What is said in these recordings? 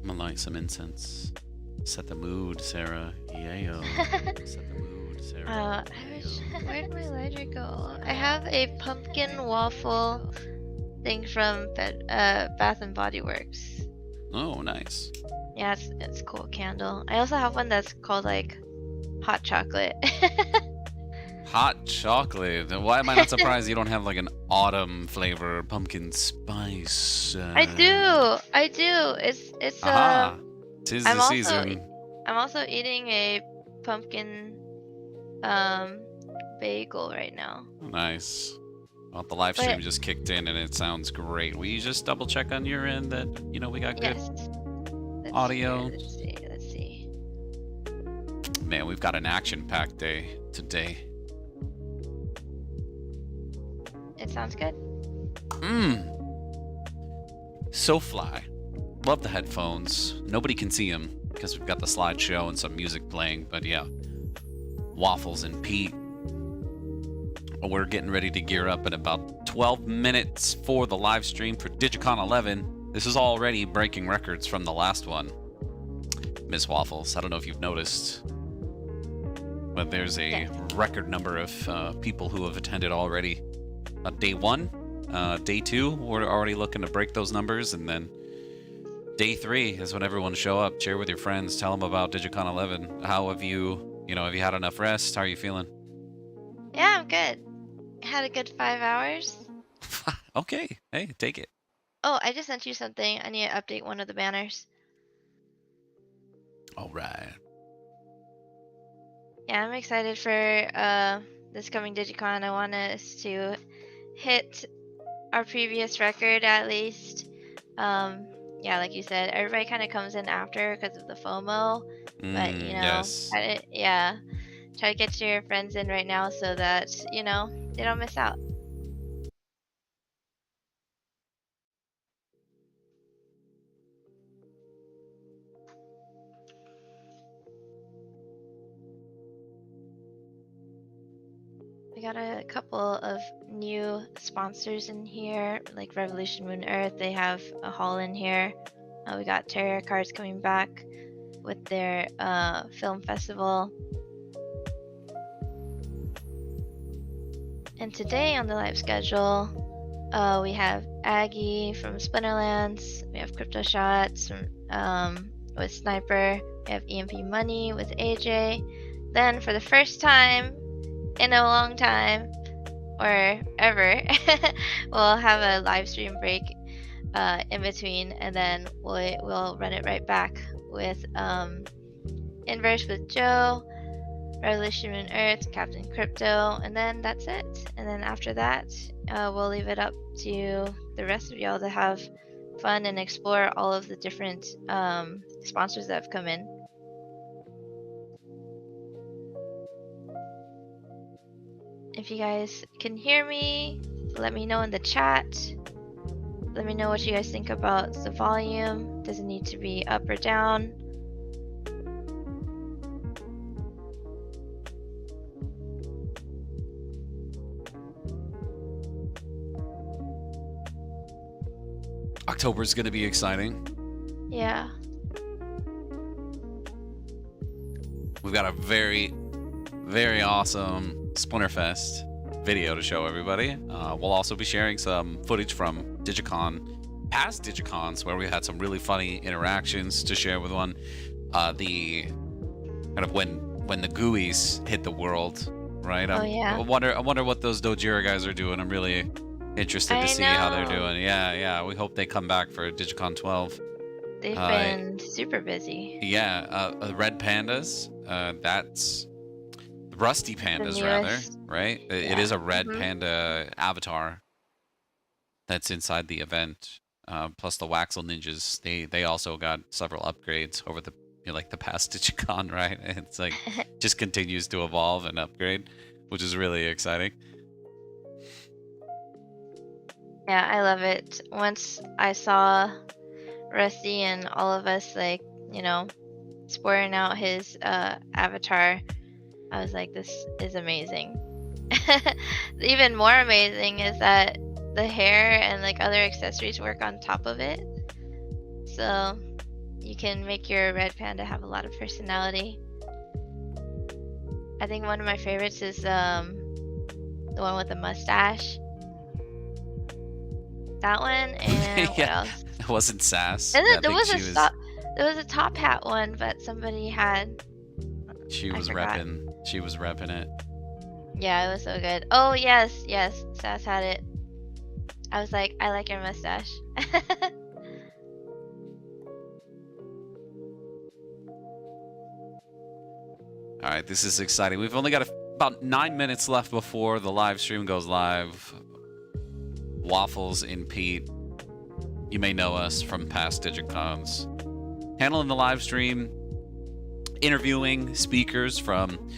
I'm gonna light some incense. Set the mood, Sarah. Yayo. Set the mood, Sarah. Where'd my lighter go? I have a pumpkin waffle thing from Bath and Body Works. Oh, nice. Yeah, it's a cool candle. I also have one that's called like hot chocolate. Hot chocolate. Why am I not surprised you don't have like an autumn flavor pumpkin spice? I do. It's Aha. Tis I'm the also season. I'm also eating a pumpkin bagel right now. Nice. Well, the live stream just kicked in and it sounds great. Will you just double check on your end that we got good audio? Let's see. Man, we've got an action-packed day today. It sounds good. So fly. Love the headphones. Nobody can see them because we've got the slideshow and some music playing, but yeah. Waffles and Pete. We're getting ready to gear up in about 12 minutes for the live stream for Digicon 11. This is already breaking records from the last one. Miss Waffles, I don't know if you've noticed, but there's a record number of people who have attended already. Day 1, day 2, we're already looking to break those numbers, and then day 3 is when everyone show up, share with your friends, tell them about Digicon 11. How have you, have you had enough rest? How are you feeling? Yeah, I'm good. Had a good 5 hours. Okay, hey, take it. Oh, I just sent you something. I need to update one of the banners. All right. Yeah, I'm excited for this coming Digicon. I want us to hit our previous record at least. Yeah, like you said, everybody kind of comes in after because of the FOMO. But yes. Try to get your friends in right now so that they don't miss out. We got a couple of new sponsors in here, like Revolution Moon Earth. They have a haul in here. We got Tarot Cards coming back with their film festival. And today on the live schedule, we have Aggie from Splinterlands. We have Crypto Shots with Sniper. We have EMP Money with AJ. Then for the first time in a long time, or ever, we'll have a live stream break in between, and then we'll run it right back with Inverse with Joe, Revolution Moon Earth, Captain Crypto, and then that's it. And then after that, we'll leave it up to the rest of y'all to have fun and explore all of the different sponsors that have come in. If you guys can hear me, let me know in the chat. Let me know what you guys think about the volume. Does it need to be up or down? October's gonna be exciting. Yeah. We've got a very, very awesome Splinterfest video to show everybody. We'll also be sharing some footage from Digicon, past Digicons, where we had some really funny interactions to share with one. The kind of when the GUIs hit the world, right? I wonder what those Dojira guys are doing. I'm really interested to see how they're doing. Yeah. We hope they come back for Digicon 12. They've been super busy. Yeah, Red Pandas. That's Rusty Pandas, rather, right? Yeah. It is a red panda avatar that's inside the event. Plus the Waxel Ninjas, they also got several upgrades over the the past Digicon, right? It's like just continues to evolve and upgrade, which is really exciting. Yeah, I love it. Once I saw Rusty and all of us spoiling out his avatar, I was like, this is amazing. Even more amazing is that the hair and other accessories work on top of it. So You can make your red panda have a lot of personality. I think one of my favorites is the one with the mustache. That one, and what Yeah, else? it wasn't Sass. And I then there think was she a was there was a top hat one, but somebody had. she I was forgot. repping it. Yeah, it was so good. Oh yes, Sass had it. I was like, I like your mustache. All right, this is exciting. We've only got about 9 minutes left before the live stream goes live. Waffles and Pete, you may know us from past Digicons. Handling the live stream, interviewing speakers from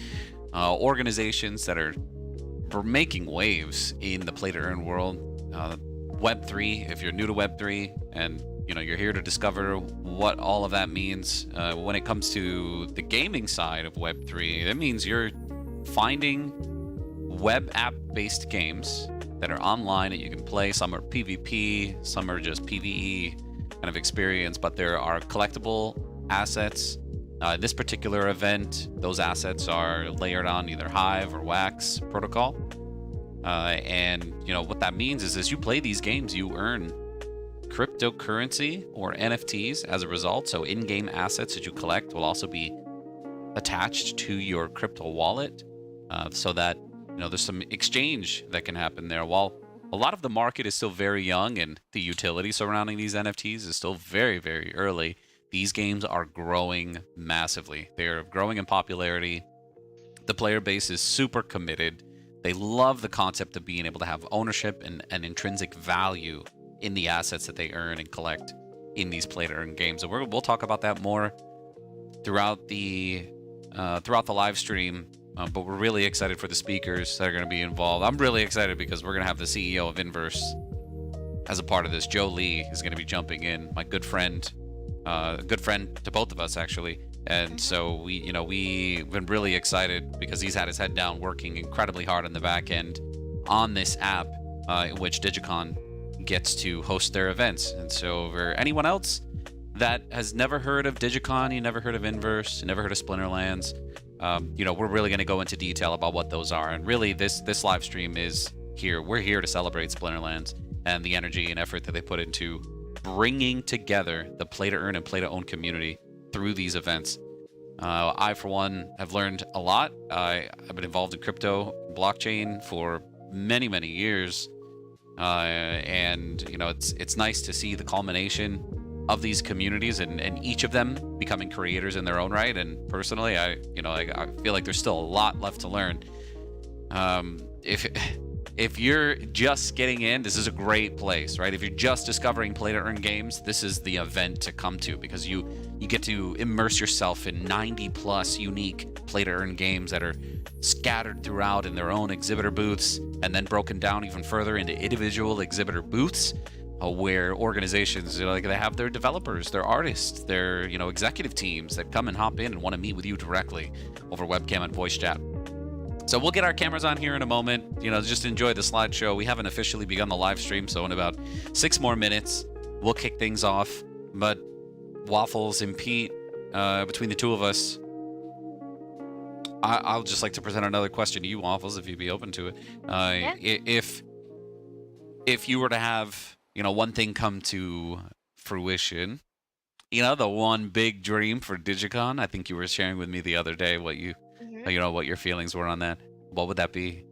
organizations that are making waves in the play-to-earn world. Web3, if you're new to Web3 and you're here to discover what all of that means when it comes to the gaming side of Web3, that means you're finding web app-based games that are online that you can play. Some are PvP, some are just PvE kind of experience, but there are collectible assets. This particular event, those assets are layered on either Hive or Wax protocol. And what that means is as you play these games, you earn cryptocurrency or NFTs as a result. So in-game assets that you collect will also be attached to your crypto wallet, so that there's some exchange that can happen there. While a lot of the market is still very young and the utility surrounding these NFTs is still very, very early, these games are growing massively. They're growing in popularity. The player base is super committed. They love the concept of being able to have ownership and intrinsic value in the assets that they earn and collect in these play-to-earn games. And we'll talk about that more throughout the live stream. But we're really excited for the speakers that are going to be involved. I'm really excited because we're going to have the CEO of Inverse as a part of this. Joe Lee is going to be jumping in, my good friend to both of us actually. And so we've been really excited because he's had his head down working incredibly hard on the back end on this app, in which Digicon gets to host their events. And so for anyone else that has never heard of Digicon, you never heard of Inverse, you never heard of Splinterlands, we're really going to go into detail about what those are. And really, this live stream is here. We're here to celebrate Splinterlands and the energy and effort that they put into bringing together the play-to-earn and play-to-own community through these events. I, for one, have learned a lot. I've been involved in crypto blockchain for many, many years. And it's nice to see the culmination of these communities and each of them becoming creators in their own right. And personally, I feel like there's still a lot left to learn. If you're just getting in, this is a great place, right? If you're just discovering play-to-earn games, this is the event to come to because you get to immerse yourself in 90+ unique play-to-earn games that are scattered throughout in their own exhibitor booths and then broken down even further into individual exhibitor booths, where organizations, they have their developers, their artists, their executive teams that come and hop in and want to meet with you directly over webcam and voice chat. So we'll get our cameras on here in a moment. Just enjoy the slideshow. We haven't officially begun the live stream, so in about 6 more minutes, we'll kick things off. But Waffles and Pete, between the two of us, I'll just like to present another question to you, Waffles, if you'd be open to it. Yeah. If you were to have one thing come to fruition, the one big dream for Digicon, I think you were sharing with me the other day what what your feelings were on that. What would that be?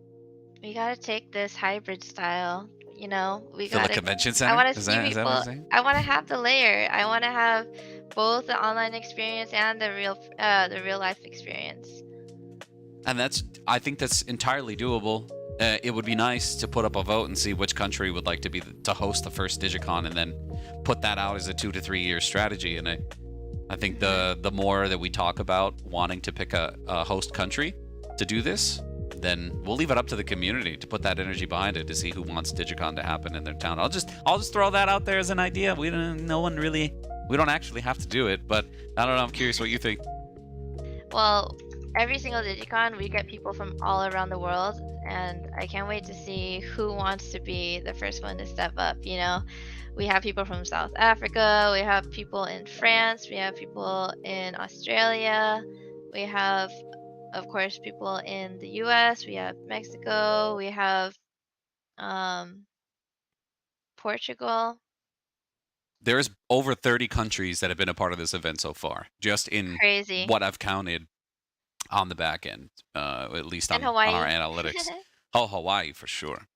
We gotta take this hybrid style. We Fill gotta. a convention center? I want to see Is that people. what you're saying? I want to have the layer. I want to have both the online experience and the real life experience. And I think that's entirely doable. It would be nice to put up a vote and see which country would like to host the first Digicon, and then put that out as a 2 to 3 year strategy. And I think the more that we talk about wanting to pick a host country to do this, then we'll leave it up to the community to put that energy behind it to see who wants Digicon to happen in their town. I'll just throw that out there as an idea. We don't actually have to do it, but I don't know. I'm curious what you think. Well, every single Digicon, we get people from all around the world, and I can't wait to see who wants to be the first one to step up. We have people from South Africa, we have people in France, we have people in Australia, we have, of course, people in the US, we have Mexico, we have um, Portugal. There's over 30 countries that have been a part of this event so far, just in Crazy. what I've counted on the back end, at least And on our Hawaii. analytics. Oh, Hawaii for sure.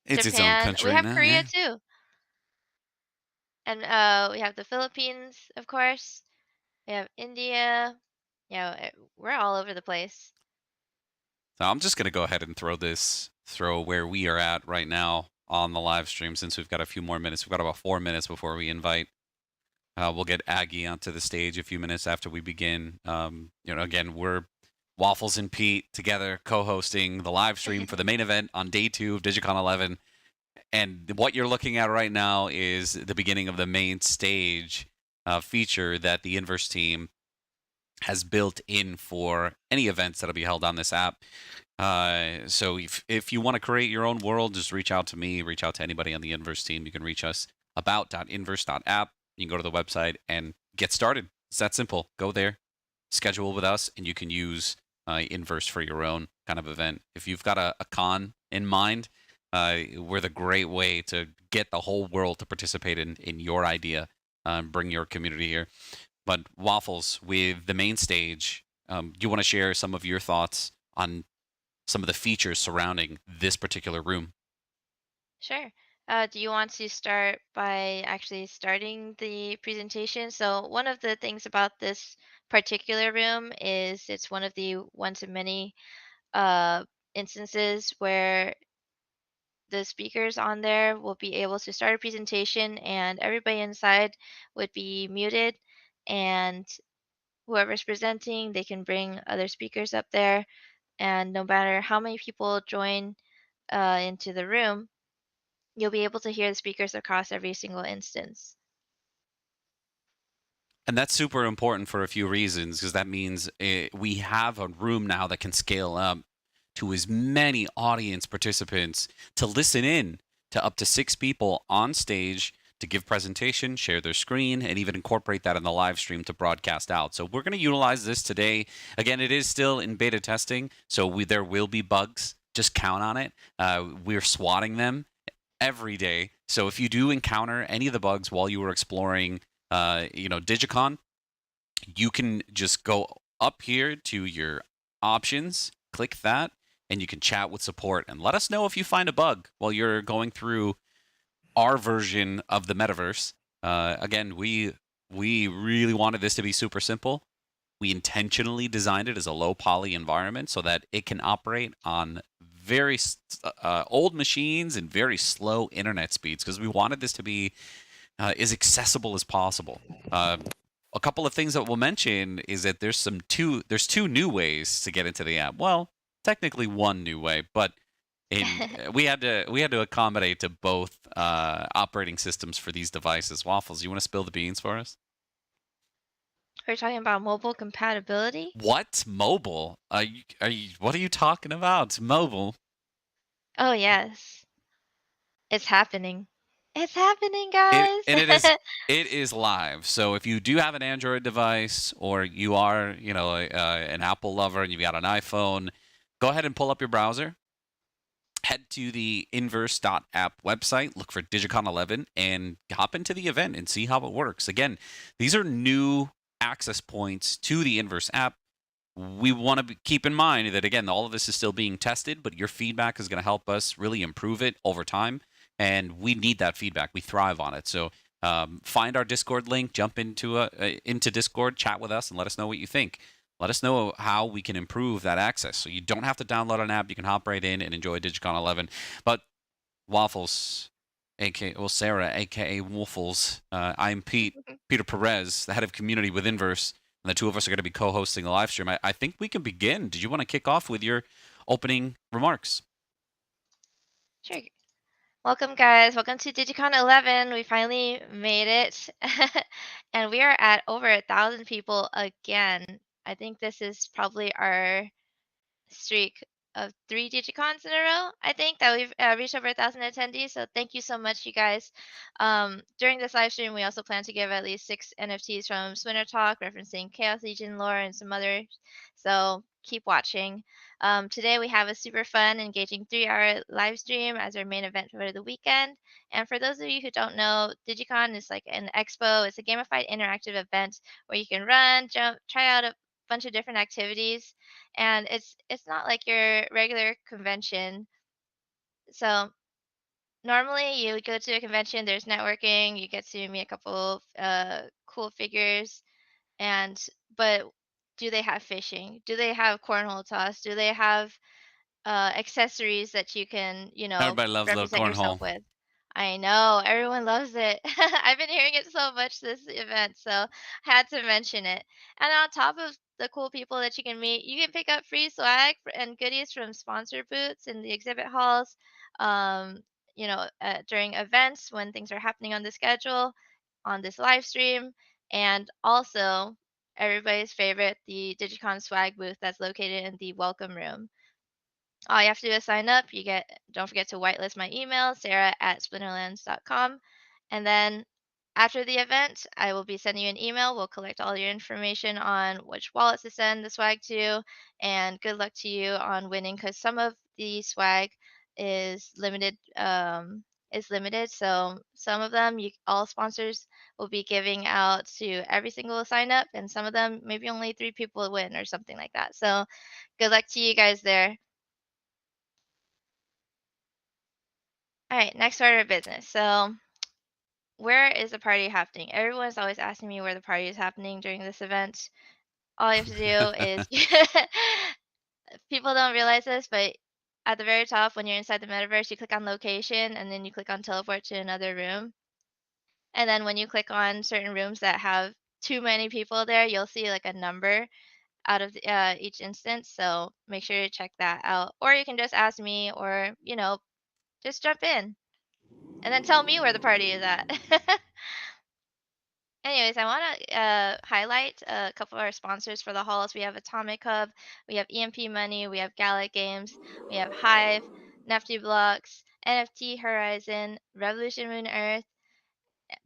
It's its own Japan. We country have now, Korea yeah. too. And we have the Philippines, of course. We have India. We're all over the place. So I'm just gonna go ahead and throw where we are at right now on the live stream since we've got a few more minutes. We've got about 4 minutes before we invite. We'll get Aggie onto the stage a few minutes after we begin. Again, we're Waffles and Pete together co-hosting the live stream for the main event on day 2 of Digicon 11. And what you're looking at right now is the beginning of the main stage feature that the Inverse team has built in for any events that'll be held on this app. So if you want to create your own world, just reach out to me, reach out to anybody on the Inverse team. You can reach us about.inverse.app. You can go to the website and get started. It's that simple. Go there, schedule with us, and you can use Inverse for your own kind of event. If you've got a con in mind, we're the great way to get the whole world to participate in your idea and bring your community here. But Waffles, with the main stage, do you want to share some of your thoughts on some of the features surrounding this particular room? Sure. Do you want to start by actually starting the presentation? So one of the things about this particular room is it's one of the one-to-many uh, instances where the speakers on there will be able to start a presentation and everybody inside would be muted, and whoever's presenting, they can bring other speakers up there, and no matter how many people join into the room, you'll be able to hear the speakers across every single instance. And that's super important for a few reasons because that means we have a room now that can scale up to as many audience participants to listen in to up to 6 people on stage to give presentation, share their screen, and even incorporate that in the live stream to broadcast out. So we're going to utilize this today. Again, it is still in beta testing, so there will be bugs. Just count on it. We're swatting them every day. So if you do encounter any of the bugs while you were exploring, Digicon, you can just go up here to your options, click that, and you can chat with support and let us know if you find a bug while you're going through our version of the metaverse. Again, we really wanted this to be super simple. We intentionally designed it as a low poly environment so that it can operate on very old machines and very slow internet speeds because we wanted this to be as accessible as possible. A couple of things that we'll mention is that there's two new ways to get into the app. Well, technically one new way, but we had to accommodate to both operating systems for these devices. Waffles, you want to spill the beans for us? We're talking about mobile compatibility. What mobile? What are you talking about? It's mobile. Oh, yes. It's happening. It's happening, It guys. and it is live. So if you do have an Android device or you are an Apple lover and you've got an iPhone, go ahead and pull up your browser. Head to the inverse.app website, look for Digicon 11, and hop into the event and see how it works. Again, these are new access points to the Inverse app. We want to keep in mind that, again, all of this is still being tested, but your feedback is going to help us really improve it over time. And we need that feedback. We thrive on it. So find our Discord link, jump into Discord, chat with us, and let us know what you think. Let us know how we can improve that access. So you don't have to download an app. You can hop right in and enjoy Digicon 11. But Waffles, Sarah, aka Waffles, I'm Peter Perez, the head of community with Inverse, and the two of us are going to be co-hosting the live stream. I think we can begin. Did you want to kick off with your opening remarks? Sure. Welcome, guys. Welcome to Digicon 11. We finally made it. And we are at over 1,000 people again. I think this is probably our streak of 3 Digicons in a row, I think, that we've reached over 1,000 attendees. So thank you so much, you guys. During this live stream, we also plan to give at least 6 NFTs from Splinter Talk, referencing Chaos Legion lore and some others. So keep watching. Today we have a super fun, engaging 3-hour live stream as our main event for the weekend. And for those of you who don't know, Digicon is like an expo. It's a gamified interactive event where you can run, jump, try out a bunch of different activities, and it's not like your regular convention. So normally you go to a convention, there's networking, you get to meet a couple of cool figures, and but do they have fishing? Do they have cornhole toss? Do they have accessories that you can, Everybody loves a little represent yourself cornhole. with? I know, everyone loves it. I've been hearing it so much this event, so I had to mention it. And on top of the cool people that you can meet, you can pick up free swag and goodies from sponsor booths in the exhibit halls, um, during events when things are happening on the schedule, on this live stream, and also everybody's favorite, the Digicon swag booth that's located in the welcome room. All you have to do is sign up. Don't forget to whitelist my email, sarah@splinterlands.com. And then after the event, I will be sending you an email. We'll collect all your information on which wallets to send the swag to. And good luck to you on winning, because some of the swag is limited. So some of them, all sponsors will be giving out to every single sign up, and some of them maybe only 3 people will win or something like that. So good luck to you guys there. All right, next order of business. So, where is the party happening? Everyone's always asking me where the party is happening during this event. All you have to do is people don't realize this, but at the very top, when you're inside the metaverse, you click on location and then you click on teleport to another room. And then when you click on certain rooms that have too many people there, you'll see like a number out of each instance. So make sure to check that out. Or you can just ask me, or, just jump in and then tell me where the party is at. Anyways, I want to highlight a couple of our sponsors for the halls. We have Atomic Hub, we have EMP Money, we have Gala Games, we have Hive, Nifty Blocks, NFT Horizon, Revolution Moon Earth,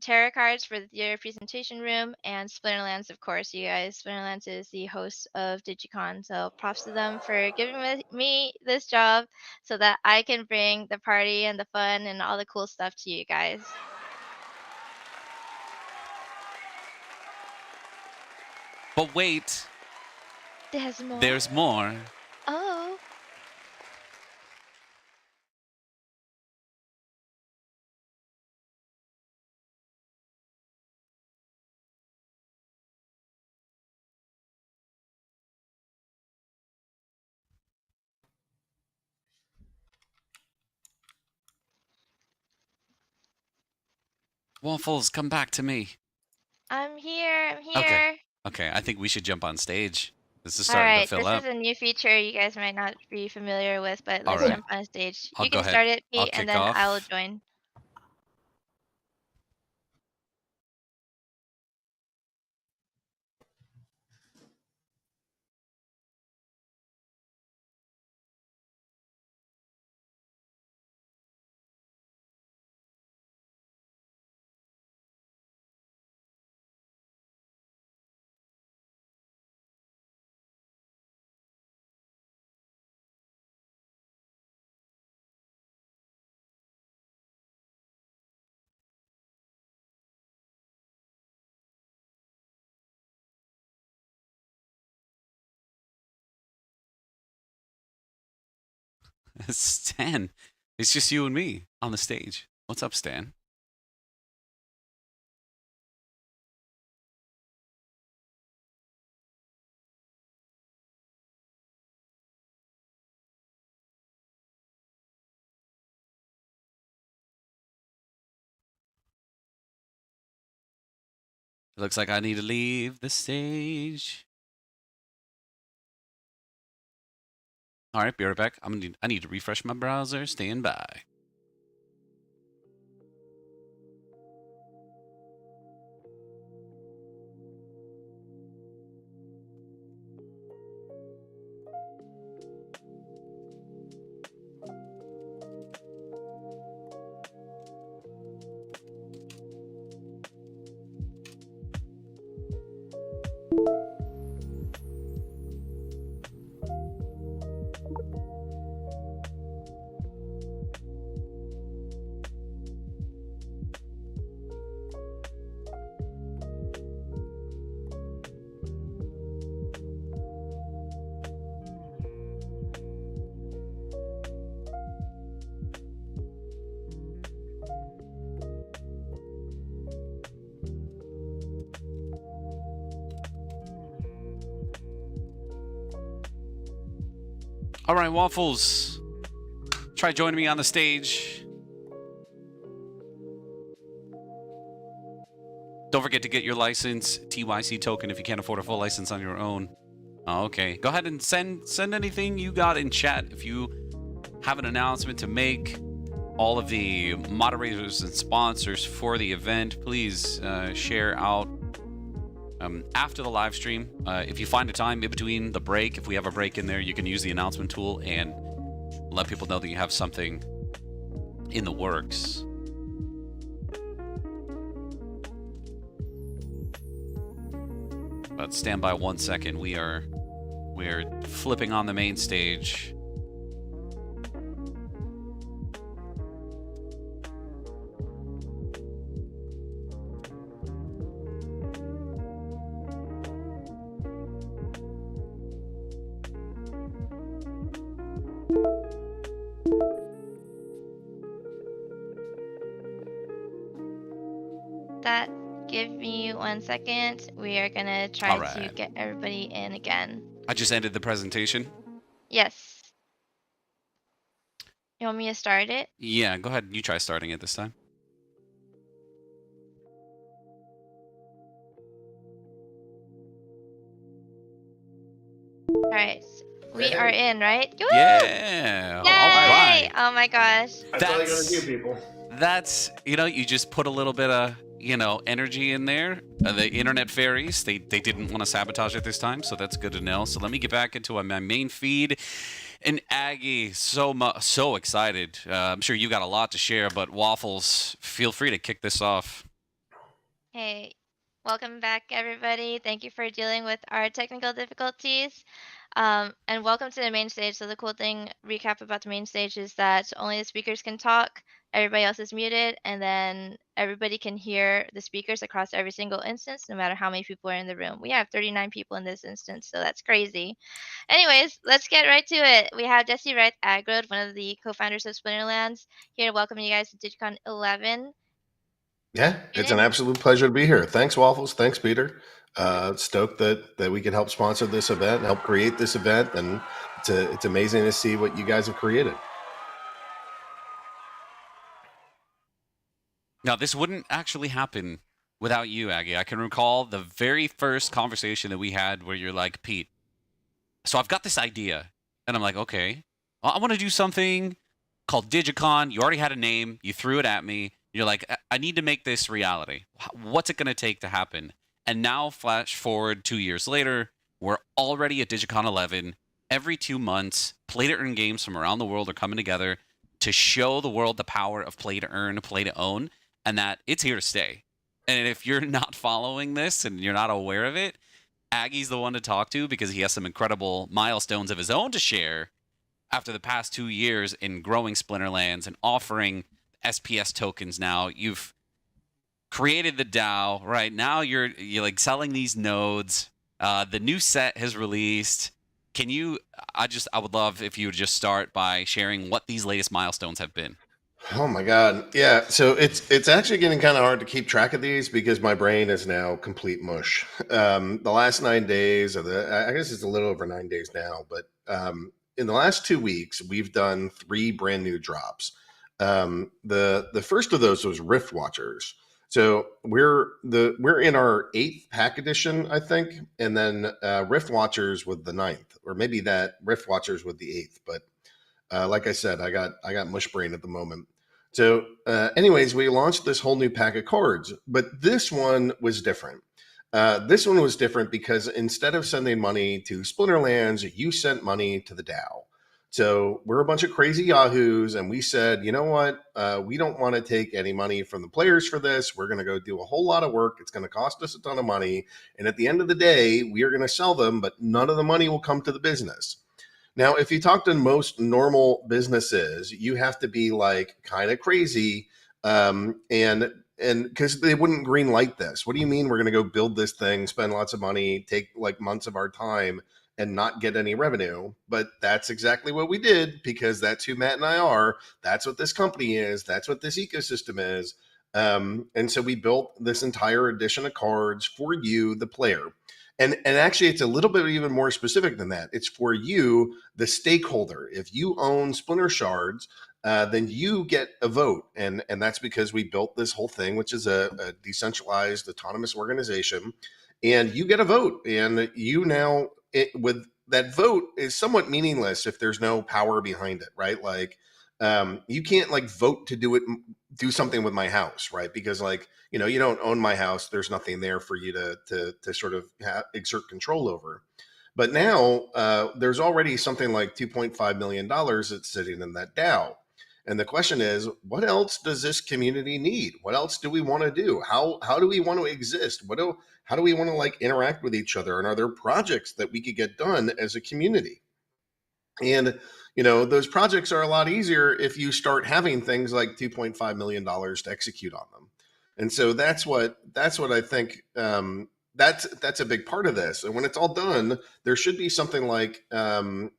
Tarot Cards for your presentation room, and Splinterlands, of course, you guys. Splinterlands is the host of Digicon, so props to them for giving me this job so that I can bring the party and the fun and all the cool stuff to you guys. But wait, There's more? there's more. Oh. Waffles, come back to me. I'm here. I'm Okay. here. Okay, I think we should jump on stage. This is All starting to right. fill This is up. a new feature you guys might not be familiar with, but All let's right. jump on stage. I'll You go can ahead. start it, I'll Pete, and kick then I will off. join. Stan, it's just you and me on the stage. What's up, Stan? It looks like I need to leave the stage. All right, be right back. I need to refresh my browser. Stand by. All right, Waffles. Try joining me on the stage. Don't forget to get your license, TYC token, if you can't afford a full license on your own. Oh, okay. Go ahead and send anything you got in chat. If you have an announcement to make, all of the moderators and sponsors for the event, please share out after the live stream. If you find a time in between the break, if we have a break in there, you can use the announcement tool and let people know that you have something in the works. But stand by 1 second. We're flipping on the main stage. Give me 1 second. We are gonna try to get everybody in again. I just ended the presentation. Yes. You want me to start it? Yeah, go ahead. You try starting it this time. All right. We are in, right? Woo! Yeah. Yay! All right. Oh my gosh. That's all you gotta do, people. That's, you just put a little bit of, energy in there. The internet fairies, they didn't want to sabotage it this time, so that's good to know. So let me get back into my main feed. And Aggie, so excited. I'm sure you got a lot to share, but Waffles, feel free to kick this off. Hey, welcome back, everybody. Thank you for dealing with our technical difficulties. And welcome to the main stage. So the cool thing, recap about the main stage, is that only the speakers can talk. Everybody else is muted, and then everybody can hear the speakers across every single instance, no matter how many people are in the room. We have 39 people in this instance, so that's crazy. Anyways, let's get right to it. We have Jesse Wright Agrod, one of the co-founders of Splinterlands, here to welcome you guys to Digicon 11. Yeah, it's an absolute pleasure to be here. Thanks, Waffles. Thanks, Peter. Stoked that we can help sponsor this event and help create this event, and it's amazing to see what you guys have created. Now, this wouldn't actually happen without you, Aggie. I can recall the very first conversation that we had where you're like, Pete, so I've got this idea. And I'm like, okay, well, I want to do something called Digicon. You already had a name. You threw it at me. You're like, I need to make this reality. What's it going to take to happen? And now, flash forward 2 years later, we're already at Digicon 11. Every 2 months, play-to-earn games from around the world are coming together to show the world the power of play-to-earn, play-to-own, and that it's here to stay. And if you're not following this and you're not aware of it, Aggie's the one to talk to because he has some incredible milestones of his own to share after the past 2 years in growing Splinterlands and offering SPS tokens. Now you've created the DAO, right? Now you're like selling these nodes. The new set has released. I would love if you would just start by sharing what these latest milestones have been. Oh my God. Yeah. So it's actually getting kind of hard to keep track of these because my brain is now complete mush. The last 9 days, I guess it's a little over 9 days now, but in the last 2 weeks, we've done 3 brand new drops. The first of those was Rift Watchers. So we're in our 8th pack edition, I think, and then Rift Watchers with the 9th, or maybe that Rift Watchers with the 8th. But like I said, I got mush brain at the moment. So anyways, we launched this whole new pack of cards, but this one was different. This one was different because instead of sending money to Splinterlands, you sent money to the DAO. So we're a bunch of crazy yahoos, and we said, you know what? We don't want to take any money from the players for this. We're going to go do a whole lot of work. It's going to cost us a ton of money. And at the end of the day, we are going to sell them, but none of the money will come to the business. Now, if you talk to most normal businesses, you have to be like kind of crazy, and because they wouldn't green light this. What do you mean we're going to go build this thing, spend lots of money, take like months of our time, and not get any revenue? But that's exactly what we did because that's who Matt and I are. That's what this company is. That's what this ecosystem is. And so we built this entire edition of cards for you, the player. And actually, it's a little bit even more specific than that. It's for you, the stakeholder. If you own Splinter Shards, then you get a vote. And that's because we built this whole thing, which is a decentralized autonomous organization. And you get a vote. And you now, with that vote is somewhat meaningless if there's no power behind it, right? Like, you can't like vote to do something with my house, right? Because like, you know, you don't own my house. There's nothing there for you to sort of exert control over. But now there's already something like $2.5 million that's sitting in that DAO. And the question is, what else does this community need? What else do we want to do? How do we want to exist? How do we want to like interact with each other? And are there projects that we could get done as a community? And you know, those projects are a lot easier if you start having things like $2.5 million to execute on them. And so that's what I think. That's a big part of this. And when it's all done, there should be something like $15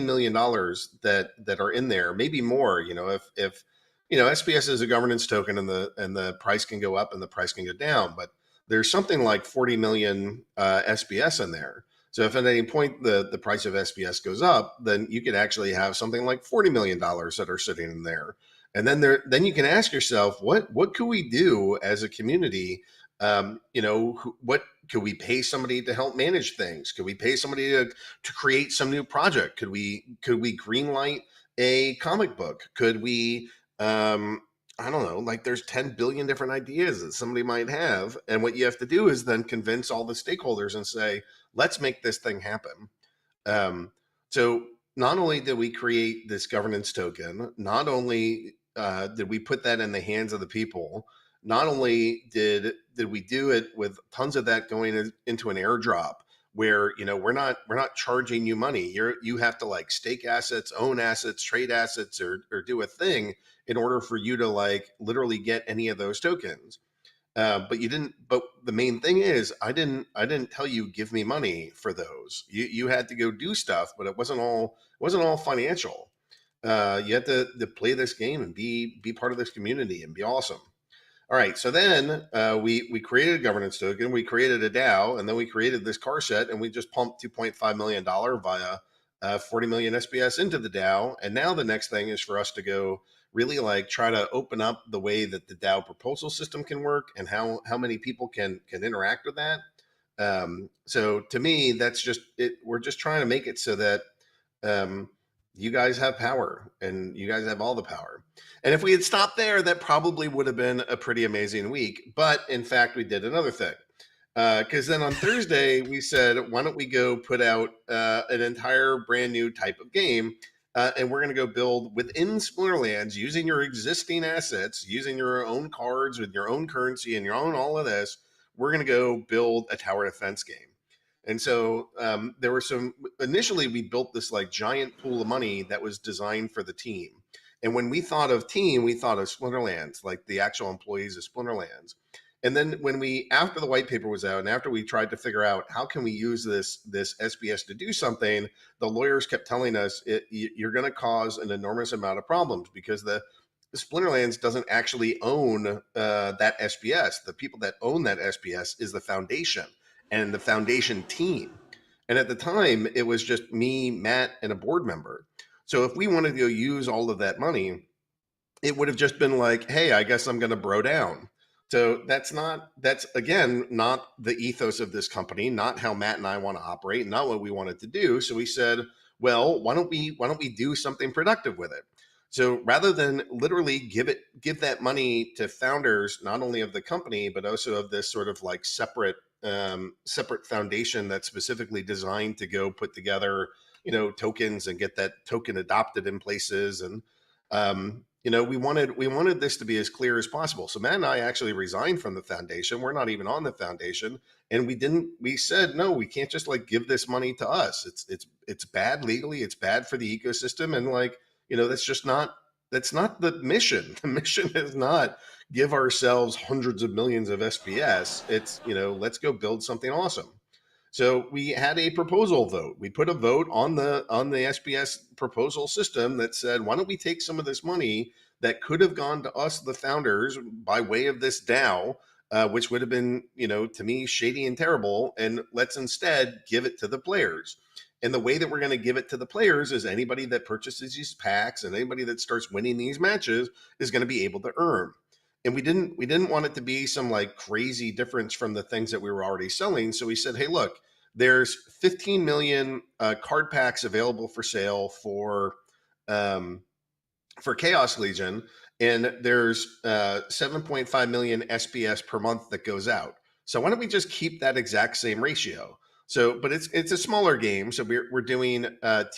million that are in there, maybe more. You know, if you know, SPS is a governance token, and the price can go up and the price can go down, but there's something like 40 million SPS in there. So if at any point the price of SPS goes up, then you could actually have something like $40 million that are sitting in there. And then you can ask yourself, what could we do as a community? You know, what could we pay somebody to help manage things? Could we pay somebody to create some new project? Could we greenlight a comic book? Could we I don't know, like there's 10 billion different ideas that somebody might have. And what you have to do is then convince all the stakeholders and say, let's make this thing happen. So not only did we create this governance token, not only did we put that in the hands of the people, not only did we do it with tons of that going into an airdrop where, you know, we're not charging you money. You have to like stake assets, own assets, trade assets, or do a thing in order for you to like literally get any of those tokens. But you didn't. But the main thing is, I didn't tell you give me money for those. You had to go do stuff, but it wasn't all financial. You had to play this game and be part of this community and be awesome. All right, so then we created a governance token, we created a DAO, and then we created this car set, and we just pumped $2.5 million via 40 million SPS into the DAO. And now the next thing is for us to go really like try to open up the way that the DAO proposal system can work and how many people can interact with that. So to me, that's just it. We're just trying to make it so that you guys have power and you guys have all the power. And if we had stopped there, that probably would have been a pretty amazing week. But in fact, we did another thing. Because then on Thursday, we said, why don't we go put out an entire brand new type of game? And we're going to go build within Splinterlands using your existing assets, using your own cards with your own currency and your own all of this. We're going to go build a tower defense game. And so there were initially we built this like giant pool of money that was designed for the team. And when we thought of team, we thought of Splinterlands, like the actual employees of Splinterlands. And then after the white paper was out and after we tried to figure out how can we use this SPS to do something, the lawyers kept telling us you're going to cause an enormous amount of problems because the Splinterlands doesn't actually own that SPS. The people that own that SPS is the foundation and the foundation team. And at the time, it was just me, Matt, and a board member. So if we wanted to go use all of that money, it would have just been like, hey, I guess I'm going to bro down. So that's again, not the ethos of this company, not how Matt and I want to operate, not what we wanted to do. So we said, well, why don't we do something productive with it? So rather than literally give that money to founders, not only of the company, but also of this sort of like separate foundation that's specifically designed to go put together, you know, tokens and get that token adopted in places. And, you know, we wanted this to be as clear as possible. So Matt and I actually resigned from the foundation. We're not even on the foundation. And we said, no, we can't just like give this money to us. It's bad legally. It's bad for the ecosystem. And like, you know, that's not the mission. The mission is not give ourselves hundreds of millions of SPS. It's, you know, let's go build something awesome. So we had a proposal vote. We put a vote on the SPS proposal system that said, why don't we take some of this money that could have gone to us, the founders, by way of this DAO, which would have been, to me, shady and terrible. And let's instead give it to the players. And the way that we're going to give it to the players is anybody that purchases these packs and anybody that starts winning these matches is going to be able to earn. And we didn't want it to be some like crazy difference from the things that we were already selling. So we said, hey, look, there's 15 million card packs available for sale for Chaos Legion, and there's 7.5 million SPS per month that goes out. So why don't we just keep that exact same ratio? So, but it's a smaller game. So we're doing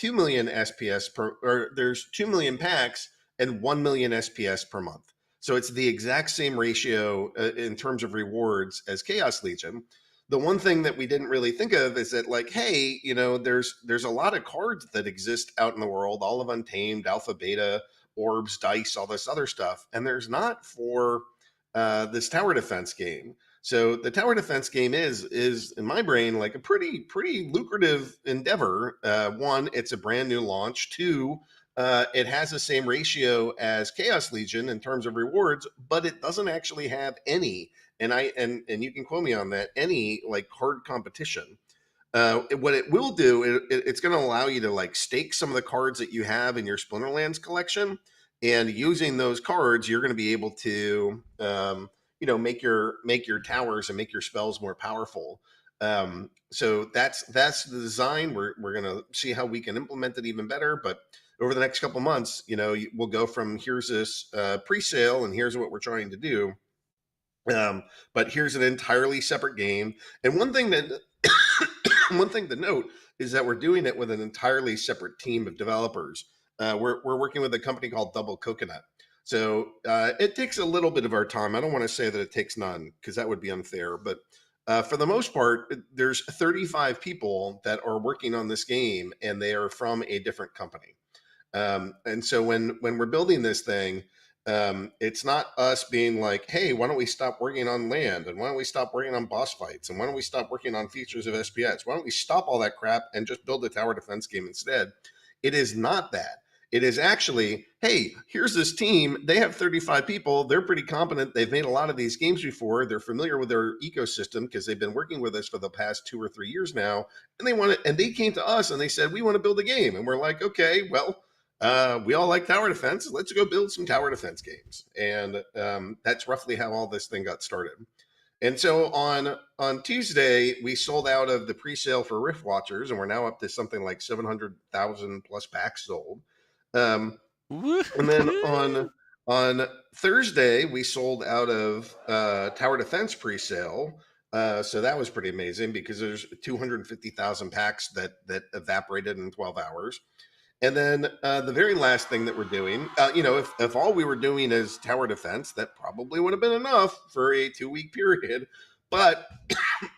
2 million SPS or there's 2 million packs and 1 million SPS per month. So it's the exact same ratio in terms of rewards as Chaos Legion. The one thing that we didn't really think of is that, like, hey, there's a lot of cards that exist out in the world, all of Untamed, Alpha, Beta, Orbs, Dice, all this other stuff, and there's not for this tower defense game. So the tower defense game is in my brain like a pretty lucrative endeavor. One, it's a brand new launch. Two, it has the same ratio as Chaos Legion in terms of rewards, but it doesn't actually have any. And you can quote me on that, any like card competition. What it will do, it's going to allow you to like stake some of the cards that you have in your Splinterlands collection, and using those cards, you're going to be able to, make your towers and make your spells more powerful. So that's the design. We're going to see how we can implement it even better, but over the next couple months, we'll go from here's this pre-sale and here's what we're trying to do. But here's an entirely separate game. And one thing to note is that we're doing it with an entirely separate team of developers. We're working with a company called Double Coconut. So it takes a little bit of our time. I don't want to say that it takes none because that would be unfair. But for the most part, there's 35 people that are working on this game, and they are from a different company. And so when we're building this thing, it's not us being like, hey, why don't we stop working on land? And why don't we stop working on boss fights? And why don't we stop working on features of SPS? Why don't we stop all that crap and just build a tower defense game instead? It is not that. It is actually, hey, here's this team. They have 35 people. They're pretty competent. They've made a lot of these games before. They're familiar with their ecosystem because they've been working with us for the past 2 or 3 years now. And they came to us and they said, we want to build a game. And we're like, okay, well, we all like tower defense. Let's go build some tower defense games. And that's roughly how all this thing got started. And so on Tuesday, we sold out of the pre-sale for Rift Watchers, and we're now up to something like 700,000 plus packs sold. And then on Thursday, we sold out of tower defense pre-sale. So that was pretty amazing because there's 250,000 packs that evaporated in 12 hours. And then the very last thing that we're doing, if all we were doing is tower defense, that probably would have been enough for a 2-week period. But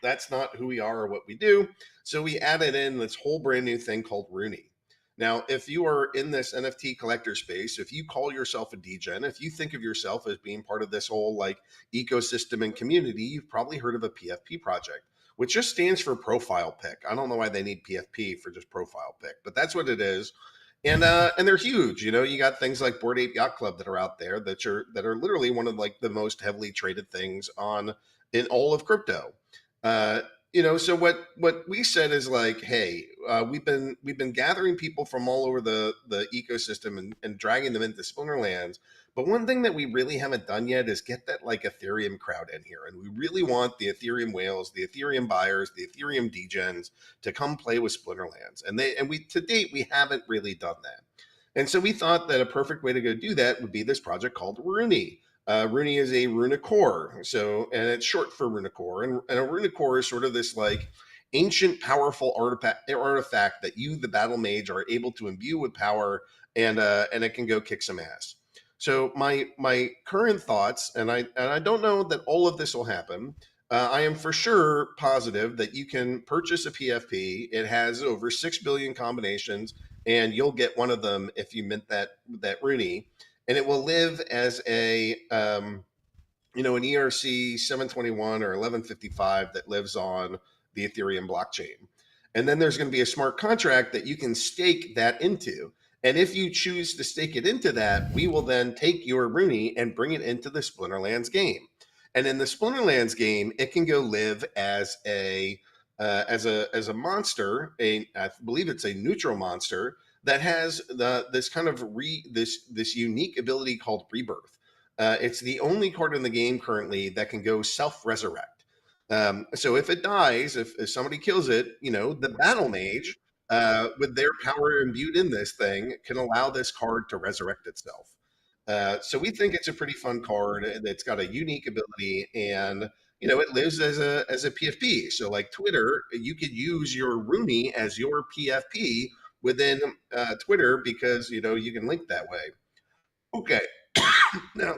that's not who we are or what we do. So we added in this whole brand new thing called Rooney. Now, if you are in this NFT collector space, if you call yourself a degen, if you think of yourself as being part of this whole like ecosystem and community, you've probably heard of a PFP project, which just stands for profile pick. I don't know why they need PFP for just profile pick, but that's what it is. And they're huge. You got things like Bored Ape Yacht Club that are out there that are literally one of like the most heavily traded things in all of crypto. So what we said is like, hey, we've been gathering people from all over the ecosystem and dragging them into Splinterlands. But one thing that we really haven't done yet is get that like Ethereum crowd in here. And we really want the Ethereum whales, the Ethereum buyers, the Ethereum degens to come play with Splinterlands. And to date, we haven't really done that. And so we thought that a perfect way to go do that would be this project called Rooney. Rooney is a runicore, and it's short for runicore. And a runicore is sort of this like ancient, powerful artifact that you, the battle mage, are able to imbue with power, and it can go kick some ass. So my current thoughts, and I don't know that all of this will happen. I am for sure positive that you can purchase a PFP. It has over 6 billion combinations, and you'll get one of them if you mint that Rooney. And it will live as an ERC 721 or 1155 that lives on the Ethereum blockchain. And then there's going to be a smart contract that you can stake that into. And if you choose to stake it into that, we will then take your Rooney and bring it into the Splinterlands game. And in the Splinterlands game, it can go live as a monster. I believe it's a neutral monster that has this kind of this unique ability called Rebirth. It's the only card in the game currently that can go self-resurrect. So if it dies, if somebody kills it, the Battle Mage, with their power imbued in this thing, can allow this card to resurrect itself. So we think it's a pretty fun card. It's got a unique ability, and it lives as a PFP. So like Twitter, you could use your Rooney as your PFP within Twitter because you can link that way. Okay, now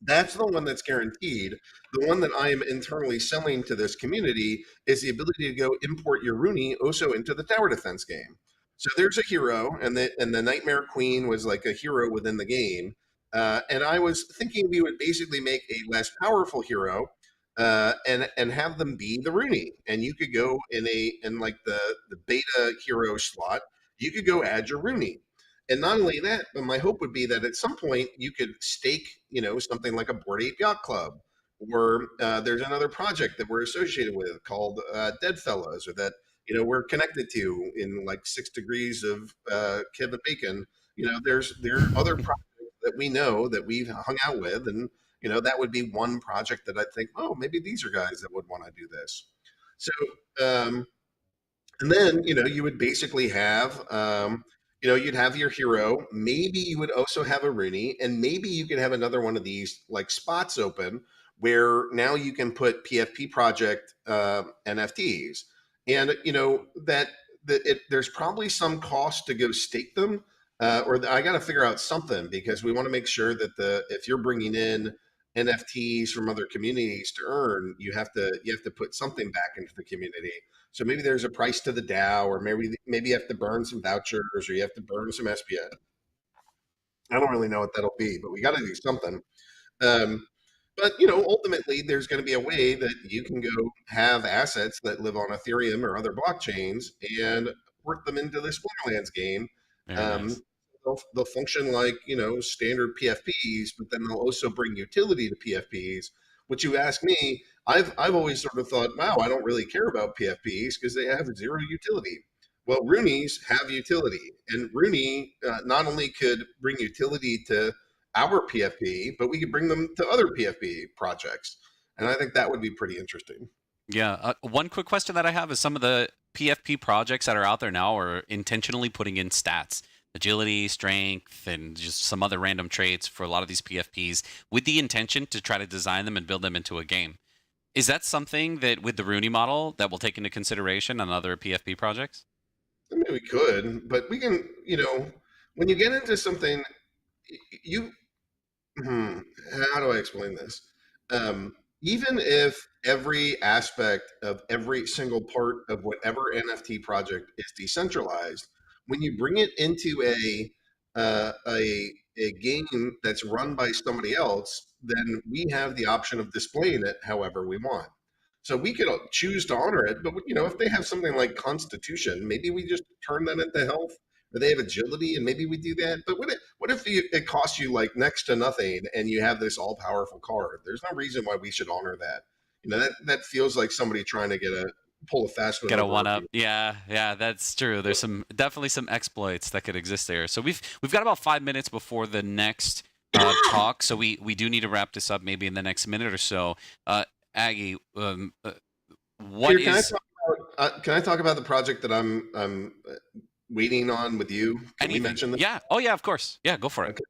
that's the one that's guaranteed. The one that I am internally selling to this community is the ability to go import your Rooney also into the tower defense game. So there's a hero, and the Nightmare Queen was like a hero within the game. And I was thinking we would basically make a less powerful hero, and have them be the Rooney. And you could go in like the beta hero slot, you could go add your Rooney. And not only that, but my hope would be that at some point you could stake, something like a Bored Ape Yacht Club, or there's another project that we're associated with called Dead Fellows, or that we're connected to in like 6 degrees of Kevin Bacon. There are other projects that we know that we've hung out with, and that would be one project that I think, oh, maybe these are guys that would want to do this. So, and then you would basically have. You'd have your hero. Maybe you would also have a Rooney, and maybe you could have another one of these like spots open where now you can put PFP project NFTs, and there's probably some cost to go stake them, or I got to figure out something, because we want to make sure that if you're bringing in NFTs from other communities to earn, you have to put something back into the community. So maybe there's a price to the DAO, or maybe you have to burn some vouchers, or you have to burn some SPN. I don't really know what that'll be, but we got to do something. But ultimately, there's going to be a way that you can go have assets that live on Ethereum or other blockchains and work them into the Splinterlands game. Nice. They'll function like standard PFPs, but then they'll also bring utility to PFPs. Which, you ask me, I've always sort of thought, wow, I don't really care about PFPs because they have zero utility. Well, Roonies have utility, and Rooney not only could bring utility to our PFP, but we could bring them to other PFP projects, and I think that would be pretty interesting. Yeah. One quick question that I have is, some of the PFP projects that are out there now are intentionally putting in stats, agility, strength, and just some other random traits for a lot of these PFPs with the intention to try to design them and build them into a game. Is that something that, with the Rooney model, that will take into consideration on other PFP projects? I mean, we could, but we can, when you get into something, how do I explain this? Even if every aspect of every single part of whatever NFT project is decentralized, when you bring it into a game that's run by somebody else, then we have the option of displaying it however we want. So we could choose to honor it, but if they have something like Constitution, maybe we just turn that into health, or they have agility, and maybe we do that. But what if it costs you like next to nothing and you have this all powerful card? There's no reason why we should honor that. That feels like somebody trying to pull a fast one. Get a one up. Yeah, that's true. There's definitely some exploits that could exist there. So we've got about 5 minutes before the next talk, so we do need to wrap this up maybe in the next minute or so. Aggie, what Here, is? Can I talk about the project that I'm waiting on with you? Can we mention that? Yeah. Oh yeah, of course. Yeah, go for it. Okay.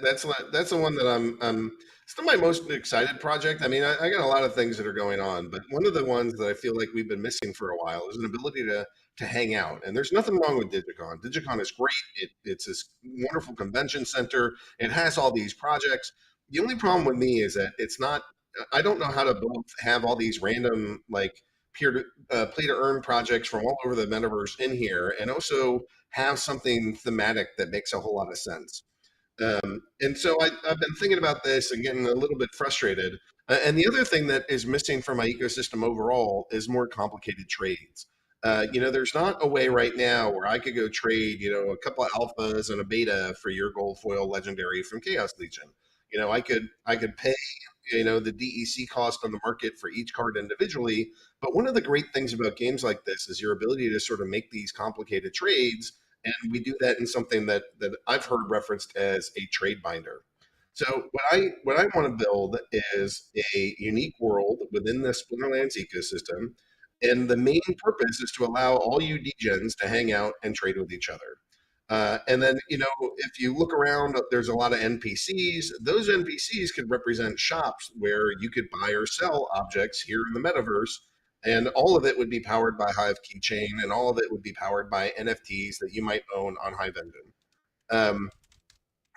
That's the one that I'm it's not my most excited project. I mean, I got a lot of things that are going on, but one of the ones that I feel like we've been missing for a while is an ability to hang out. And there's nothing wrong with Digicon. Digicon is great. It's this wonderful convention center. It has all these projects. The only problem with me is that it's not. I don't know how to both have all these random like play to earn projects from all over the metaverse in here, and also have something thematic that makes a whole lot of sense. And so I've been thinking about this and getting a little bit frustrated. And the other thing that is missing from my ecosystem overall is more complicated trades. There's not a way right now where I could go trade, a couple of alphas and a beta for your gold foil legendary from Chaos Legion. I could pay, the DEC cost on the market for each card individually. But one of the great things about games like this is your ability to sort of make these complicated trades. And we do that in something that I've heard referenced as a trade binder. So what I want to build is a unique world within the Splinterlands ecosystem, and the main purpose is to allow all you degens to hang out and trade with each other. And then, if you look around, there's a lot of NPCs. Those NPCs could represent shops where you could buy or sell objects here in the metaverse. And all of it would be powered by Hive Keychain, and all of it would be powered by NFTs that you might own on Hive Engine.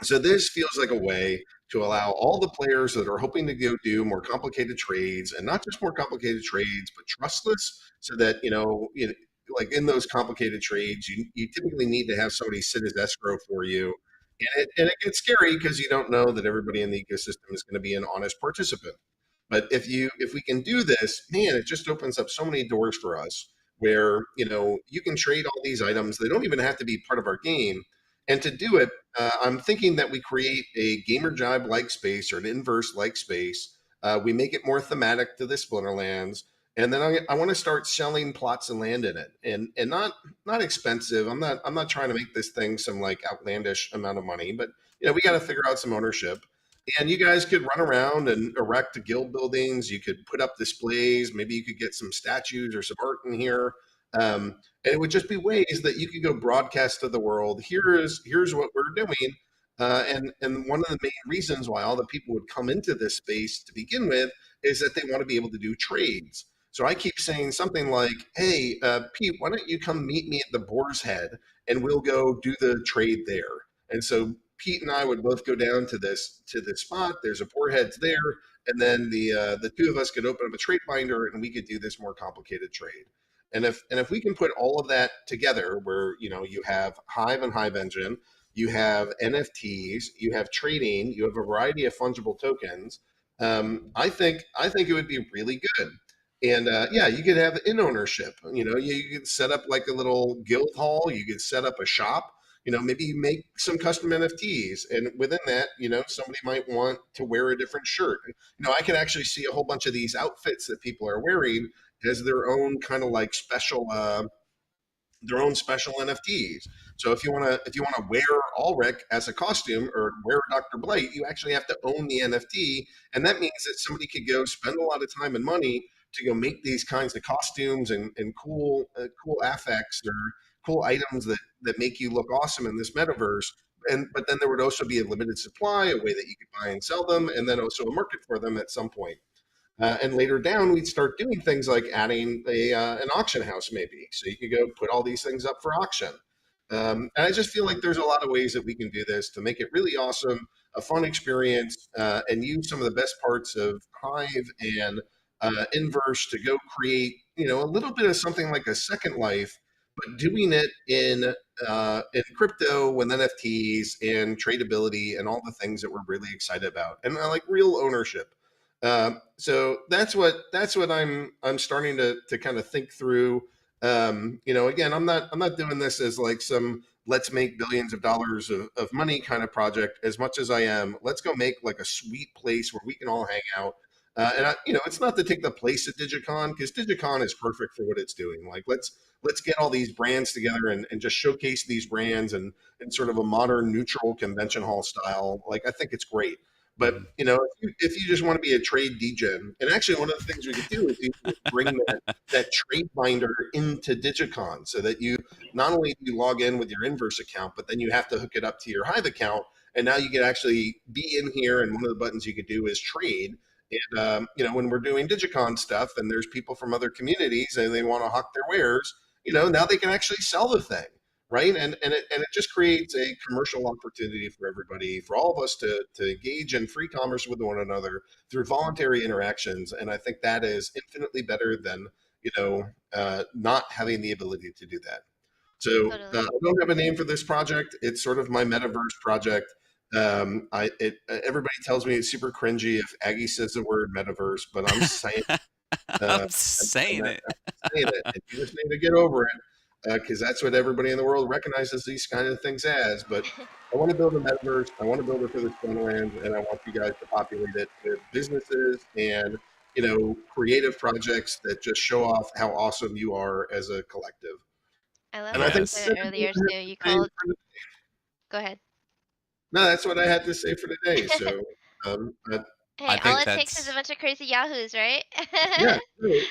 So this feels like a way to allow all the players that are hoping to go do more complicated trades, and not just more complicated trades, but trustless, so that, like in those complicated trades, you typically need to have somebody sit as escrow for you. And it gets scary because you don't know that everybody in the ecosystem is going to be an honest participant. But if we can do this, man, it just opens up so many doors for us where, you can trade all these items. They don't even have to be part of our game. And to do it, I'm thinking that we create a gamer jibe like space or an inverse like space. We make it more thematic to the Splinterlands, and then I want to start selling plots of land in it, and not expensive. I'm not trying to make this thing some like outlandish amount of money, but we got to figure out some ownership. And you guys could run around and erect guild buildings. You could put up displays. Maybe you could get some statues or some art in here. And it would just be ways that you could go broadcast to the world. Here's what we're doing. And one of the main reasons why all the people would come into this space to begin with is that they want to be able to do trades. So I keep saying something like, "Hey, Pete, why don't you come meet me at the Boar's Head, and we'll go do the trade there." And so Pete and I would both go down to this spot. There's a Boar Heads there, and then the two of us could open up a trade binder, and we could do this more complicated trade. And if we can put all of that together, where you have Hive and Hive Engine, you have NFTs, you have trading, you have a variety of fungible tokens, I think it would be really good. And yeah, you could have in ownership. You could set up like a little guild hall. You could set up a shop. Maybe you make some custom NFTs, and within that, somebody might want to wear a different shirt. I can actually see a whole bunch of these outfits that people are wearing as their own kind of like special NFTs. So if you want to wear Ulrich as a costume or wear Dr. Blight, you actually have to own the NFT, and that means that somebody could go spend a lot of time and money to go make these kinds of costumes and cool affects or cool items that make you look awesome in this metaverse. But then there would also be a limited supply, a way that you could buy and sell them, and then also a market for them at some point. And later down, we'd start doing things like adding an auction house, maybe. So you could go put all these things up for auction. And I just feel like there's a lot of ways that we can do this to make it really awesome, a fun experience, and use some of the best parts of Hive and Inverse to go create, a little bit of something like a Second Life, but doing it in crypto with NFTs and tradability and all the things that we're really excited about, and like real ownership. So that's what I'm starting to kind of think through. Again, I'm not doing this as like some let's make billions of dollars of money kind of project as much as I am. Let's go make like a sweet place where we can all hang out. It's not to take the place of Digicon, because Digicon is perfect for what it's doing. Like let's get all these brands together and just showcase these brands and in sort of a modern, neutral convention hall style. Like I think it's great. But if you just want to be a trade degen, and actually one of the things we could do is bring that trade binder into Digicon, so that you not only do you log in with your Inverse account, but then you have to hook it up to your Hive account, and now you can actually be in here, and one of the buttons you could do is trade. And when we're doing Digicon stuff, and there's people from other communities and they want to hawk their wares, now they can actually sell the thing. Right. And it just creates a commercial opportunity for everybody, for all of us to engage in free commerce with one another through voluntary interactions. And I think that is infinitely better than, not having the ability to do that. So Totally. I don't have a name for this project. It's sort of my metaverse project. Everybody tells me it's super cringy if Aggie says the word metaverse, but I'm saying I'm saying it. saying it. And you just need to get over it because that's what everybody in the world recognizes these kind of things as. But I want to build a metaverse. I want to build it for the Splinterlands, and I want you guys to populate it with businesses and creative projects that just show off how awesome you are as a collective. I love And how I you think said it earlier too. You called. Go ahead. no, that's what I had to say for today. So, I Hey, I all think it takes is a that's bunch of crazy yahoos, right? yeah,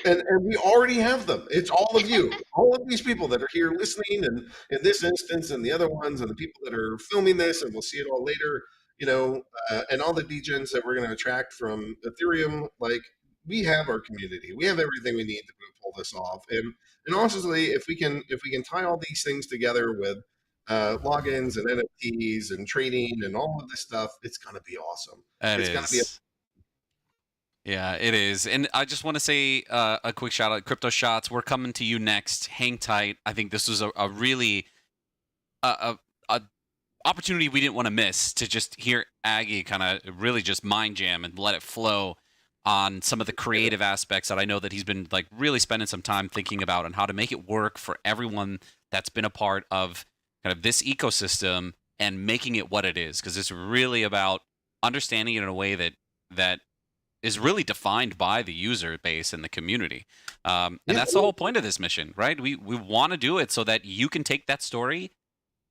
and we already have them. It's all of you, all of these people that are here listening, and in this instance, and the other ones, and the people that are filming this, and we'll see it all later. And all the degens that we're going to attract from Ethereum. Like we have our community, we have everything we need to pull this off. And honestly, if we can tie all these things together with logins and NFTs and trading and all of this stuff, it's going to be awesome. it It's going to be is. Yeah, it is. And I just want to say a quick shout out, Crypto Shots. We're coming to you next. Hang tight. I think this was a really a opportunity we didn't want to miss to just hear Aggie kind of really just mind jam and let it flow on some of the creative aspects that I know that he's been like really spending some time thinking about and how to make it work for everyone that's been a part of kind of this ecosystem and making it what it is, because it's really about understanding it in a way that is really defined by the user base and the community. And that's the whole point of this mission, right? We want to do it so that you can take that story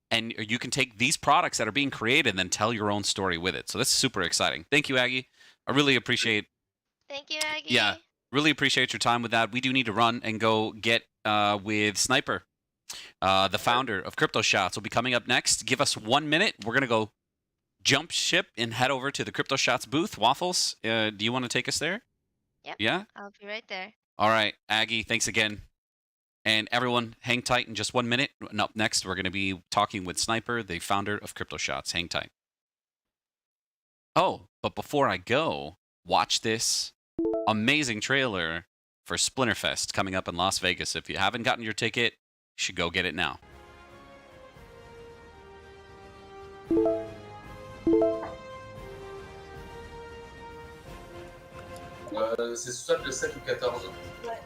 and you can take these products that are being created and then tell your own story with it. So that's super exciting. Thank you, Aggie. I really appreciate. Thank you, Aggie. Yeah, really appreciate your time with that. We do need to run and go get with Sniper, the founder of Crypto Shots. Will be coming up next. Give us 1 minute. We're gonna go jump ship and head over to the Crypto Shots booth. Waffles, do you want to take us there? Yep. Yeah? I'll be right there. All right, Aggie, thanks again. And everyone, hang tight in just 1 minute. And up next, we're going to be talking with Sniper, the founder of Crypto Shots. Hang tight. Oh, but before I go, watch this amazing trailer for Splinterfest coming up in Las Vegas. If you haven't gotten your ticket, you should go get it now. C'est soit le 7 ou 14. Ouais.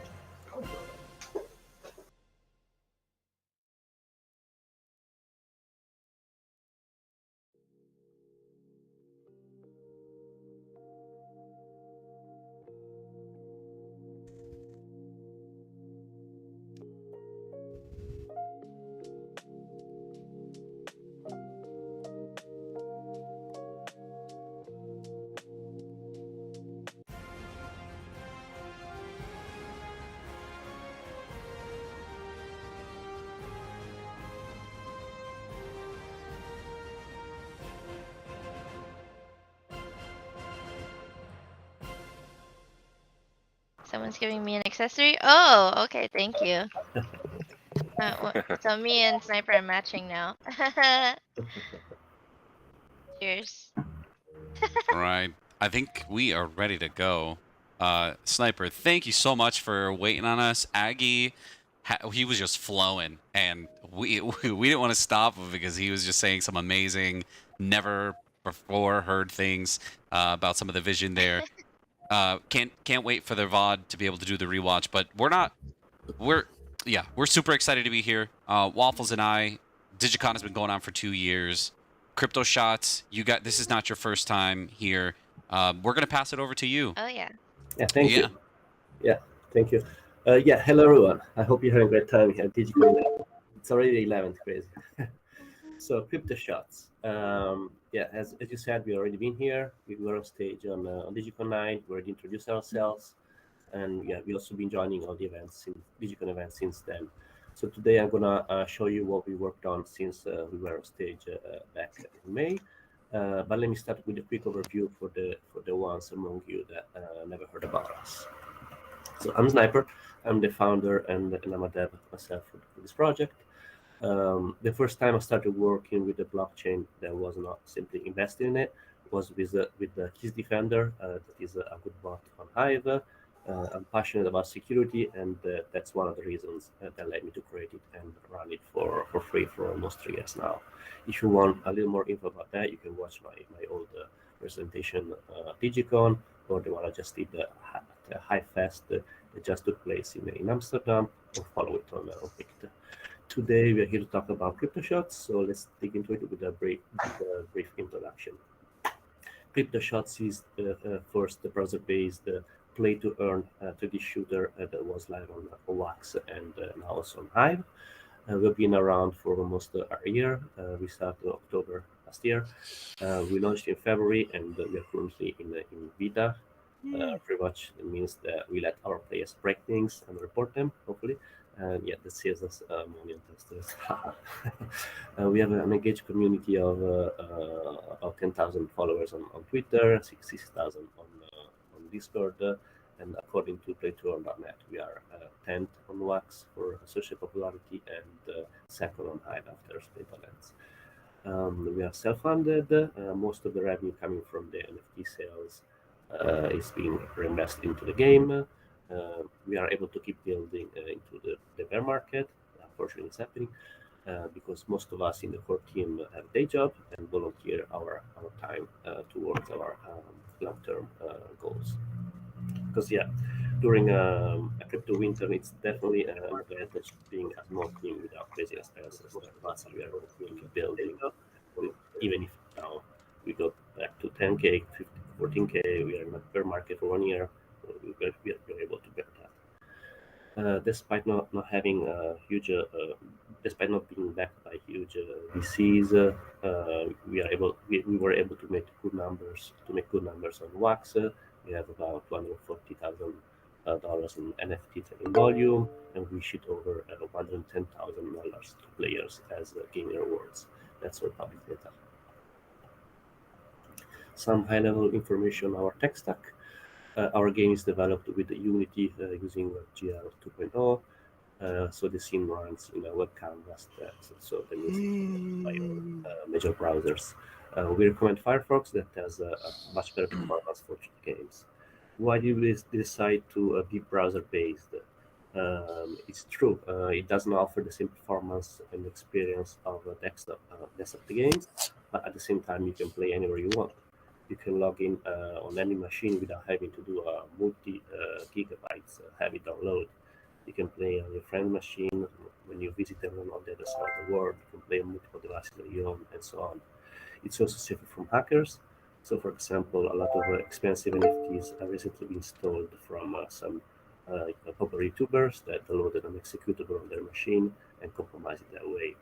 Someone's giving me an accessory. Oh, okay. Thank you. So me and Sniper are matching now. Cheers. All right. I think we are ready to go. Sniper, thank you so much for waiting on us. Aggie, he was just flowing, and we didn't want to stop him because he was just saying some amazing, never before heard things about some of the vision there. Can't wait for the VOD to be able to do the rewatch, but we're super excited to be here. Waffles and I, Digicon has been going on for 2 years. Crypto Shots, this is not your first time here. We're gonna pass it over to you. Oh yeah. Yeah, thank you. Yeah, thank you. Hello everyone. I hope you're having a great time here at Digicon. It's already 11th, crazy. So Crypto Shots. As you said, we already been here. We were on stage on Digicon 9. We already introduced ourselves, and we also been joining all the events, Digicon events since then. So today I'm gonna show you what we worked on since we were on stage back in May. But let me start with a quick overview for the ones among you that never heard about us. So I'm Sniper. I'm the founder and I'm a dev myself for this project. The first time I started working with the blockchain, that was not simply investing in it, was with the Keys Defender. That is a good bot on Hive. I'm passionate about security, and that's one of the reasons that led me to create it and run it for free for almost 3 years now. If you want a little more info about that, you can watch my old presentation at Digicon, or the one I just did, the High Fest that just took place in Amsterdam, or follow it on Pict. Today we are here to talk about CryptoShots, so let's dig into it with a brief introduction. CryptoShots is first the browser-based play-to-earn 3D shooter that was live on Wax and now also on Hive. We've been around for almost a year. We started in October last year. We launched in February, and we are currently in beta. Pretty much it means that we let our players break things and report them, hopefully. And yeah, that saves us money on testers. We have an engaged community of about 10,000 followers on Twitter, 6,000 on Discord, and according to PlayToEarn.net, we are 10th on Wax for social popularity and second on Hive after Splinterfest. We are self-funded. Most of the revenue coming from the NFT sales is being reinvested into the game. We are able to keep building into the bear market. Unfortunately, it's happening because most of us in the core team have a day job and volunteer our time towards our long-term goals. Because yeah, during a crypto winter, it's definitely an advantage being a small team without crazy expenses. But we are keep building, even if now we go back to 10K, 14K, we are in a bear market for 1 year. We are able to bear that. Despite not having a huge, despite not being backed by huge VCs, we were able to make good numbers on Wax. We have about $240,000 in NFT trading volume, and we shipped over $110,000 to players as gaming rewards. That's our public data. Some high-level information on our tech stack. Our game is developed with Unity using GL 2.0. So the scene runs in a web canvas, so that means by major browsers. We recommend Firefox that has a much better performance for games. Why did we decide to be browser-based? It's true, it doesn't offer the same performance and experience of desktop games, but at the same time you can play anywhere you want. You can log in on any machine without having to do a multi-gigabytes heavy download. You can play on your friend's machine when you visit them on the other side of the world. You can play on multiple devices that you own, and so on. It's also safer from hackers. So, for example, a lot of expensive NFTs are recently been stolen from some popular YouTubers that downloaded an executable on their machine and compromised it that way.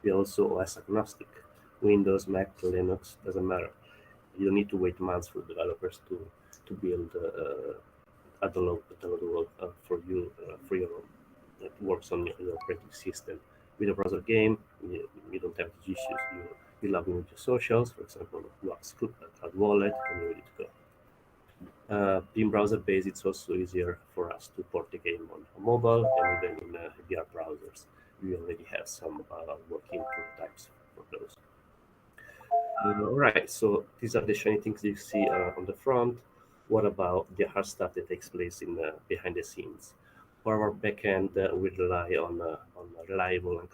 We are also OS agnostic. Windows, Mac, Linux, doesn't matter. You don't need to wait months for developers to build a downloadable for you for your that works on your operating system. With a browser game, you don't have these issues. You log in with your socials, for example, Wax Cloud Wallet, and you're ready to go. Being browser-based, it's also easier for us to port the game on mobile and even in VR browsers. We already have some working prototypes for those. All right, so these are the shiny things you see on the front. What about the hard stuff that takes place in behind the scenes? For our backend, we rely on reliable and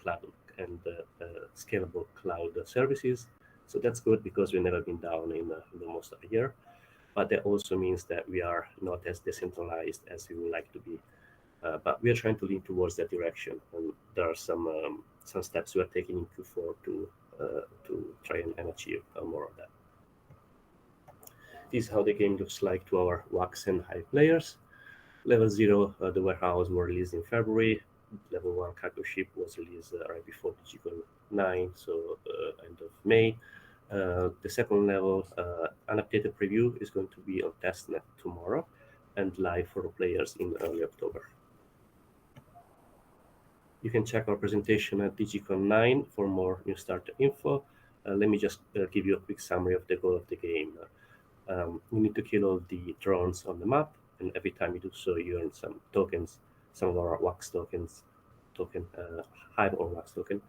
scalable cloud services. So that's good because we've never been down in almost a year. But that also means that we are not as decentralized as we would like to be. But we are trying to lean towards that direction, and there are some steps we are taking in Q4 to try and achieve more of that. This is how the game looks like to our Wax and Hive players. Level 0, the warehouse were released in February. Level 1 cargo ship was released right before Digicon 9, so end of May. The second level, an updated preview is going to be on testnet tomorrow and live for the players in early October. You can check our presentation at Digicon 9 for more new starter info. Let me just give you a quick summary of the goal of the game. You need to kill all the drones on the map, and every time you do so, you earn some tokens, some of our Wax tokens, Hive or Wax token,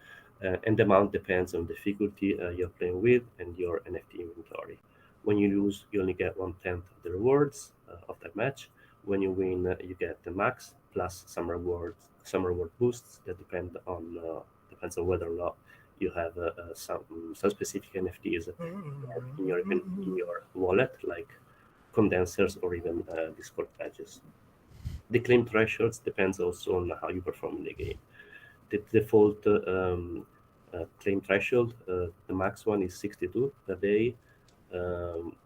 and the amount depends on the difficulty you're playing with and your NFT inventory. When you lose, you only get 1/10 of the rewards of that match. When you win, you get the max plus some reward boosts that depends on whether or not you have some specific NFTs in your wallet, like condensers, or even Discord badges. The claim thresholds depends also on how you perform in the game. The default claim threshold, the max one is 62 per day.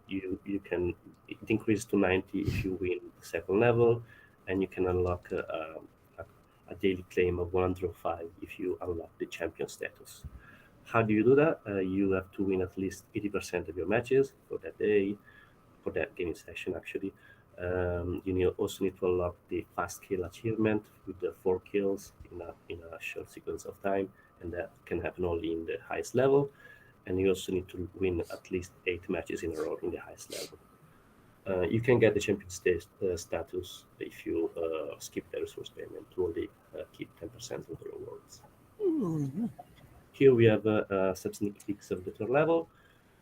You can, it increases to 90 if you win the second level, and you can unlock a daily claim of 105 if you unlock the champion status. How do you do that? You have to win at least 80% of your matches for that day, for that gaming session actually. Also need to unlock the fast kill achievement with the 4 kills in a short sequence of time, and that can happen only in the highest level. And you also need to win at least 8 matches in a row in the highest level. You can get the champion status if you skip the resource payment to only keep 10% of the rewards. Here we have some sneak peeks of the third level.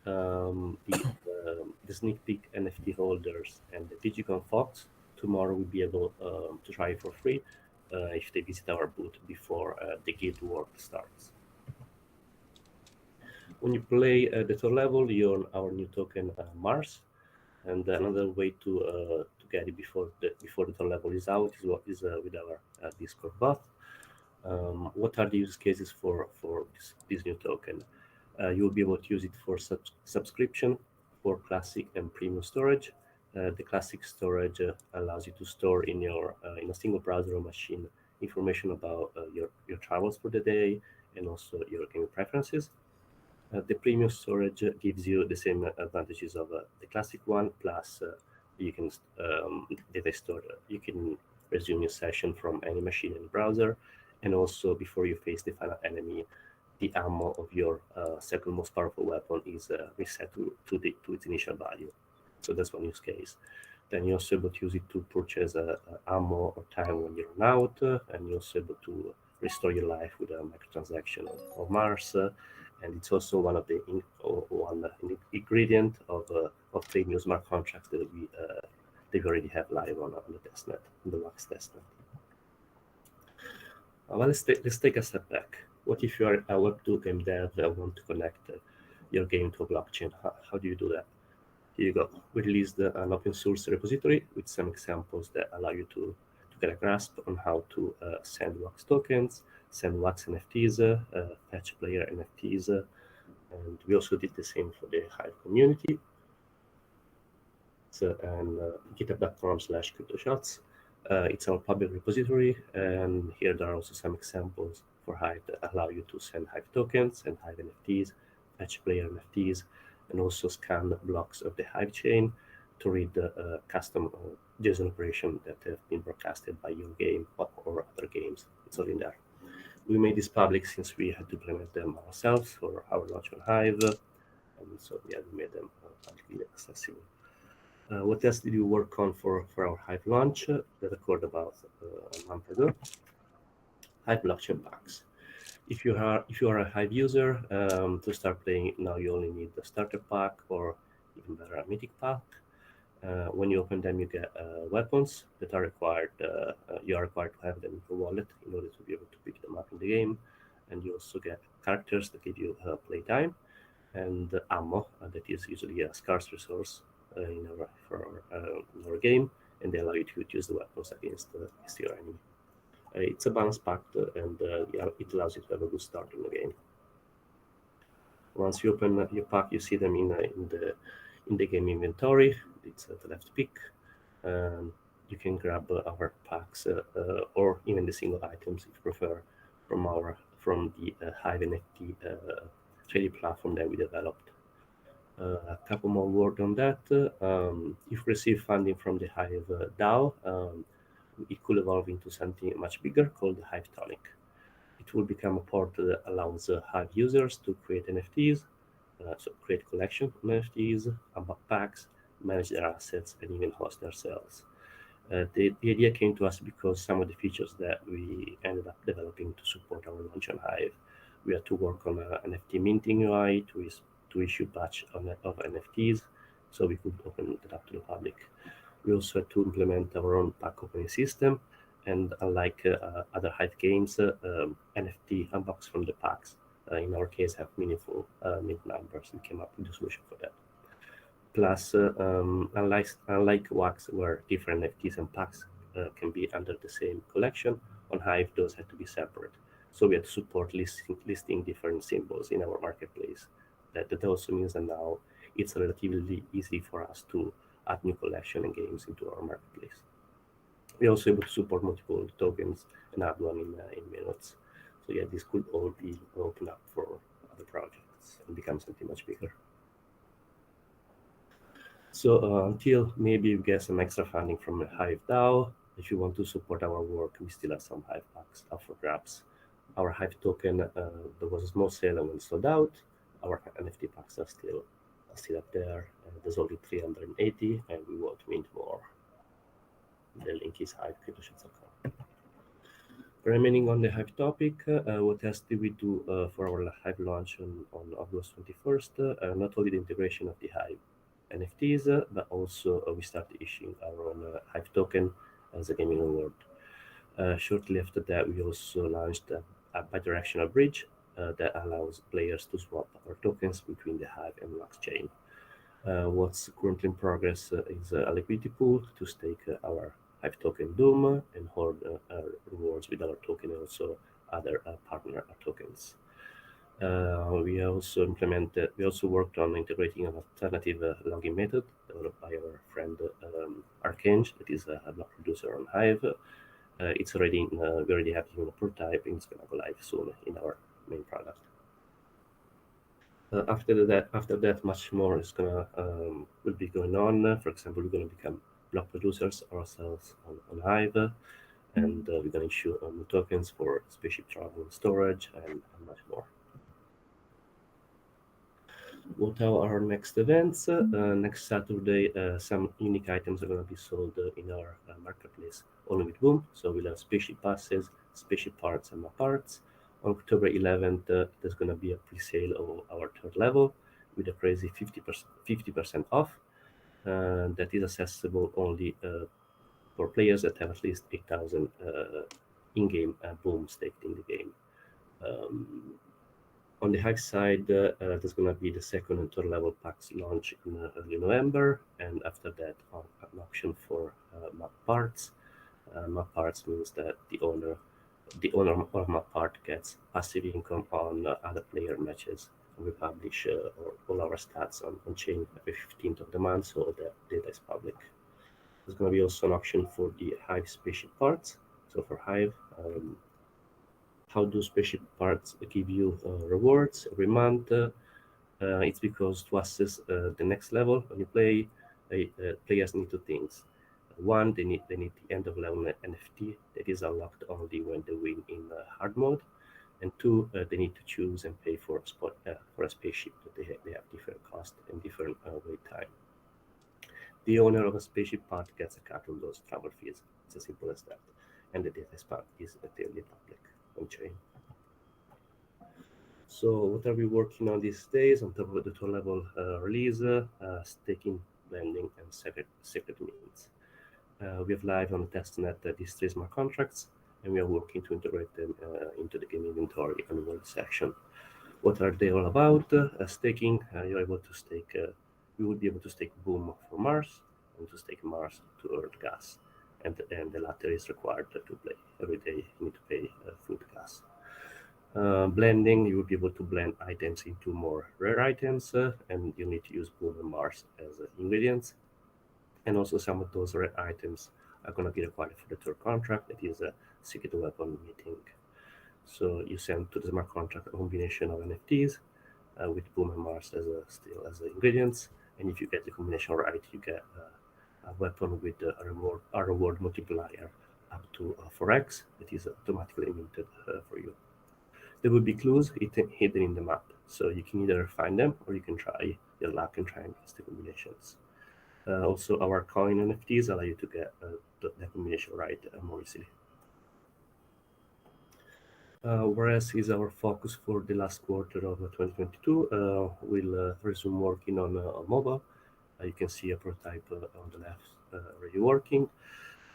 The sneak peek NFT holders and the Digicon Fox tomorrow will be able to try for free if they visit our booth before the guild work starts. When you play the third level, you earn our new token Mars, and another way to get it before the third level is out is with our Discord bot. What are the use cases for this new token? You'll be able to use it for subscription for classic and premium storage. The classic storage allows you to store in a single browser or machine information about your travels for the day and also your gaming preferences. The premium storage gives you the same advantages of the classic one, plus you can data store. You can resume your session from any machine and browser, and also before you face the final enemy, the ammo of your second most powerful weapon is reset to its initial value. So that's one use case. Then you're also able to use it to purchase ammo or time when you run out, and you're also able to restore your life with a microtransaction of Mars. And it's also one of the ingredient of trade new smart contracts that we already have live on the testnet, on the Wax testnet. Well, let's take a step back. What if you are a Web2 game dev that want to connect your game to a blockchain? How do you do that? Here you go. We released an open source repository with some examples that allow you to get a grasp on how to send Wax tokens, send Wax NFTs, fetch player NFTs, and we also did the same for the Hive community. So, and github.com/cryptoshots. It's our public repository, and here there are also some examples for Hive that allow you to send Hive tokens and Hive NFTs, fetch player NFTs, and also scan blocks of the Hive chain to read the custom JSON operation that have been broadcasted by your game or other games. It's all in there. We made this public since we had to implement them ourselves for our launch on Hive, and so yeah, we made them publicly accessible. What else did you work on for our Hive launch that occurred about a month ago? Hive blockchain packs. If you are a Hive user, to start playing now, you only need the starter pack or even better a mythic pack. When you open them, you get weapons that are required. You are required to have them in your wallet in order to be able to pick them up in the game, and you also get characters that give you playtime, and ammo that is usually a scarce resource in our game, and they allow you to use the weapons against your enemy. It's a balance pack, and yeah, it allows you to have a good start in the game. Once you open your pack, you see them in the game inventory. It's at the left pick. You can grab our packs or even the single items if you prefer from the Hive NFT trading platform that we developed. A couple more words on that. If you receive funding from the Hive DAO, it could evolve into something much bigger called the Hive Tonic. It will become a port that allows Hive users to create NFTs, so create collection of NFTs, unlock packs, manage their assets, and even host themselves. The idea came to us because some of the features that we ended up developing to support our launch on Hive, we had to work on an NFT minting UI to issue batch of NFTs, so we could open it up to the public. We also had to implement our own pack opening system, and unlike other Hive games, NFT unbox from the packs, in our case, have meaningful mint numbers. We came up with a solution for that. Plus, unlike Wax, where different NFTs and packs can be under the same collection, on Hive those had to be separate. So we had to support listing different symbols in our marketplace. That also means that now it's relatively easy for us to add new collection and games into our marketplace. We're also able to support multiple tokens and add one in minutes. So yeah, this could all be opened up for other projects and become something much bigger. So until maybe we get some extra funding from Hive DAO, if you want to support our work, we still have some Hive packs up for grabs. Our Hive token, there was a small sale and when sold out. Our NFT packs are still up there. There's only 380, and we want to mint more. The link is hive.com. Remaining on the Hive topic, what else did we do for our Hive launch on August 21st? Not only the integration of the Hive NFTs, but also we started issuing our own Hive token as a gaming reward. Shortly after that, we also launched a bidirectional bridge that allows players to swap our tokens between the Hive and Wax chain. What's currently in progress is a liquidity pool to stake our Hive token Doom and hold rewards with our token and also other partner tokens. We also worked on integrating an alternative login method developed by our friend Archange, that is a block producer on Hive. It's already we already have a prototype, and it's gonna go live soon in our main product. After that, much more is gonna will be going on. For example, we're gonna become block producers ourselves on Hive, and we're gonna issue new tokens for spaceship travel, storage, and much more. What are our next events? Next Saturday, some unique items are going to be sold in our marketplace only with Boom. So we'll have spaceship passes, spaceship parts, and map parts. On October 11th, there's going to be a pre-sale of our third level with a crazy 50% off. That is accessible only for players that have at least 8,000 in-game Boom staked in the game. On the Hive side, there's going to be the second and third level packs launch in early November, and after that, an auction for map parts. Map parts means that the owner of map part gets passive income on other player matches. We publish all our stats on chain every 15th of the month, so that data is public. There's going to be also an auction for the Hive spaceship parts. So for Hive, how do spaceship parts give you rewards every month? It's because to access the next level when you play, players need two things. One, they need the end of level NFT that is unlocked only when they win in hard mode, and two, they need to choose and pay for a spaceship that they have different cost and different wait time. The owner of a spaceship part gets a cut on those travel fees. It's as simple as that, and the data is clearly public on chain. So what are we working on these days on top of the 2 level release? Staking, blending, and secret means. We have live on the testnet these 3 smart contracts, and we are working to integrate them into the game inventory and world section. What are they all about? Staking, you're able to stake. We would be able to stake Boom for Mars and to stake Mars to Earth gas, and the latter is required to play every day. You need to pay food gas. Blending, you will be able to blend items into more rare items, and you need to use Boom and Mars as ingredients. And also some of those rare items are going to be required for the 3rd contract, that is a secret weapon meeting. So you send to the smart contract a combination of NFTs with Boom and Mars as ingredients, and if you get the combination right, you get a weapon with a reward multiplier up to 4x that is automatically minted for you. There will be clues hidden in the map, so you can either find them or you can try your luck and try and guess the combinations. Also, our coin NFTs allow you to get the combination right more easily. Whereas is our focus for the last quarter of 2022, we'll resume working on mobile. You can see a prototype on the left already working,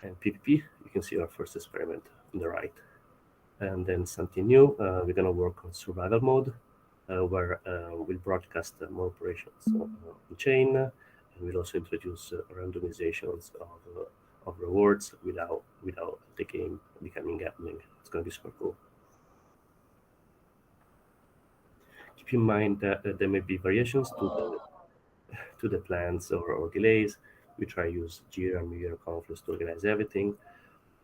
and PvP, you can see our first experiment on the right. And then something new, we're going to work on survival mode, where we'll broadcast more operations on chain, we'll also introduce randomizations of rewards without the game becoming gambling. It's going to be super cool. Keep in mind that there may be variations to the plans or delays. We try to use Jira and Miro Confluence to organize everything.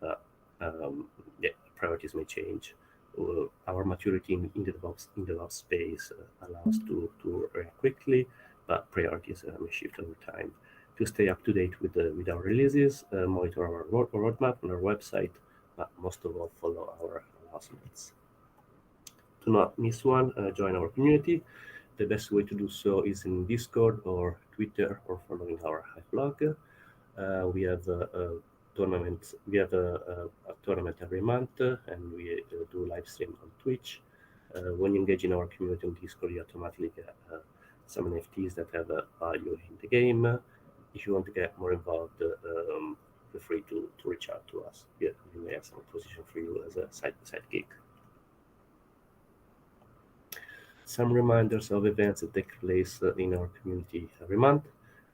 Yeah, priorities may change. Our maturity in the DevOps space allows to react quickly, but priorities may shift over time. To stay up to date with our releases, monitor our roadmap on our website, but most of all, follow our announcements. To not miss one, join our community. The best way to do so is in Discord or Twitter or following our Hive blog. We have a tournament. We have a tournament every month, and we do live stream on Twitch. When you engage in our community on Discord, you automatically get some NFTs that have value in the game. If you want to get more involved, feel free to reach out to us. Yeah, we may have some position for you as a side gig. Some reminders of events that take place in our community every month.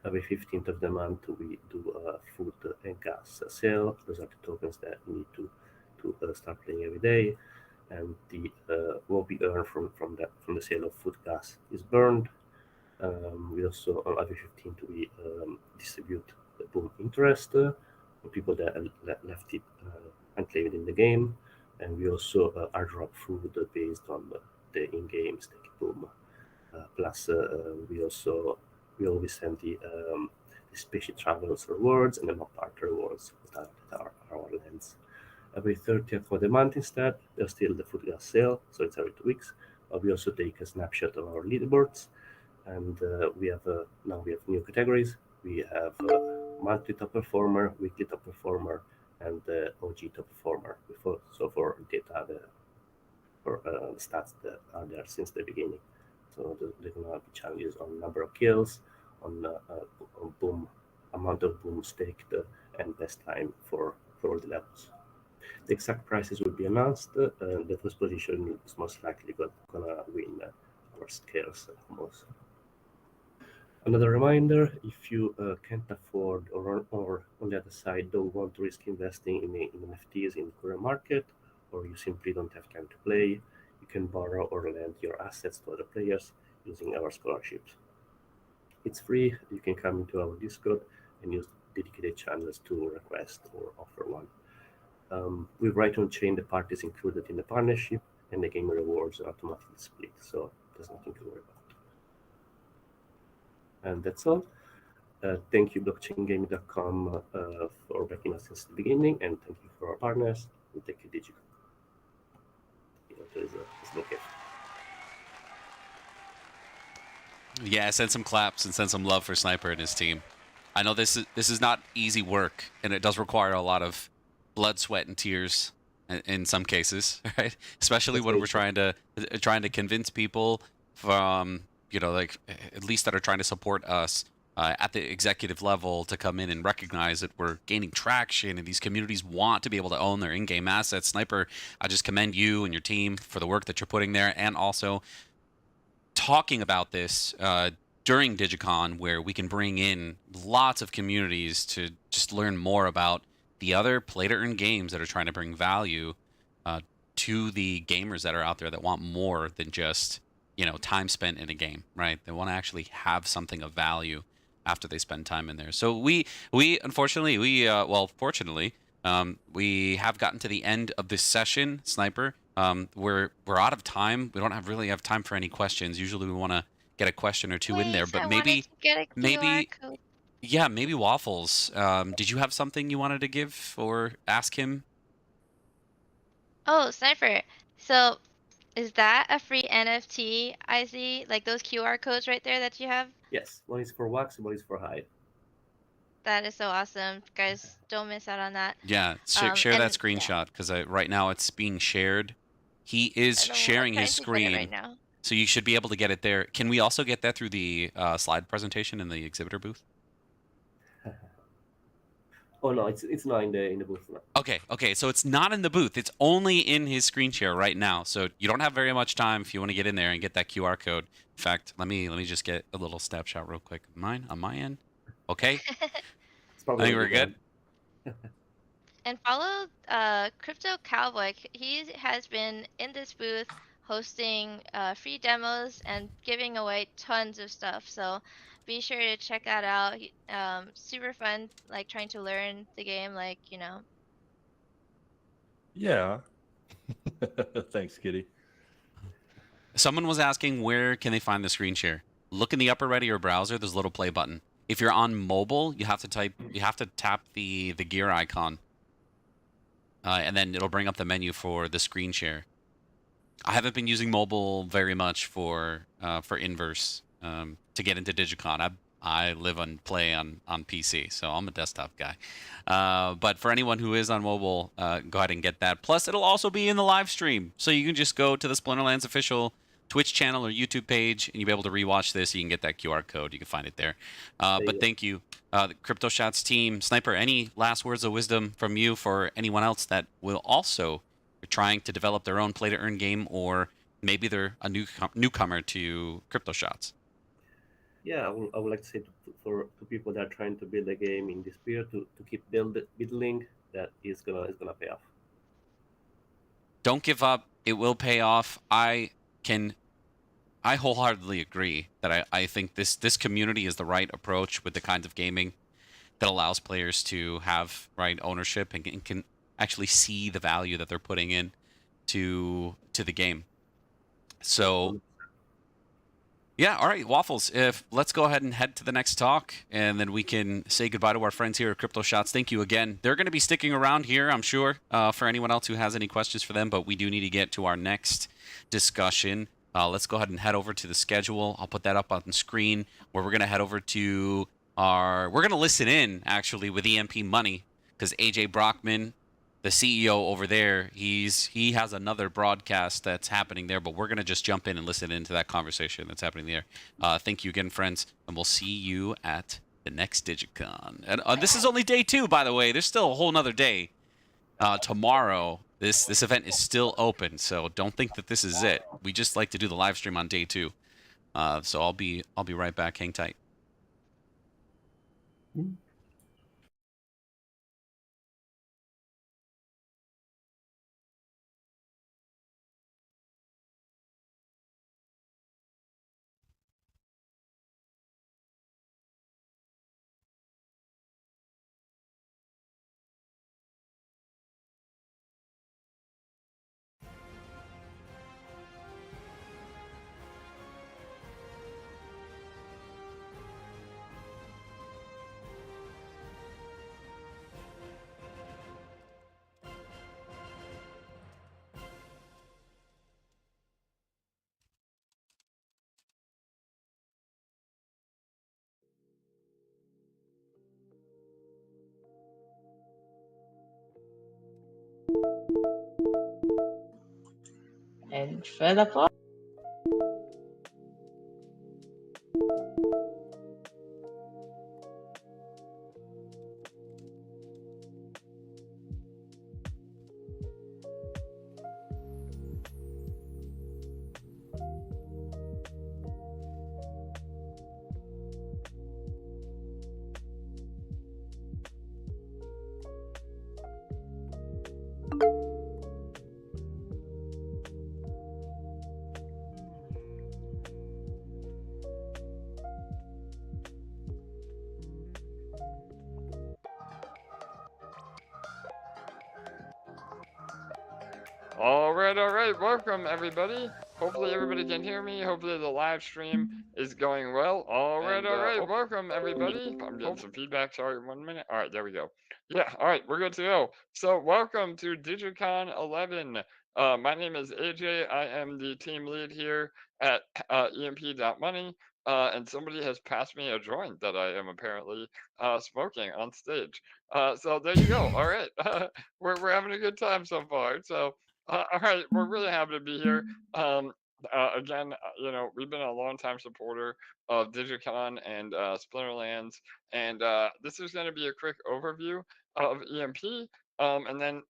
Every 15th of the month, we do a food and gas sale. Those are the tokens that we need to start playing every day, and the what we earn from the sale of food gas is burned. We also on every 15th we distribute the boom interest for people that left it unclaimed in the game, and we also airdrop food based on the in-game stake boom. Plus, we always send the spaceship travels rewards and the map part rewards that are our lands. Every 30th of the month instead, there's still the food gas sale, so it's every 2 weeks. But we also take a snapshot of our leaderboards, and we have new categories. We have monthly top performer, weekly top performer, and OG top performer. For data, for stats that are there since the beginning. So there are going to be challenges on number of kills, on boom, amount of boom staked, and best time for all the levels. The exact prices will be announced. The first position is most likely gonna win our scales most. Another reminder: if you can't afford or on the other side don't want to risk investing in NFTs in the current market, or you simply don't have time to play, you can borrow or lend your assets to other players using our scholarships. It's free. You can come into our Discord and use dedicated channels to request or offer one. We write on chain the parties included in the partnership, and the game rewards are automatically split, so there's nothing to worry about. And that's all. Thank you, blockchaingaming.com, for backing us since the beginning, and thank you for our partners. And thank you, Digicon. There's no gift. Yeah, send some claps and send some love for Sniper and his team. I know this is not easy work, and it does require a lot of blood, sweat, and tears in some cases, right? Especially when we're trying to convince people from, like at least that are trying to support us at the executive level to come in and recognize that we're gaining traction and these communities want to be able to own their in-game assets. Sniper, I just commend you and your team for the work that you're putting there, and also talking about this during Digicon, where we can bring in lots of communities to just learn more about the other play-to-earn games that are trying to bring value to the gamers that are out there that want more than just time spent in a game, right? They want to actually have something of value after they spend time in there. So we unfortunately fortunately we have gotten to the end of this session, Sniper. We're out of time. We don't really have time for any questions. Usually we want to get a question or two in there, but maybe Waffles. Did you have something you wanted to give or ask him? Oh, Sniper. So is that a free NFT I see? Like those QR codes right there that you have? Yes, one is for Wax and one is for Hive. That is so awesome. Guys, don't miss out on that. Yeah, share that screenshot, because right now it's being shared. He is sharing his screen right now, so you should be able to get it there. Can we also get that through the slide presentation in the exhibitor booth? Oh no, it's not in the booth now. Okay, so it's not in the booth. It's only in his screen share right now. So you don't have very much time if you want to get in there and get that QR code. In fact, let me just get a little snapshot real quick. On my end. Okay, It's I probably think gonna we're be good. done. And follow Crypto Cowboy. He has been in this booth hosting free demos and giving away tons of stuff. So be sure to check that out. Super fun, like trying to learn the game, like, you know. Yeah. Thanks, Kitty. Someone was asking where can they find the screen share. Look in the upper right of your browser. There's a little play button. If you're on mobile, you have to tap the gear icon, and then it'll bring up the menu for the screen share. I haven't been using mobile very much for Inverse to get into Digicon. I live and play on PC, so I'm a desktop guy. But for anyone who is on mobile, go ahead and get that. Plus, it'll also be in the live stream, so you can just go to the Splinterlands official Twitch channel or YouTube page, and you'll be able to rewatch this. You can get that QR code. You can find it there. But thank you, the Crypto Shots team. Sniper, any last words of wisdom from you for anyone else that will also be trying to develop their own play-to-earn game, or maybe they're a newcomer to Crypto Shots? Yeah, I would like to say to people that are trying to build a game in this period to keep building. That is gonna pay off. Don't give up. It will pay off. I wholeheartedly agree that I think this community is the right approach with the kinds of gaming that allows players to have right ownership and can actually see the value that they're putting in to the game. So yeah, all right, Waffles. Let's go ahead and head to the next talk, and then we can say goodbye to our friends here at Crypto Shots. Thank you again. They're going to be sticking around here, I'm sure, for anyone else who has any questions for them. But we do need to get to our next discussion. Let's go ahead and head over to the schedule. I'll put that up on the screen, where we're going to head over to we're going to listen in actually with EMP Money, because AJ Brockman, the CEO over there, he has another broadcast that's happening there, but we're going to just jump in and listen into that conversation that's happening there. Thank you again, friends, and we'll see you at the next Digicon. And this is only day 2, by the way. There's still a whole nother day. Tomorrow, this event is still open, so don't think that this is it. We just like to do the live stream on day 2. So I'll be right back. Hang tight. And for the floor. All right, welcome everybody. Hopefully everybody can hear me. Hopefully the live stream is going well. All right, welcome everybody. I'm getting some feedback, sorry, 1 minute. All right, there we go. Yeah, all right, we're good to go. So welcome to Digicon 11. My name is AJ. I am the team lead here at EMP.money. And somebody has passed me a joint that I am apparently smoking on stage. So there you go. All right, we're having a good time so far. So all right, we're really happy to be here. Again, you know, we've been a long-time supporter of Digicon and Splinterlands, and this is going to be a quick overview of EMP, and then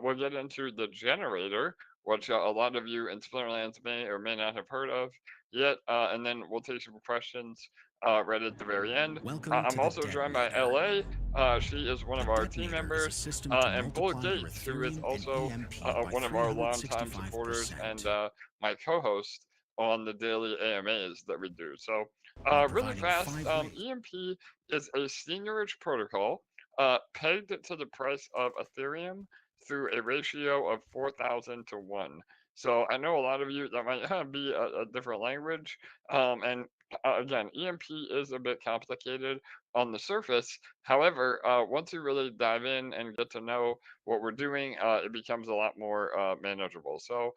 we'll get into the generator, which a lot of you in Splinterlands may or may not have heard of yet, and then we'll take some questions right at the very end. I'm also joined by LA. She is one of our team members, and Bull Gates, who is also one of our longtime supporters and my co-host on the daily AMAs that we do. So, really fast, EMP is a seniorage protocol pegged to the price of Ethereum through a ratio of 4,000 to 1. So I know a lot of you that might be a different language, and again, EMP is a bit complicated on the surface. However, once you really dive in and get to know what we're doing, it becomes a lot more manageable. So,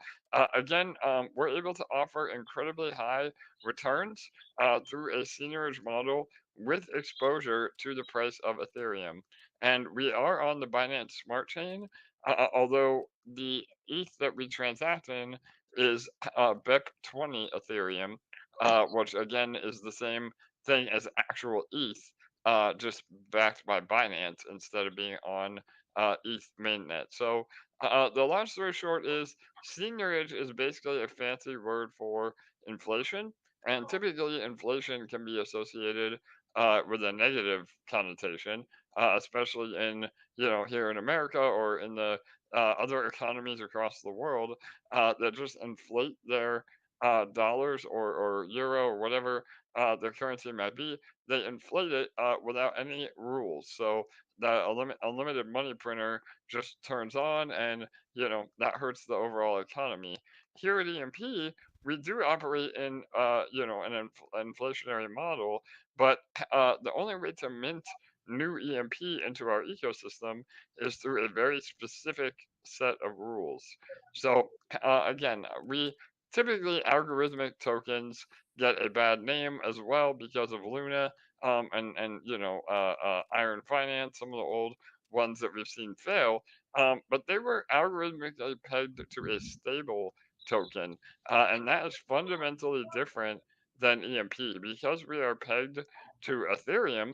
again, we're able to offer incredibly high returns through a seniorage model with exposure to the price of Ethereum. And we are on the Binance Smart Chain, although the ETH that we transact in is BEP20 Ethereum, which again is the same thing as actual ETH, just backed by Binance instead of being on ETH mainnet. So the long story short is seniorage is basically a fancy word for inflation, and typically inflation can be associated with a negative connotation, especially in here in America or in the other economies across the world that just inflate their dollars or euro or whatever their currency might be. They inflate it without any rules. So the unlimited money printer just turns on, and that hurts the overall economy. Here at EMP, we do operate in an inflationary model, but the only way to mint new EMP into our ecosystem is through a very specific set of rules. So again, we typically algorithmic tokens get a bad name as well because of Luna and Iron Finance, some of the old ones that we've seen fail. But they were algorithmically pegged to a stable token, and that is fundamentally different than EMP because we are pegged to Ethereum,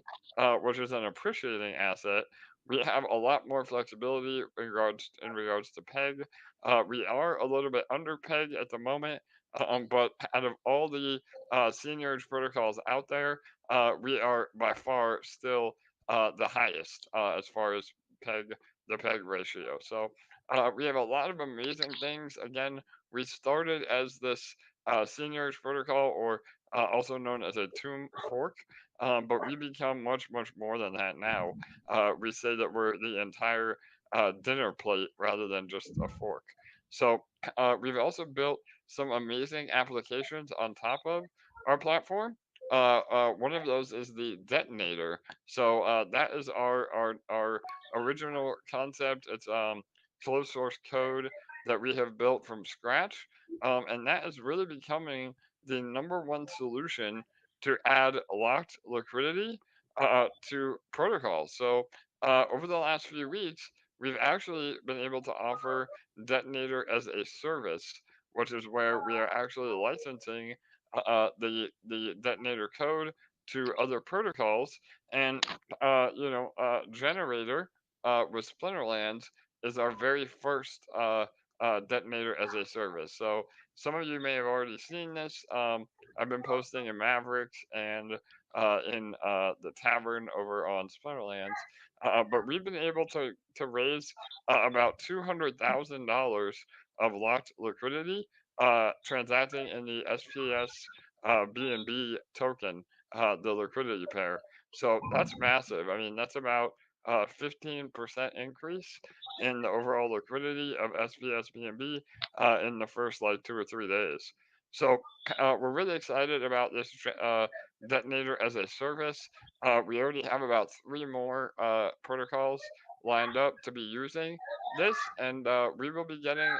which is an appreciating asset. We have a lot more flexibility in regards to peg. We are a little bit under peg at the moment, but out of all the seniorage protocols out there, we are by far still the highest as far as peg the peg ratio. So we have a lot of amazing things. Again, we started as this seniorage protocol, or also known as a tomb fork, but we become much, much more than that now. We say that we're the entire dinner plate rather than just a fork. So we've also built some amazing applications on top of our platform. One of those is the detonator. So that is our original concept. It's closed source code that we have built from scratch, and that is really becoming the number one solution to add locked liquidity to protocols. So over the last few weeks, we've actually been able to offer detonator as a service, which is where we are actually licensing the detonator code to other protocols, and generator with Splinterlands is our very first detonator as a service. So some of you may have already seen this. I've been posting in Mavericks and in the tavern over on Splinterlands, but we've been able to raise about $200,000 of locked liquidity transacting in the SPS BNB token, the liquidity pair. So that's massive. I mean, that's about 15% increase in the overall liquidity of SPS BNB in the first like 2 or 3 days. So we're really excited about this detonator as a service. We already have about 3 more protocols lined up to be using this, and we will be getting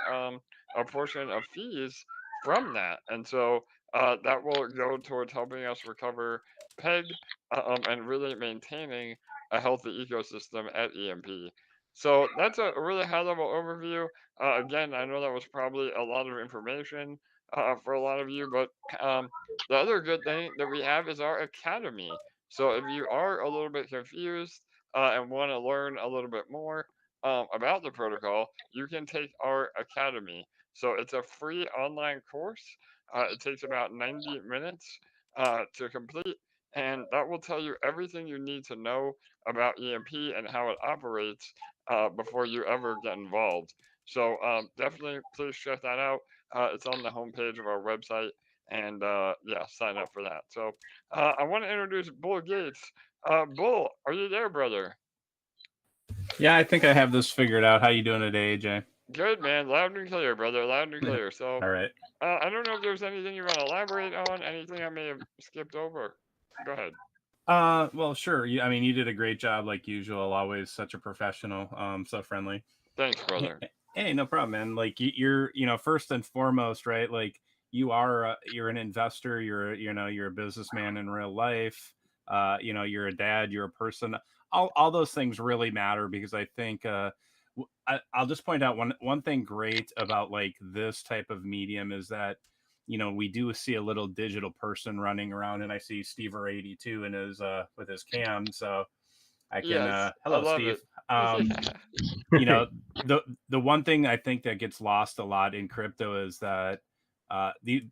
a portion of fees from that. And so that will go towards helping us recover PEG and really maintaining a healthy ecosystem at EMP. So that's a really high level overview. Again, I know that was probably a lot of information for a lot of you, but the other good thing that we have is our academy. So if you are a little bit confused and want to learn a little bit more about the protocol, you can take our academy. So it's a free online course. It takes about 90 minutes to complete, and that will tell you everything you need to know about EMP and how it operates before you ever get involved. So definitely, please check that out. It's on the homepage of our website, and yeah, sign up for that. So I want to introduce Bull Gates. Bull, are you there, brother? Yeah, I think I have this figured out. How you doing today, AJ? Good, man. Loud and clear, brother. Loud and clear. So All right. I don't know if there's anything you want to elaborate on, anything I may have skipped over. Go ahead. Well, sure. I mean, you did a great job, like usual. Always such a professional. So friendly. Thanks, brother. Hey, no problem, man. Like you're, first and foremost, right? Like you're an investor. You're a businessman in real life. You're a dad. You're a person. All those things really matter because I think. I'll just point out one thing great about like this type of medium is that we do see a little digital person running around, and I see Steve82 in his with his cam, so I can Yes, hello I love Steve. it. The one thing I think that gets lost a lot in crypto is that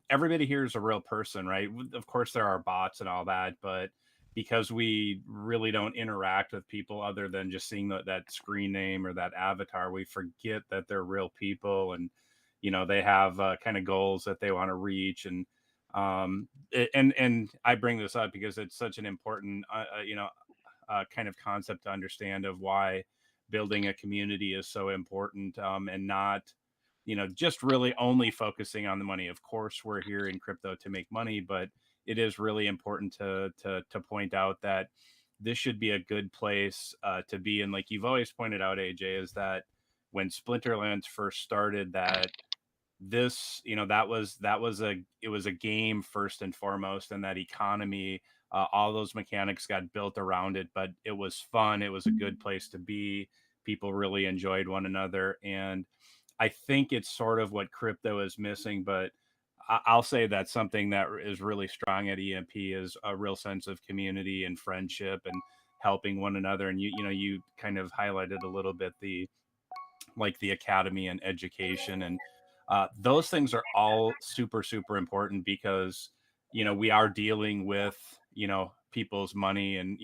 everybody here is a real person, right? Of course there are bots and all that, but because we really don't interact with people other than just seeing that screen name or that avatar, we forget that they're real people, and they have kind of goals that they want to reach. And and I bring this up because it's such an important kind of concept to understand of why building a community is so important, and not just really only focusing on the money. Of course we're here in crypto to make money, but it is really important to point out that this should be a good place to be. And like you've always pointed out, AJ, is that when Splinterlands first started, that this it was a game first and foremost, and that economy, all those mechanics got built around it, but it was fun. It was a good place to be. People really enjoyed one another, and I think it's sort of what crypto is missing. But I'll say that something that is really strong at EMP is a real sense of community and friendship and helping one another. And you kind of highlighted a little bit the academy and education, and those things are all super important because we are dealing with people's money, and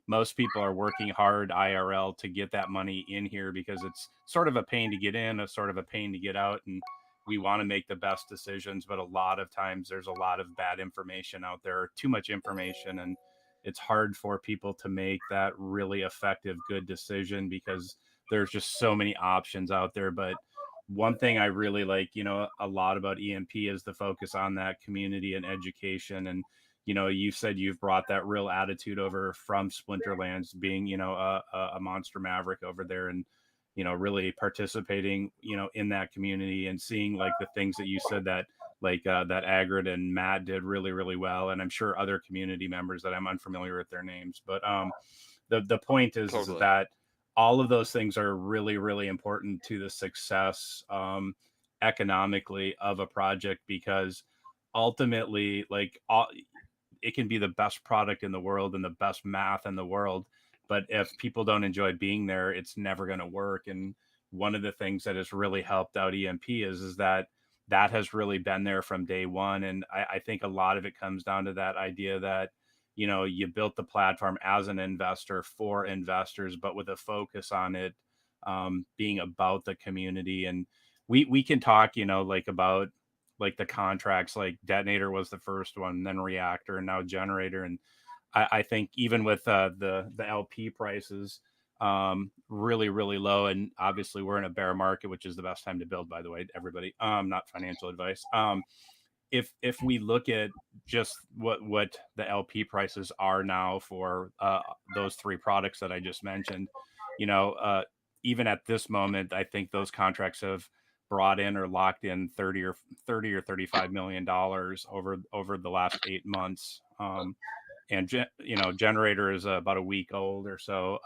most people are working hard IRL to get that money in here because it's sort of a pain to get in, a sort of a pain to get out, and we want to make the best decisions, but a lot of times there's a lot of bad information out there, too much information, and it's hard for people to make that really effective, good decision because there's just so many options out there. But one thing I really like, a lot about EMP is the focus on that community and education. And, you said you've brought that real attitude over from Splinterlands, being, a monster maverick over there, and, really participating, in that community and seeing like the things that you said that that Agrid and Matt did really well. And I'm sure other community members that I'm unfamiliar with their names, but the point is Totally. that all of those things are really important to the success economically of a project, because ultimately it can be the best product in the world and the best math in the world, but if people don't enjoy being there, it's never going to work. And one of the things that has really helped out EMP is that has really been there from day one. And I think a lot of it comes down to that idea that you built the platform as an investor for investors, but with a focus on it being about the community. And we can talk about the contracts, like Detonator was the first one, then Reactor, and now Generator. And I think even with the LP prices really low, and obviously we're in a bear market, which is the best time to build, by the way, everybody, not financial advice. If we look at just what the LP prices are now for those three products that I just mentioned, even at this moment, I think those contracts have brought in or locked in 30 or $35 million over the last 8 months. And Generator is about a week old or so.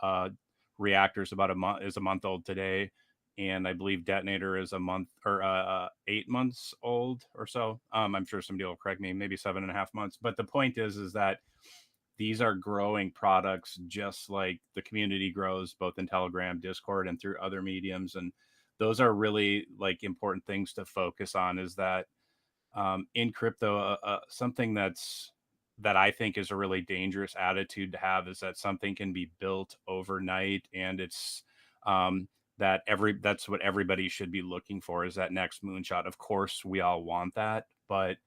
Reactor is about a month old today, and I believe Detonator is a month or 8 months old or so. I'm sure somebody will correct me, maybe 7.5 months. But the point is that these are growing products, just like the community grows, both in Telegram, Discord, and through other mediums. And those are really important things to focus on. Is that in crypto, something that's that I think is a really dangerous attitude to have, is that something can be built overnight, and it's that's what everybody should be looking for, is that next moonshot. Of course, we all want that, but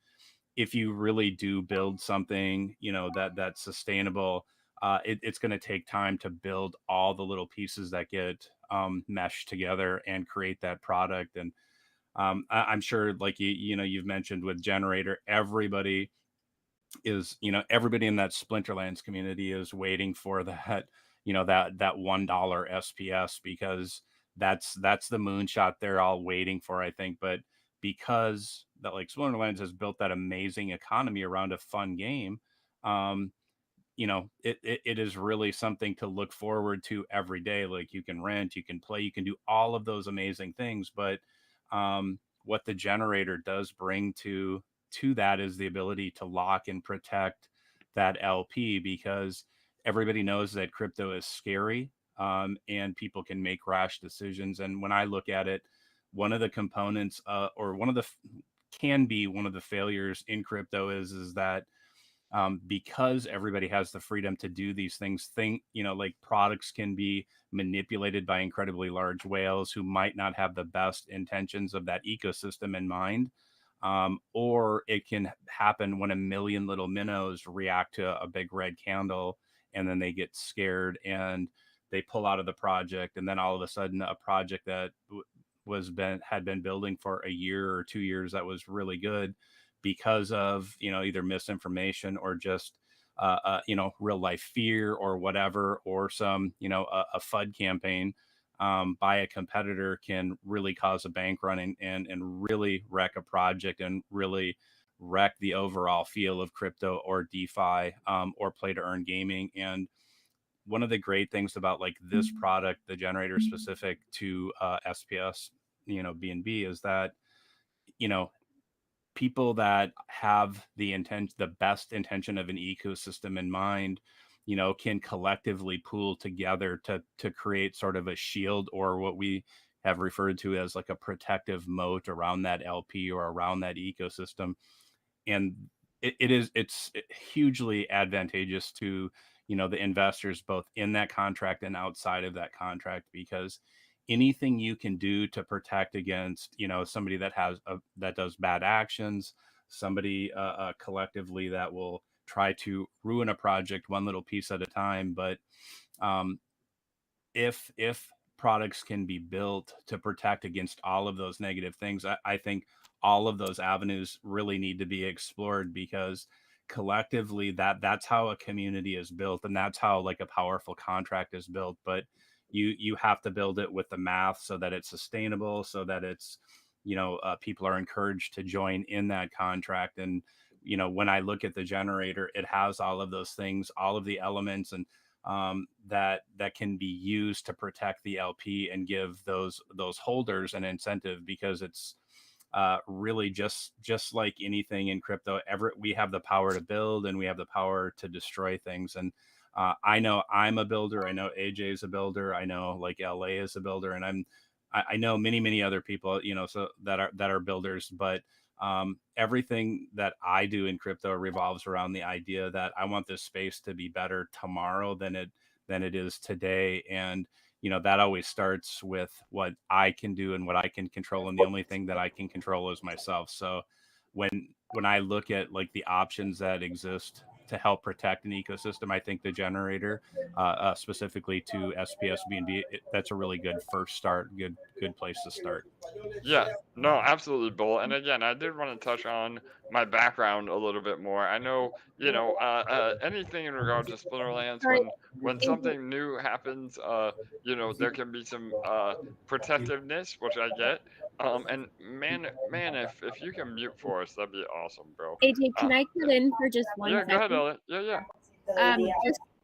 if you really do build something, that's sustainable, it's going to take time to build all the little pieces that get meshed together and create that product. And I'm sure, like you've mentioned with Generator, everybody in that Splinterlands community is waiting for that, that $1 SPS, because that's the moonshot they're all waiting for, I think. But because that, like, Splinterlands has built that amazing economy around a fun game, it is really something to look forward to every day. Like, you can rent, you can play, you can do all of those amazing things. But what the Generator does bring to that is the ability to lock and protect that LP, because everybody knows that crypto is scary, and people can make rash decisions. And when I look at it, one of the components, or one of the can be one of the failures in crypto is that because everybody has the freedom to do these things, like, products can be manipulated by incredibly large whales who might not have the best intentions of that ecosystem in mind. Or it can happen when a million little minnows react to a big red candle, and then they get scared and they pull out of the project. And then all of a sudden, a project that had been building for a year or 2 years, that was really good, because of either misinformation or just real life fear or whatever, or some a FUD campaign by a competitor, can really cause a bank run, and really wreck a project, and really wreck the overall feel of crypto or DeFi, or play to earn gaming. And one of the great things about, like, this product, the Generator specific to SPS, BNB, is that people that have the best intention of an ecosystem in mind, can collectively pool together to create sort of a shield, or what we have referred to as like a protective moat around that LP or around that ecosystem. And it's hugely advantageous to the investors, both in that contract and outside of that contract, because anything you can do to protect against somebody that does bad actions, somebody collectively that will try to ruin a project one little piece at a time. But if products can be built to protect against all of those negative things, I think all of those avenues really need to be explored, because collectively that's how a community is built, and that's how, like, a powerful contract is built. But you have to build it with the math so that it's sustainable, so that it's people are encouraged to join in that contract. And when I look at the Generator, it has all of those things, all of the elements, and that can be used to protect the LP and give those holders an incentive, because it's really just like anything in crypto. We have the power to build, and we have the power to destroy things. And I know I'm a builder. I know AJ is a builder. I know, like, LA is a builder, and I know many other people, so that are builders. But everything that I do in crypto revolves around the idea that I want this space to be better tomorrow than it is today. And that always starts with what I can do and what I can control, and the only thing that I can control is myself. So when I look at, like, the options that exist to help protect an ecosystem, I think the Generator, specifically to SPS BNB, that's a really good first start, good place to start. Yeah, no, absolutely, Bull. And again, I did want to touch on my background a little bit more. I know, anything in regards to Splinterlands, Sorry, when something new happens, there can be some protectiveness, which I get. And man, if you can mute for us, that'd be awesome, bro. AJ, can I cut in for just one Yeah, go ahead, second? Elliot. Yeah.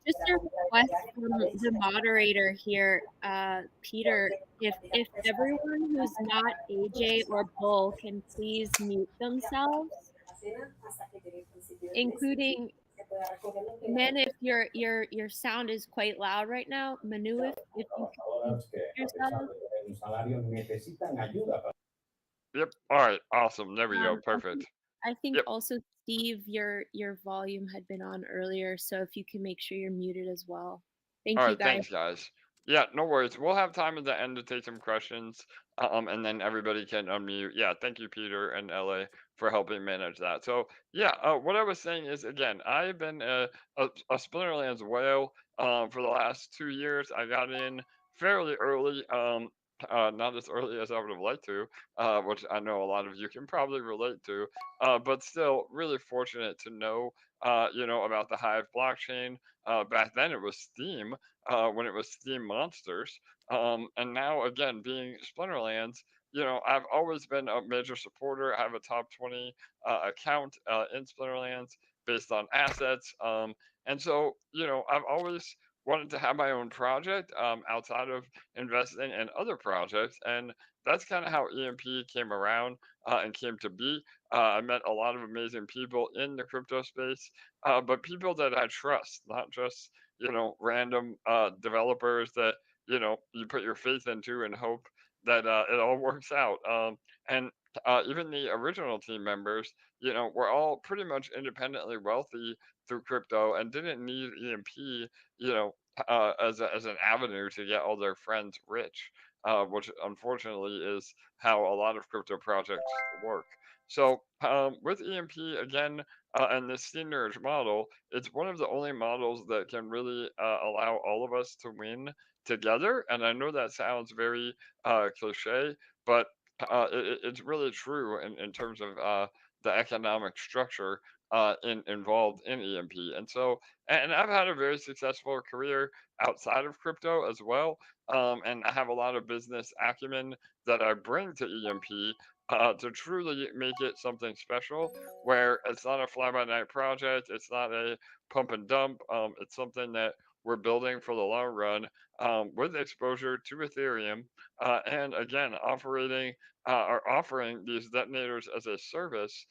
Just a request from the moderator here, Peter. If everyone who's not AJ or Bull can please mute themselves, including Men, if your sound is quite loud right now. Manu, if you can mute yourself. Yep. All right. Awesome. There we go. Perfect. I think Yep. also Steve, your volume had been on earlier, so if you can make sure you're muted as well. Thank All you right, guys. thanks, guys. Yeah, no worries. We'll have time at the end to take some questions, and then everybody can unmute. Yeah, thank you, Peter and LA, for helping manage that. So, yeah, what I was saying is, again, I've been a Splinterlands whale for the last 2 years. I got in fairly early, not as early as I would have liked to, which I know a lot of you can probably relate to, but still really fortunate to know, about the Hive blockchain. Back then it was Steam, when it was Steam Monsters. And now, again, being Splinterlands, I've always been a major supporter. I have a top 20 account in Splinterlands based on assets. And so, I've always wanted to have my own project outside of investing in other projects. And that's kind of how EMP came around and came to be. I met a lot of amazing people in the crypto space, but people that I trust, not just random developers that you put your faith into and hope that it all works out. And even the original team members, were all pretty much independently wealthy through crypto and didn't need EMP, you know, as an avenue to get all their friends rich, which unfortunately is how a lot of crypto projects work. So with EMP again, and this synergy model, it's one of the only models that can really allow all of us to win together. And I know that sounds very cliche, but it's really true in terms of the economic structure involved in EMP. And so, and I've had a very successful career outside of crypto as well. And I have a lot of business acumen that I bring to EMP to truly make it something special where it's not a fly by night project, it's not a pump and dump, it's something that we're building for the long run with exposure to Ethereum and again operating or offering these detonators as a service.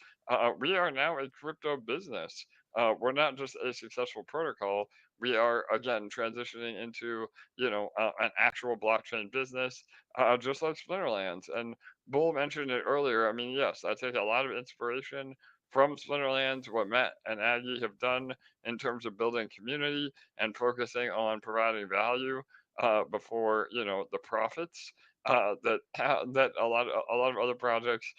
We are now a crypto business. We're not just a successful protocol. We are again transitioning into an actual blockchain business, just like Splinterlands. And Bull mentioned it earlier. I mean, yes, I take a lot of inspiration from Splinterlands, what Matt and Aggie have done in terms of building community and focusing on providing value before the profits that a lot of other projects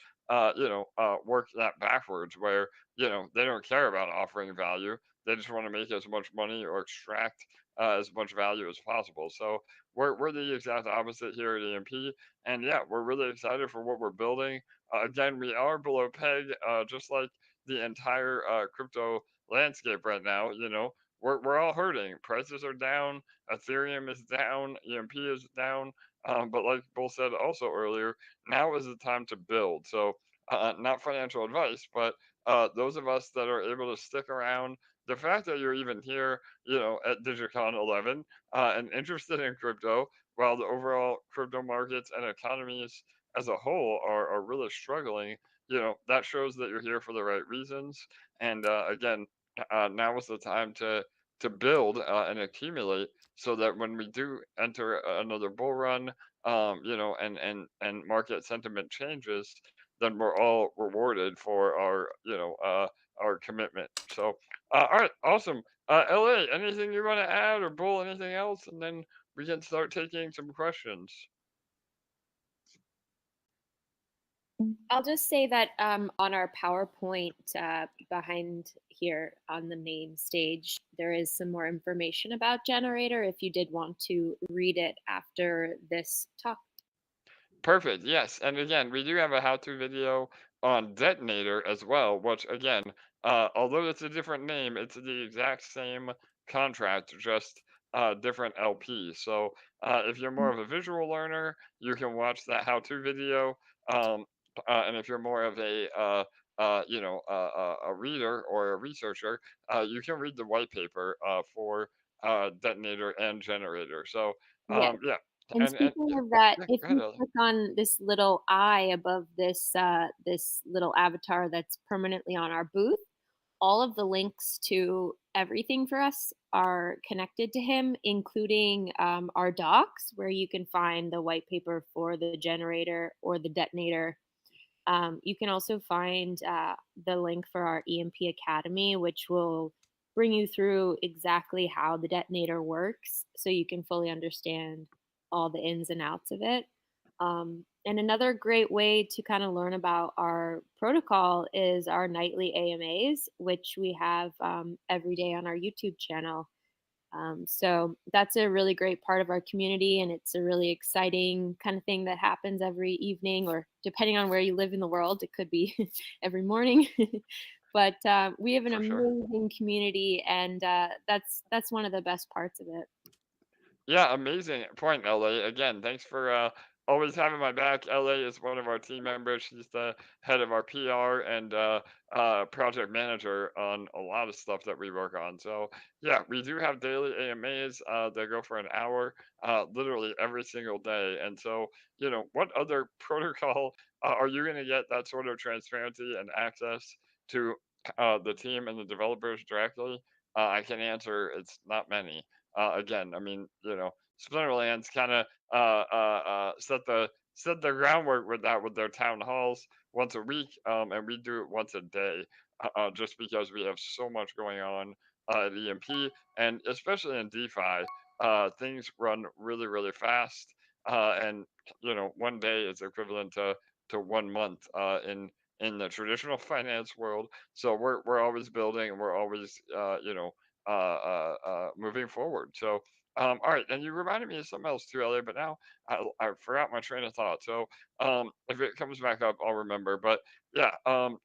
work that backwards, where they don't care about offering value. They just want to make as much money or extract as much value as possible. So we're the exact opposite here at EMP, and yeah, we're really excited for what we're building. Again, we are below peg, just like the entire crypto landscape right now. We're all hurting. Prices are down. Ethereum is down. EMP is down. But like Bull said also earlier, now is the time to build. So not financial advice, but those of us that are able to stick around, the fact that you're even here, at Digicon 11 and interested in crypto, while the overall crypto markets and economies as a whole are really struggling, that shows that you're here for the right reasons. And again, now is the time to build and accumulate so that when we do enter another bull run, and market sentiment changes, then we're all rewarded for our commitment. So, all right, awesome. LA, anything you want to add, or Bull, anything else, and then we can start taking some questions. I'll just say that on our PowerPoint behind here on the main stage, there is some more information about Generator if you did want to read it after this talk. Perfect. Yes. And again, we do have a how-to video on Detonator as well, which again, although it's a different name, it's the exact same contract, just different LPs. So if you're more of a visual learner, you can watch that how-to video. And if you're more of a reader or a researcher, you can read the white paper for Detonator and Generator. So Yes. yeah. And speaking of that, Yeah, if go ahead, you Ellie. click on this little eye above this this little avatar that's permanently on our booth, all of the links to everything for us are connected to him, including our docs, where you can find the white paper for the Generator or the Detonator. You can also find the link for our EMP Academy, which will bring you through exactly how the detonator works so you can fully understand all the ins and outs of it. And another great way to kind of learn about our protocol is our nightly AMAs, which we have every day on our YouTube channel. So that's a really great part of our community, and it's a really exciting kind of thing that happens every evening, or depending on where you live in the world, it could be every morning. But we have an For sure. amazing community, and that's one of the best parts of it. Yeah, amazing point, LA. Again, thanks for always having my back. LA is one of our team members. She's the head of our PR and project manager on a lot of stuff that we work on. So, yeah, we do have daily AMAs that go for an hour, literally every single day. And so, what other protocol are you going to get that sort of transparency and access to the team and the developers directly? I can answer it's not many. Again, I mean, Splinterlands kind of set the groundwork with that with their town halls once a week, and we do it once a day, just because we have so much going on at EMP, and especially in DeFi, things run really really fast, and one day is equivalent to 1 month in the traditional finance world. So we're always building and we're always moving forward. So, all right, and you reminded me of something else too earlier, but now I forgot my train of thought. So, if it comes back up, I'll remember. But yeah,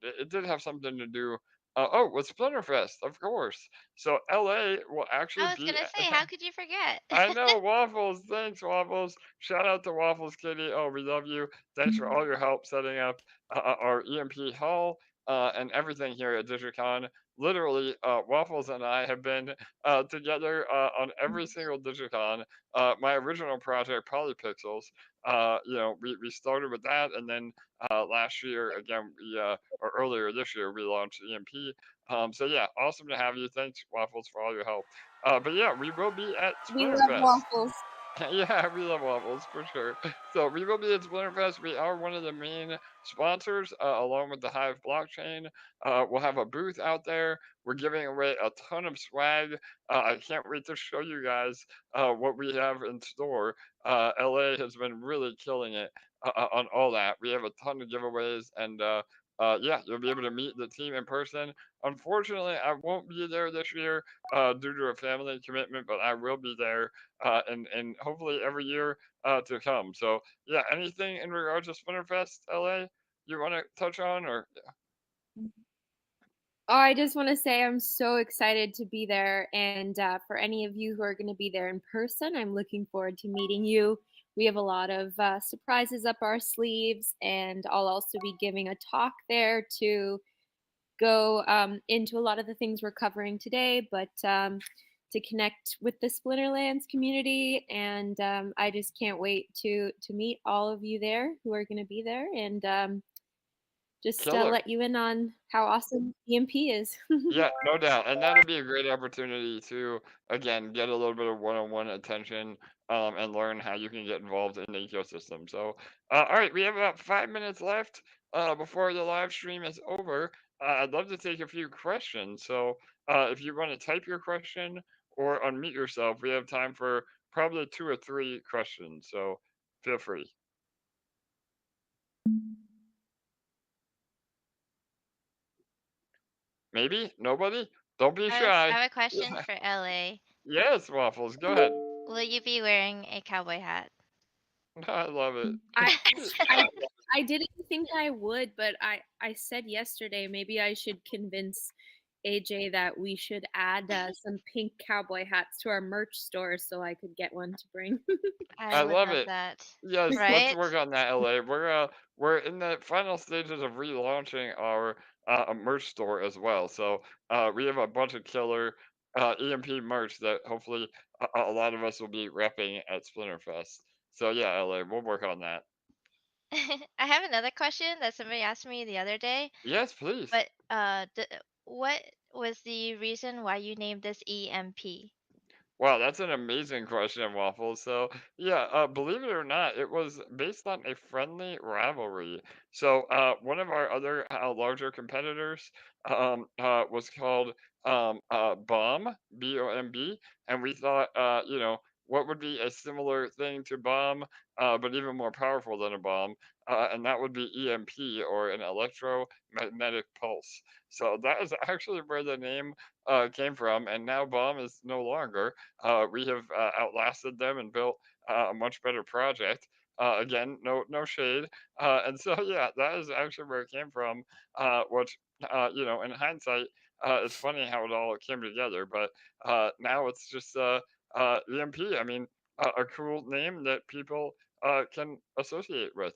it did have something to do. With Splinterfest, of course. So LA will actually I was be. gonna say, how could you forget? I know Waffles. Thanks, Waffles. Shout out to Waffles Kitty. Oh, we love you. Thanks for all your help setting up our EMP hall and everything here at Digicon. Literally, Waffles and I have been together on every single Digicon. My original project, Polypixels. We started with that, and then last year again, or earlier this year, we launched EMP. So yeah, awesome to have you. Thanks, Waffles, for all your help. But yeah, we will be at We love Splinterfest. waffles. Yeah, we love waffles for sure. So we will be at Splinterfest. We are one of the main sponsors, along with the Hive blockchain. We'll have a booth out there. We're giving away a ton of swag. I can't wait to show you guys what we have in store. LA has been really killing it on all that. We have a ton of giveaways, and yeah, you'll be able to meet the team in person. Unfortunately, I won't be there this year due to a family commitment, but I will be there and hopefully every year to come. So yeah, anything in regards to Splinterfest LA you want to touch on or Oh, I just want to say I'm so excited to be there. And for any of you who are going to be there in person, I'm looking forward to meeting you. We have a lot of surprises up our sleeves, and I'll also be giving a talk there to go into a lot of the things we're covering today, but to connect with the Splinterlands community. And I just can't wait to meet all of you there who are going to be there, and just killer? let you in on how awesome EMP is. Yeah, no doubt, and that'll be a great opportunity to again get a little bit of one-on-one attention and learn how you can get involved in the ecosystem. So, all right, we have about 5 minutes left before the live stream is over. I'd love to take a few questions. So, if you want to type your question or unmute yourself, we have time for probably 2 or 3 questions. So, feel free. Maybe nobody. Don't be I shy. have a question for LA. Yes, Waffles. Go ahead. Will you be wearing a cowboy hat? I love it. I, I I didn't think I would, but I said yesterday maybe I should convince AJ that we should add some pink cowboy hats to our merch store so I could get one to bring. I I would love love it. that. Yes, let's Right? work on that, LA. We're in the final stages of relaunching our merch store as well. So we have a bunch of killer EMP merch that hopefully a lot of us will be repping at Splinterfest. So yeah, LA, we'll work on that. I have another question that somebody asked me the other day, Yes, please. but what was the reason why you named this EMP? Wow, that's an amazing question, Waffles. So, yeah, believe it or not, it was based on a friendly rivalry. So, one of our other larger competitors was called Bomb, B-O-M-B, and we thought, what would be a similar thing to bomb, but even more powerful than a bomb, and that would be EMP, or an electromagnetic pulse. So that is actually where the name came from, and now Bomb is no longer. We have outlasted them and built a much better project. Again, no shade. And so yeah, that is actually where it came from. Which in hindsight, it's funny how it all came together. But now it's just EMP. I mean, a cool name that people can associate with.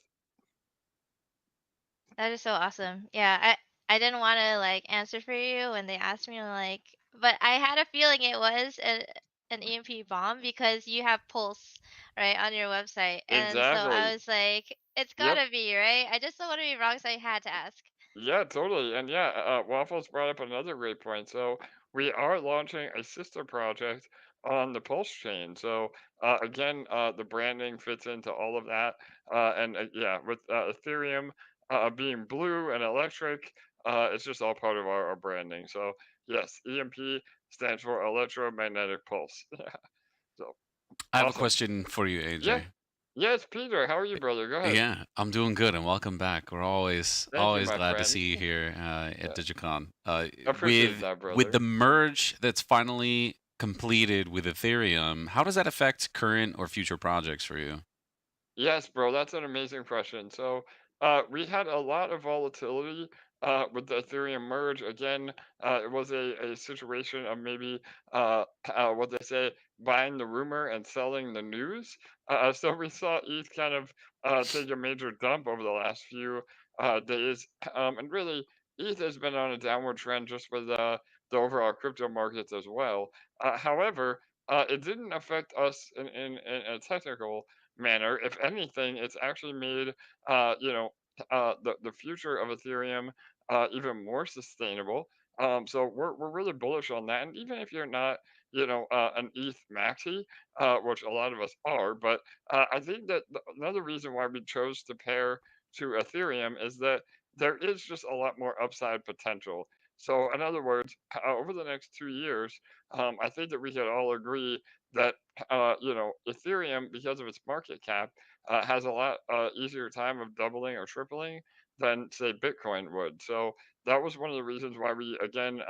That is so awesome. Yeah, I didn't want to like answer for you when they asked me like, but I had a feeling it was an EMP bomb because you have Pulse right on your website, and so I Exactly. was like, it's Yep. gotta be right. I just don't want to be wrong, so I had to ask. Yeah, totally. And yeah, Waffles brought up another great point. So we are launching a sister project on the Pulse chain. So again, the branding fits into all of that. And yeah, with Ethereum being blue and electric, it's just all part of our branding. So yes, EMP stands for electromagnetic pulse. Yeah. So I have a awesome. question for you, Yeah. AJ. Yes, Peter. How are you, brother? Go ahead. Yeah, I'm doing good, and welcome back. We're always Thank you, always my glad to friend. see you here Yeah. at Digicon. Appreciate that, With the brother. merge that's finally completed with Ethereum, how does that affect current or future projects for you? Yes, bro, that's an amazing question. So, we had a lot of volatility with the Ethereum merge. Again, it was a situation of maybe what they say, buying the rumor and selling the news. So we saw ETH kind of take a major dump over the last few days, and really, ETH has been on a downward trend just with the overall crypto markets as well. However, it didn't affect us in a technical manner. If anything, it's actually made the future of Ethereum even more sustainable. So we're really bullish on that. And even if you're not, an ETH maxi, which a lot of us are, but I think that another reason why we chose to pair to Ethereum is that there is just a lot more upside potential. So in other words, over the next 2 years, I think that we could all agree that Ethereum, because of its market cap, has a lot easier time of doubling or tripling than, say, Bitcoin would. So that was one of the reasons why we, again,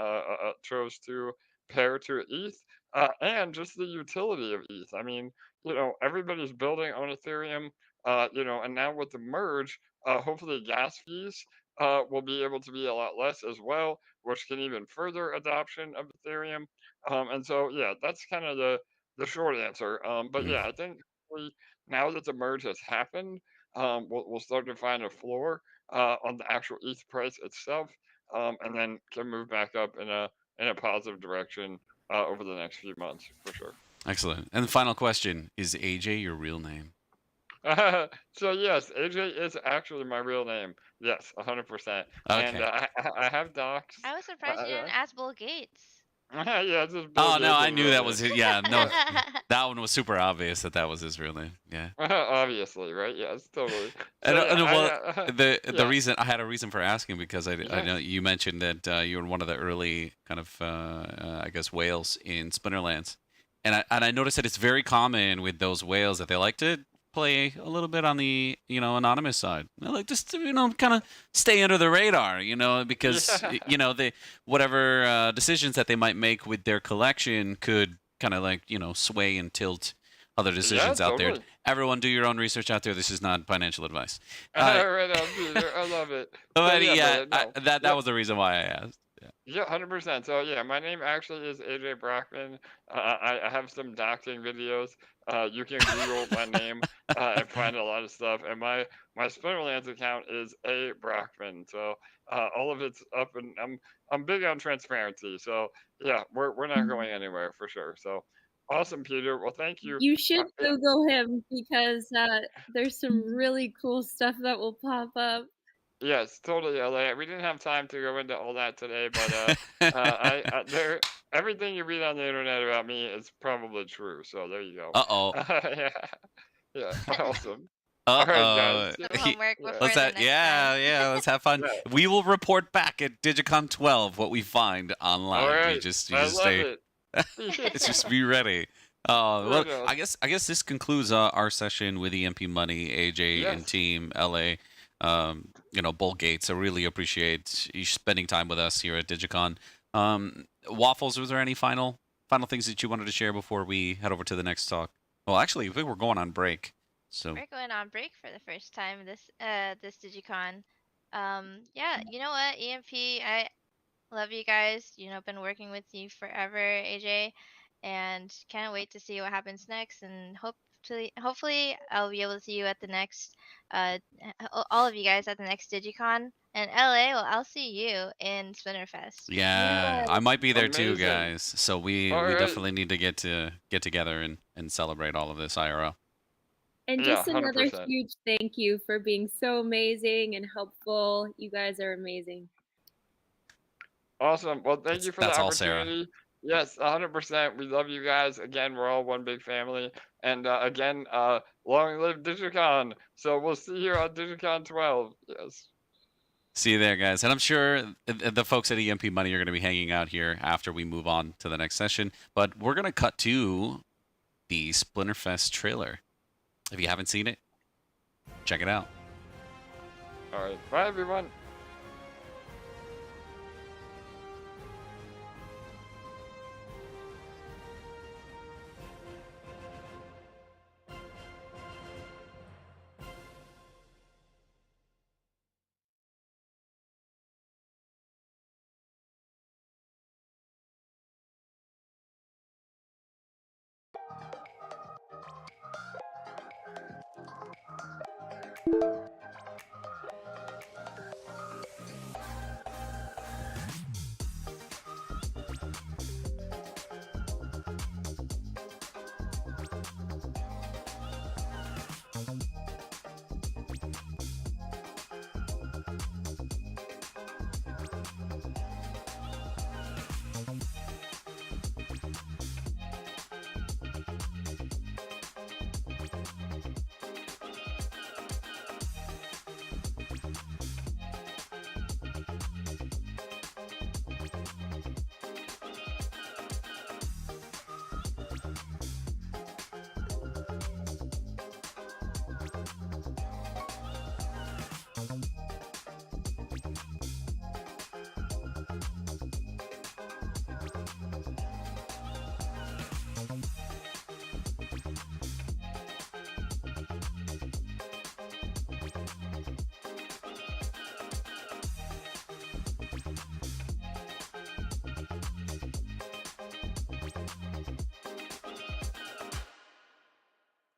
chose to pair to ETH and just the utility of ETH. I mean, everybody's building on Ethereum, and now with the merge, hopefully gas fees will be able to be a lot less as well, which can even further adoption of Ethereum. And so, yeah, that's kind of the short answer. But Mm. yeah, I think now that the merge has happened, we'll start to find a floor on the actual ETH price itself, and then can move back up in a positive direction over the next few months for sure. Excellent. And the final question, is AJ your real name? So yes, AJ is actually my real name. Yes, 100%. And Okay. I have docs. I was surprised you didn't ask Bill Gates. Yeah, it's just Bill Oh no, Gates' I knew real that name. was it. Yeah, no, that one was super obvious that was his real name. Yeah. Obviously, right? Yes, totally. And, So yeah, well, the yeah, reason I had a reason for asking because I yeah. know you mentioned that you were one of the early kind of I guess whales in Splinterlands, and I noticed that it's very common with those whales that they like to play a little bit on the anonymous side. They like just to, kind of stay under the radar, because Yeah. they whatever decisions that they might make with their collection could kind of like sway and tilt other Yeah, decisions out there. totally. Everyone, do your own research out there. This is not financial advice. Right on, Peter. I love it. So But yeah, yeah, brother. No. that Yep. was the reason why I asked. Yeah. Yeah, 100%. So yeah, my name actually is AJ Brockman. I have some doxing videos. You can Google my name and find a lot of stuff. And my Splinterlands account is A Brockman. So all of it's up, and I'm big on transparency. So yeah, we're not going anywhere for sure. So awesome, Peter. Well, thank you. You should Yeah. Google him because there's some really cool stuff that will pop up. Yes, totally, LA. We didn't have time to go into all that today, but I everything you read on the internet about me is probably true. So there you go. Uh-oh. Yeah. Yeah. Awesome. All right, guys. Some homework before Let's the have, next yeah, time. yeah, let's have fun. Yeah. We will report back at Digicon 12 what we find online. All right. You just I love stay. it. It's just be ready. Well, Right on. I guess this concludes our session with EMP Money, AJ and Yes. team, LA, Bull Gates. I really appreciate you spending time with us here at Digicon. Waffles, was there any final things that you wanted to share before we head over to the next talk? Well, actually, I think we're going on break. So We're going on break for the first time this Digicon. Yeah, you know what, EMP, I love you guys. Been working with you forever, AJ, and can't wait to see what happens next. And hopefully, I'll be able to see you at the next, all of you guys at the next Digicon. And LA, well, I'll see you in Splinterfest. yeah, I might be there too, Amazing. guys. So we All right. definitely need to get together and celebrate all of this IRL. And Yeah, just another 100%. huge thank you for being so amazing and helpful. You guys are amazing. Awesome. Well, thank you for the That's all, Sarah. opportunity. Yes, 100%. We love you guys. Again, we're all one big family. And again, long live Digicon. So we'll see you on Digicon 12. Yes. See you there, guys. And I'm sure the folks at EMP Money are going to be hanging out here after we move on to the next session. But we're going to cut to the Splinterfest trailer. If you haven't seen it, check it out. All right. Bye, everyone.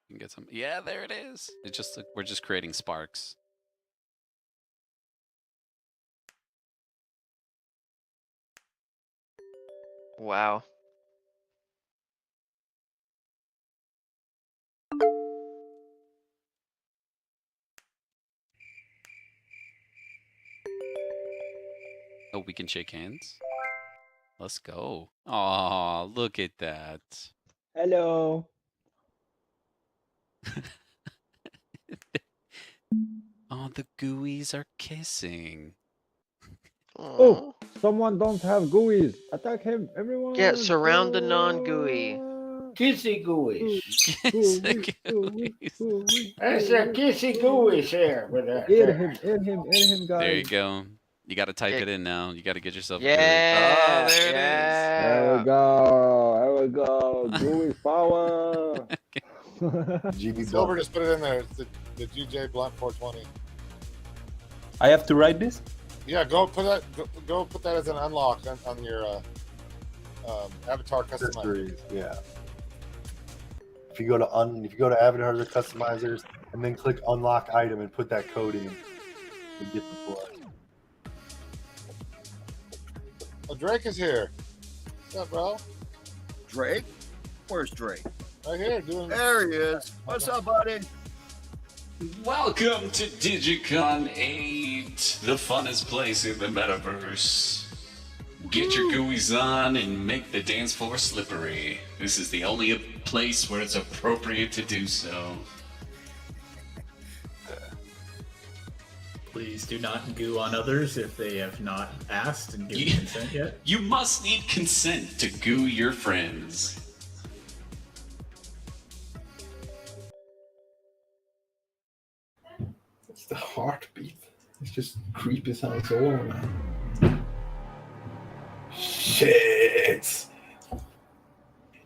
You can get some. Yeah, there it is. It's just we're just creating sparks. Wow. Oh, we can shake hands. Let's go. Aw, look at that. Hello. Oh, the gooeys are kissing. Oh, someone don't have gooeys. Attack him, everyone. Yeah, surround the non-gooey. Kissy gooeys. Kiss the gooeys. That's a kissy gooey here with that. Eat him, guys. There you go. You got to type it in now. You got to get yourself. Yeah. Oh, there it is. There we go. There we go. Gooey power. Silver just put it in there. It's the GJ Blunt 420. I have to write this? Yeah, go put that. Go put that as an unlock on your avatar customizer. Yeah. If you go to avatars or customizers and then click unlock item and put that code in, you get the plus. Oh, Drake is here. What's up, bro? Drake? Where's Drake? Right here, doing. There he is. What's up, buddy? Welcome to Digicon 8, the funnest place in the metaverse. Get your gooeys on and make the dance floor slippery. This is the only place where it's appropriate to do so. Please do not goo on others if they have not asked and given consent yet. You must need consent to goo your friends. It's the heartbeat. It's just creepy sounds all over, man. Shit!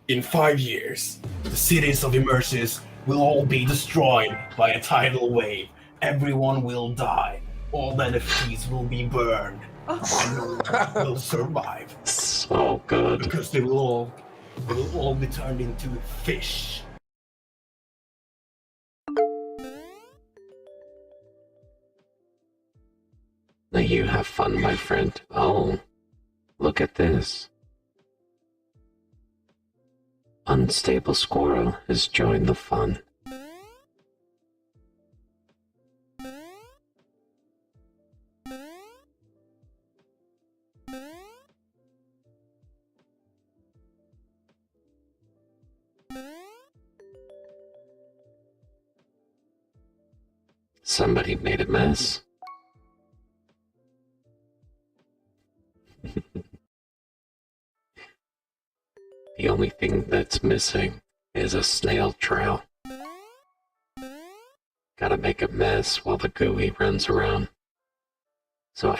In 5 years, the cities of Immersis will all be destroyed by a tidal wave. Everyone will die. All the NFTs will be burned. And no one will survive. So good. Because they will all be turned into fish. Now you have fun, my friend. Oh, look at this. Unstable Squirrel has joined the fun. Somebody made a mess. The only thing that's missing is a snail trail. Gotta make a mess while the gooey runs around. So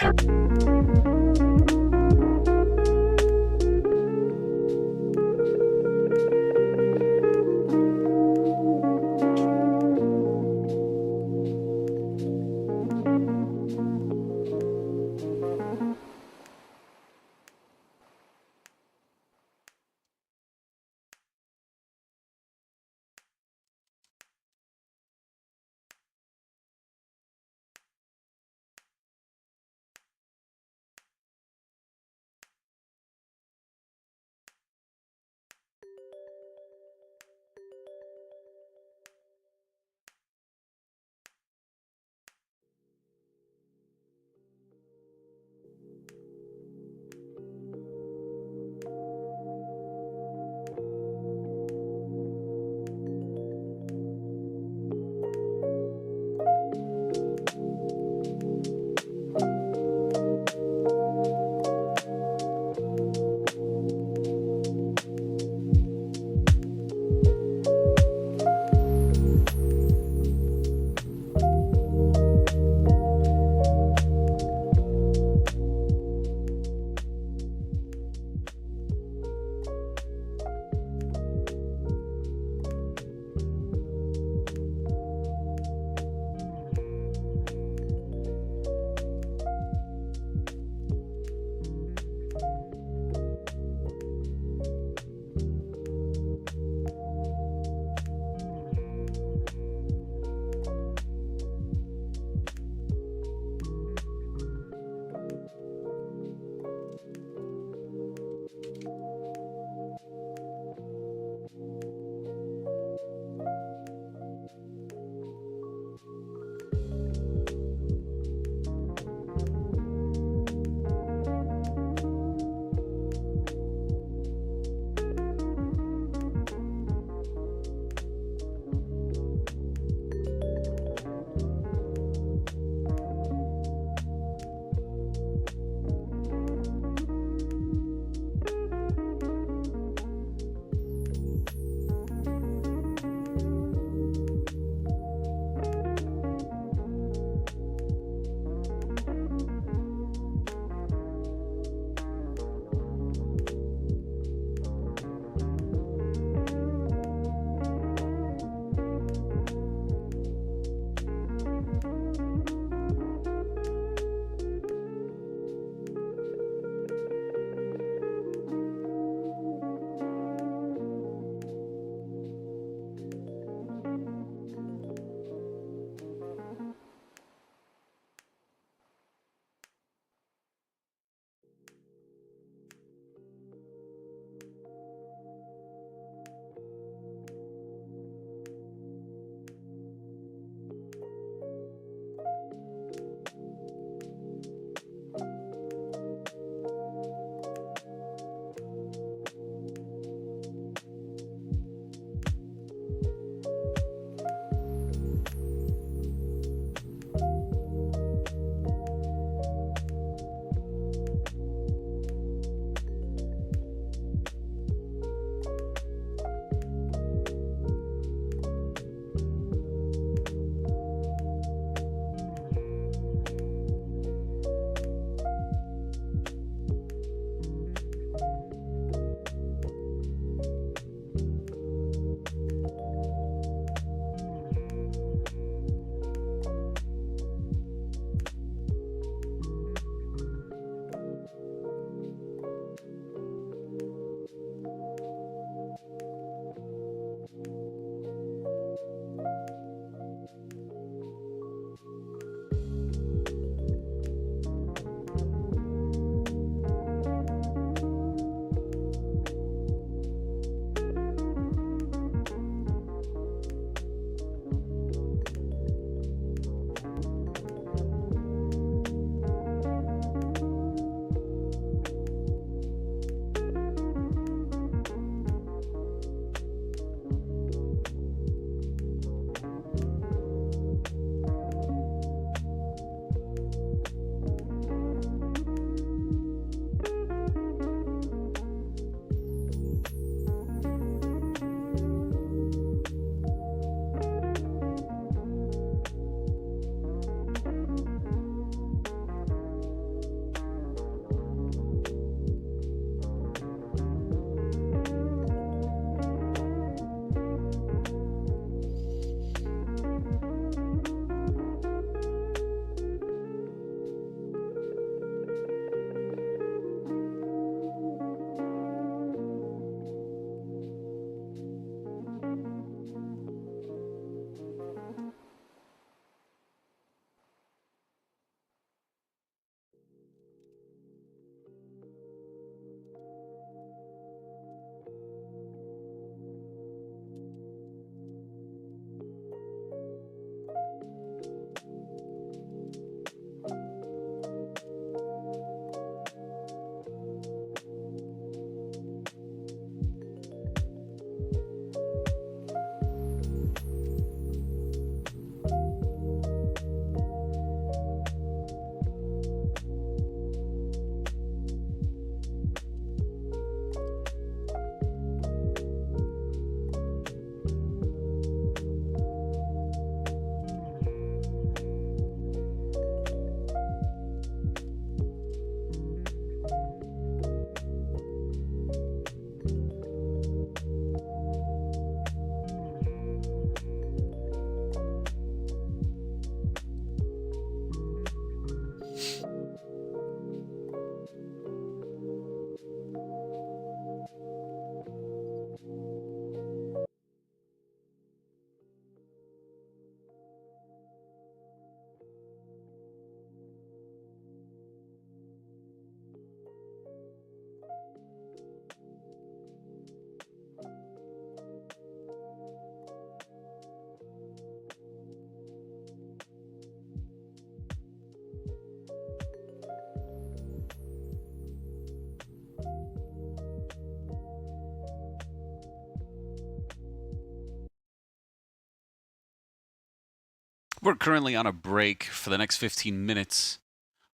We're currently on a break for the next 15 minutes,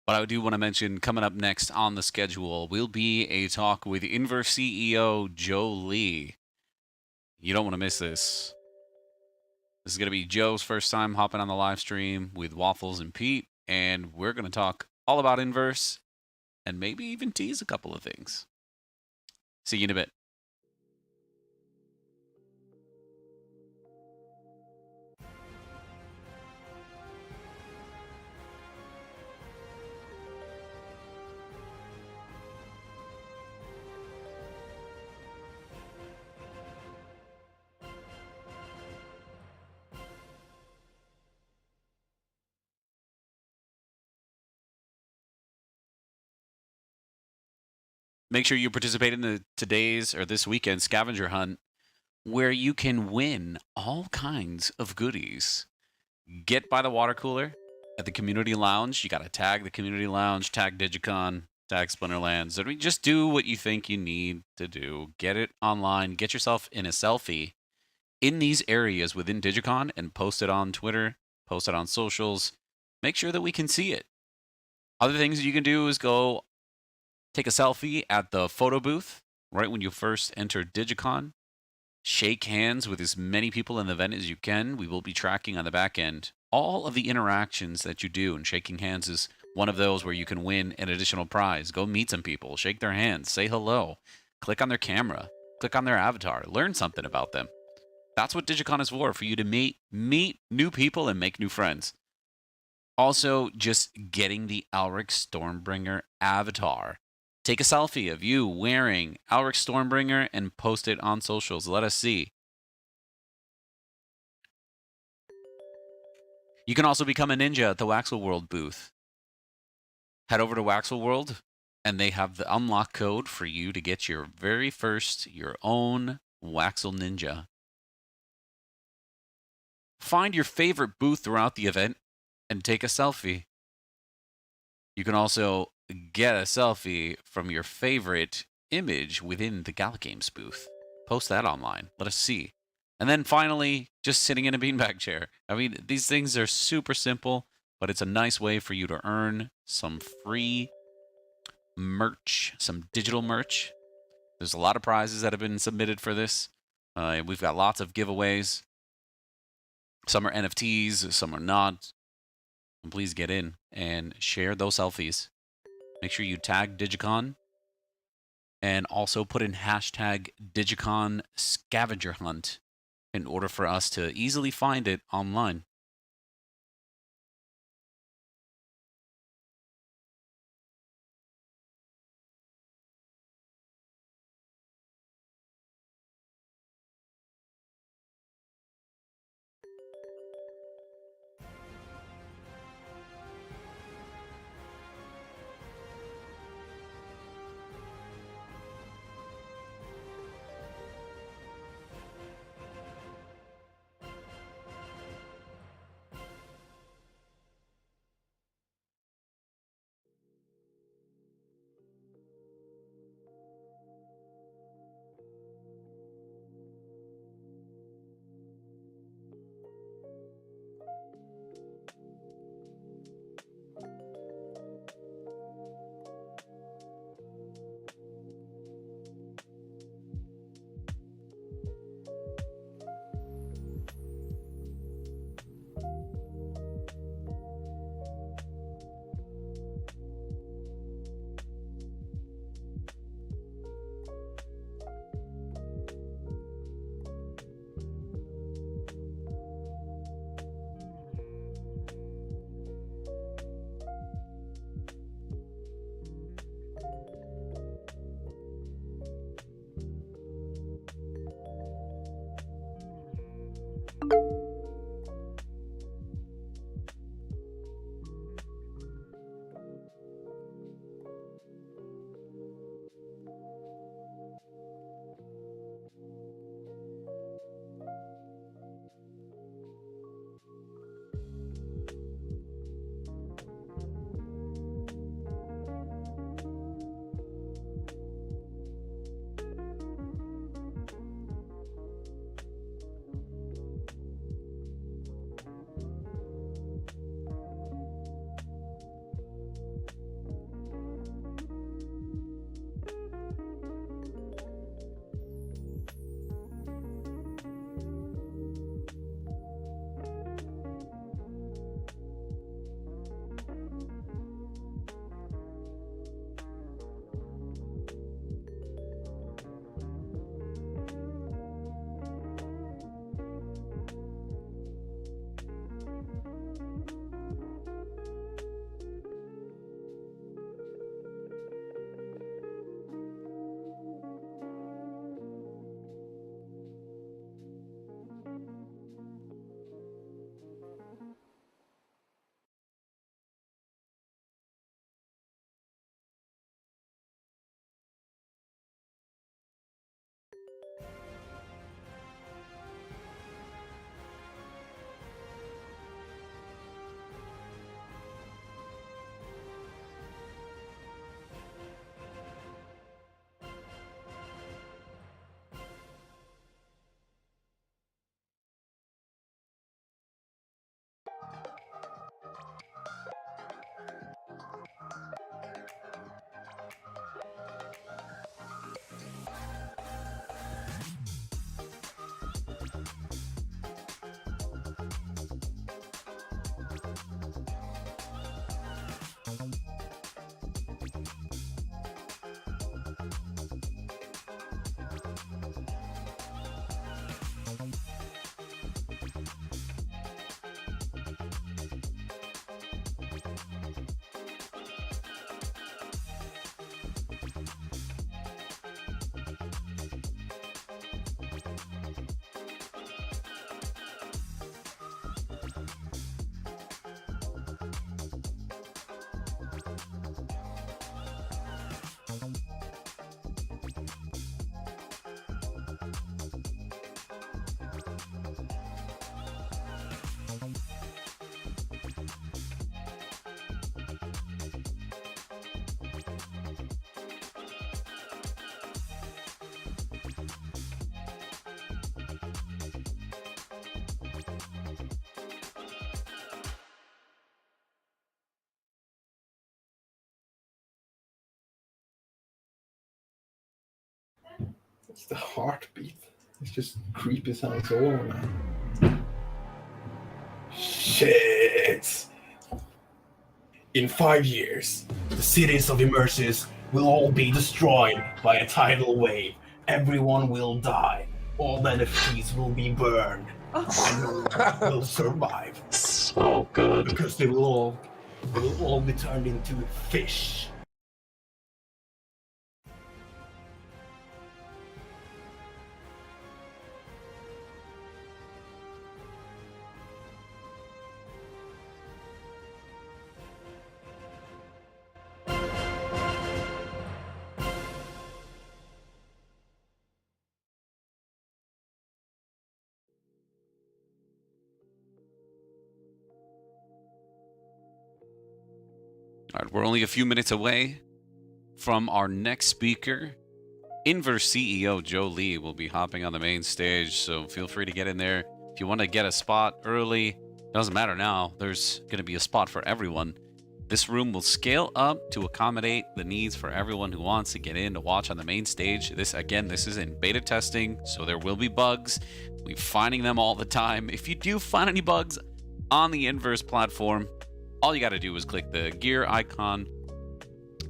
but I do want to mention coming up next on the schedule will be a talk with Inverse CEO Joe Lee. You don't want to miss this. This is going to be Joe's first time hopping on the live stream with Waffles and Pete, and we're going to talk all about Inverse and maybe even tease a couple of things. See you in a bit. Make sure you participate in today's or this weekend scavenger hunt where you can win all kinds of goodies. Get by the water cooler at the community lounge. You got to tag the community lounge, tag Digicon, tag Splinterlands. I mean, just do what you think you need to do. Get it online. Get yourself in a selfie in these areas within Digicon and post it on Twitter, post it on socials. Make sure that we can see it. Other things you can do is go take a selfie at the photo booth right when you first enter Digicon. Shake hands with as many people in the event as you can. We will be tracking on the back end all of the interactions that you do, and shaking hands is one of those where you can win an additional prize. Go meet some people, shake their hands, say hello, click on their camera, click on their avatar, learn something about them. That's what Digicon is for you to meet new people and make new friends. Also, just getting the Alric Stormbringer avatar. Take a selfie of you wearing Alric Stormbringer and post it on socials. Let us see. You can also become a ninja at the Waxel World booth. Head over to Waxel World, and they have the unlock code for you to get your very first, your own Waxel Ninja. Find your favorite booth throughout the event and take a selfie. You can also get a selfie from your favorite image within the Gala Games booth. Post that online. Let us see. And then finally, just sitting in a beanbag chair. I mean, these things are super simple, but it's a nice way for you to earn some free merch, some digital merch. There's a lot of prizes that have been submitted for this. We've got lots of giveaways. Some are NFTs, some are not. And please get in and share those selfies. Make sure you tag Digicon and also put in hashtag Digicon Scavenger Hunt in order for us to easily find it online. It's the heartbeat. It's just creepy sounds all over, man. Shit! In 5 years, the cities of Immersis will all be destroyed by a tidal wave. Everyone will die. All the NFTs will be burned. And no one will survive. So good. Because they will all be turned into fish. All right, we're only a few minutes away from our next speaker. Inverse CEO Joe Lee will be hopping on the main stage, so feel free to get in there. If you want to get a spot early, doesn't matter now. There's going to be a spot for everyone. This room will scale up to accommodate the needs for everyone who wants to get in to watch on the main stage. This is in beta testing, so there will be bugs. We're finding them all the time. If you do find any bugs on the Inverse platform, all you got to do is click the gear icon,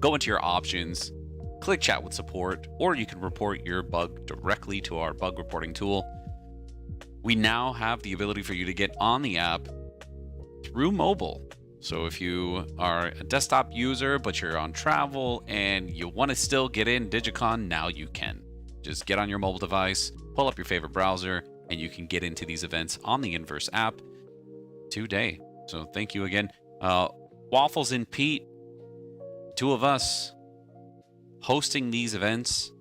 go into your options, click chat with support, or you can report your bug directly to our bug reporting tool. We now have the ability for you to get on the app through mobile. So if you are a desktop user, but you're on travel and you want to still get in Digicon, now you can. Just get on your mobile device, pull up your favorite browser, and you can get into these events on the Inverse app today. So thank you again. Waffles and Pete, two of us hosting these events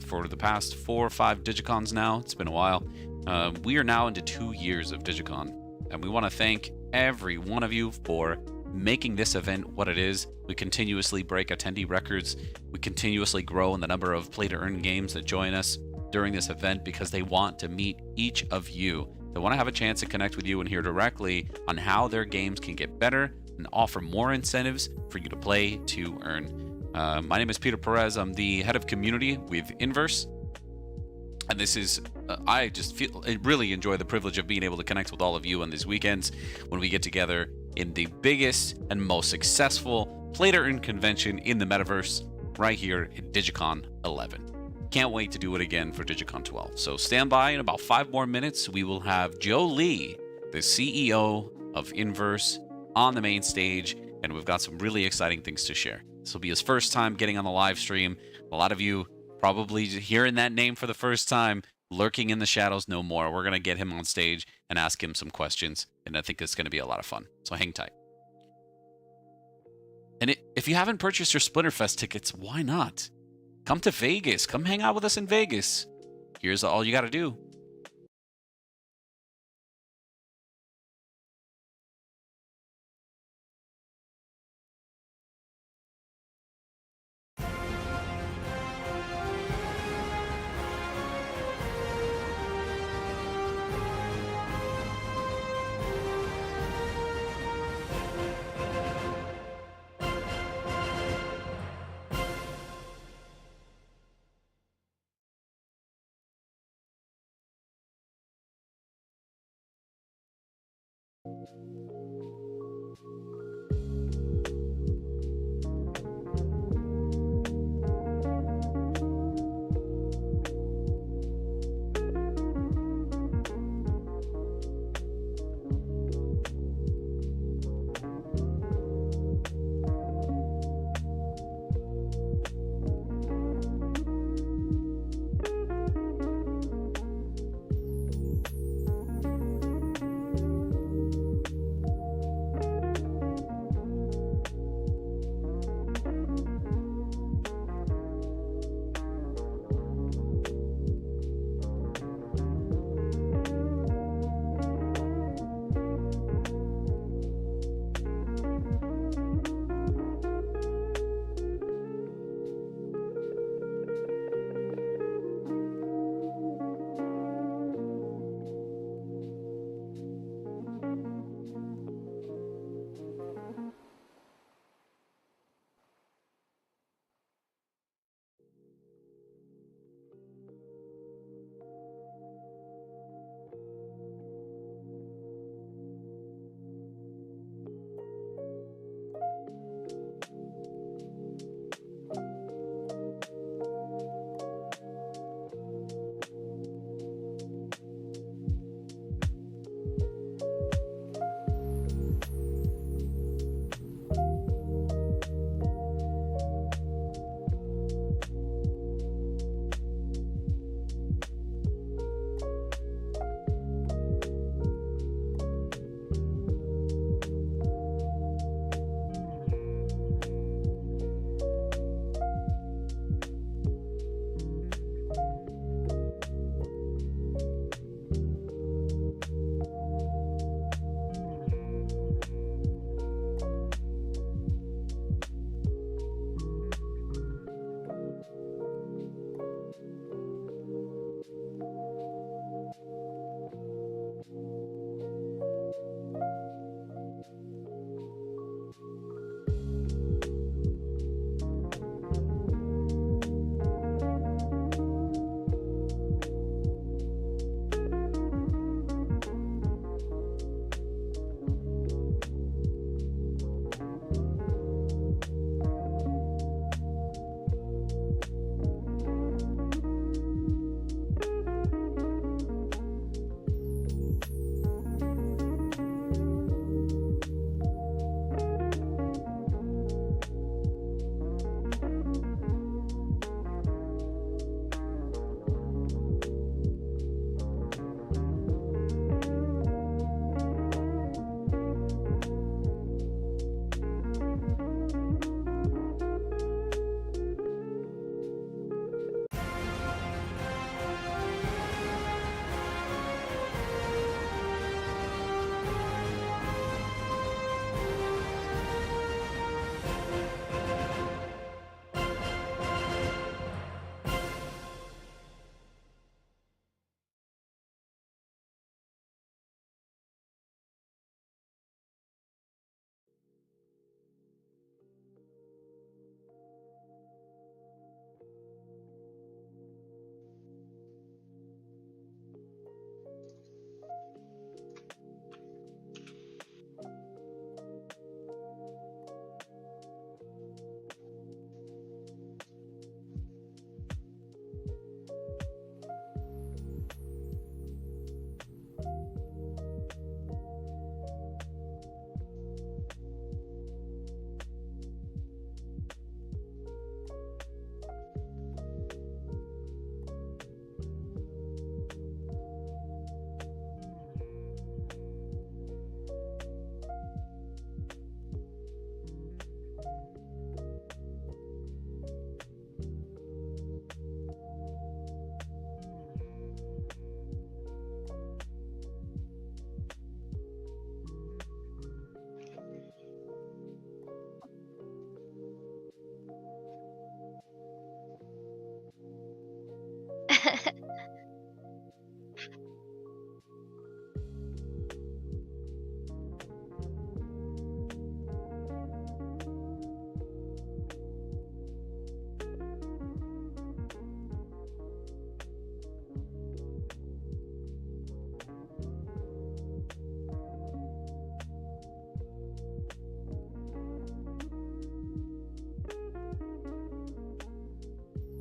for the past 4 or 5 Digicons now. It's been a while. We are now into 2 years of Digicon, and we want to thank every one of you for making this event what it is. We continuously break attendee records. We continuously grow in the number of play-to-earn games that join us during this event because they want to meet each of you. They want to have a chance to connect with you and hear directly on how their games can get better and offer more incentives for you to play to earn. My name is Peter Perez. I'm the head of community with Inverse. And this is, I really enjoy the privilege of being able to connect with all of you on these weekends when we get together in the biggest and most successful play-to-earn convention in the metaverse right here in Digicon 11. Can't wait to do it again for Digicon 12. So stand by. In about 5 more minutes, we will have Joe Lee, the CEO of Inverse, on the main stage, and we've got some really exciting things to share. This will be his first time getting on the live stream. A lot of you probably hearing that name for the first time, lurking in the shadows no more. We're going to get him on stage and ask him some questions, and I think it's going to be a lot of fun. So hang tight. And if you haven't purchased your Splinterfest tickets, why not? Come to Vegas. Come hang out with us in Vegas. Here's all you got to do.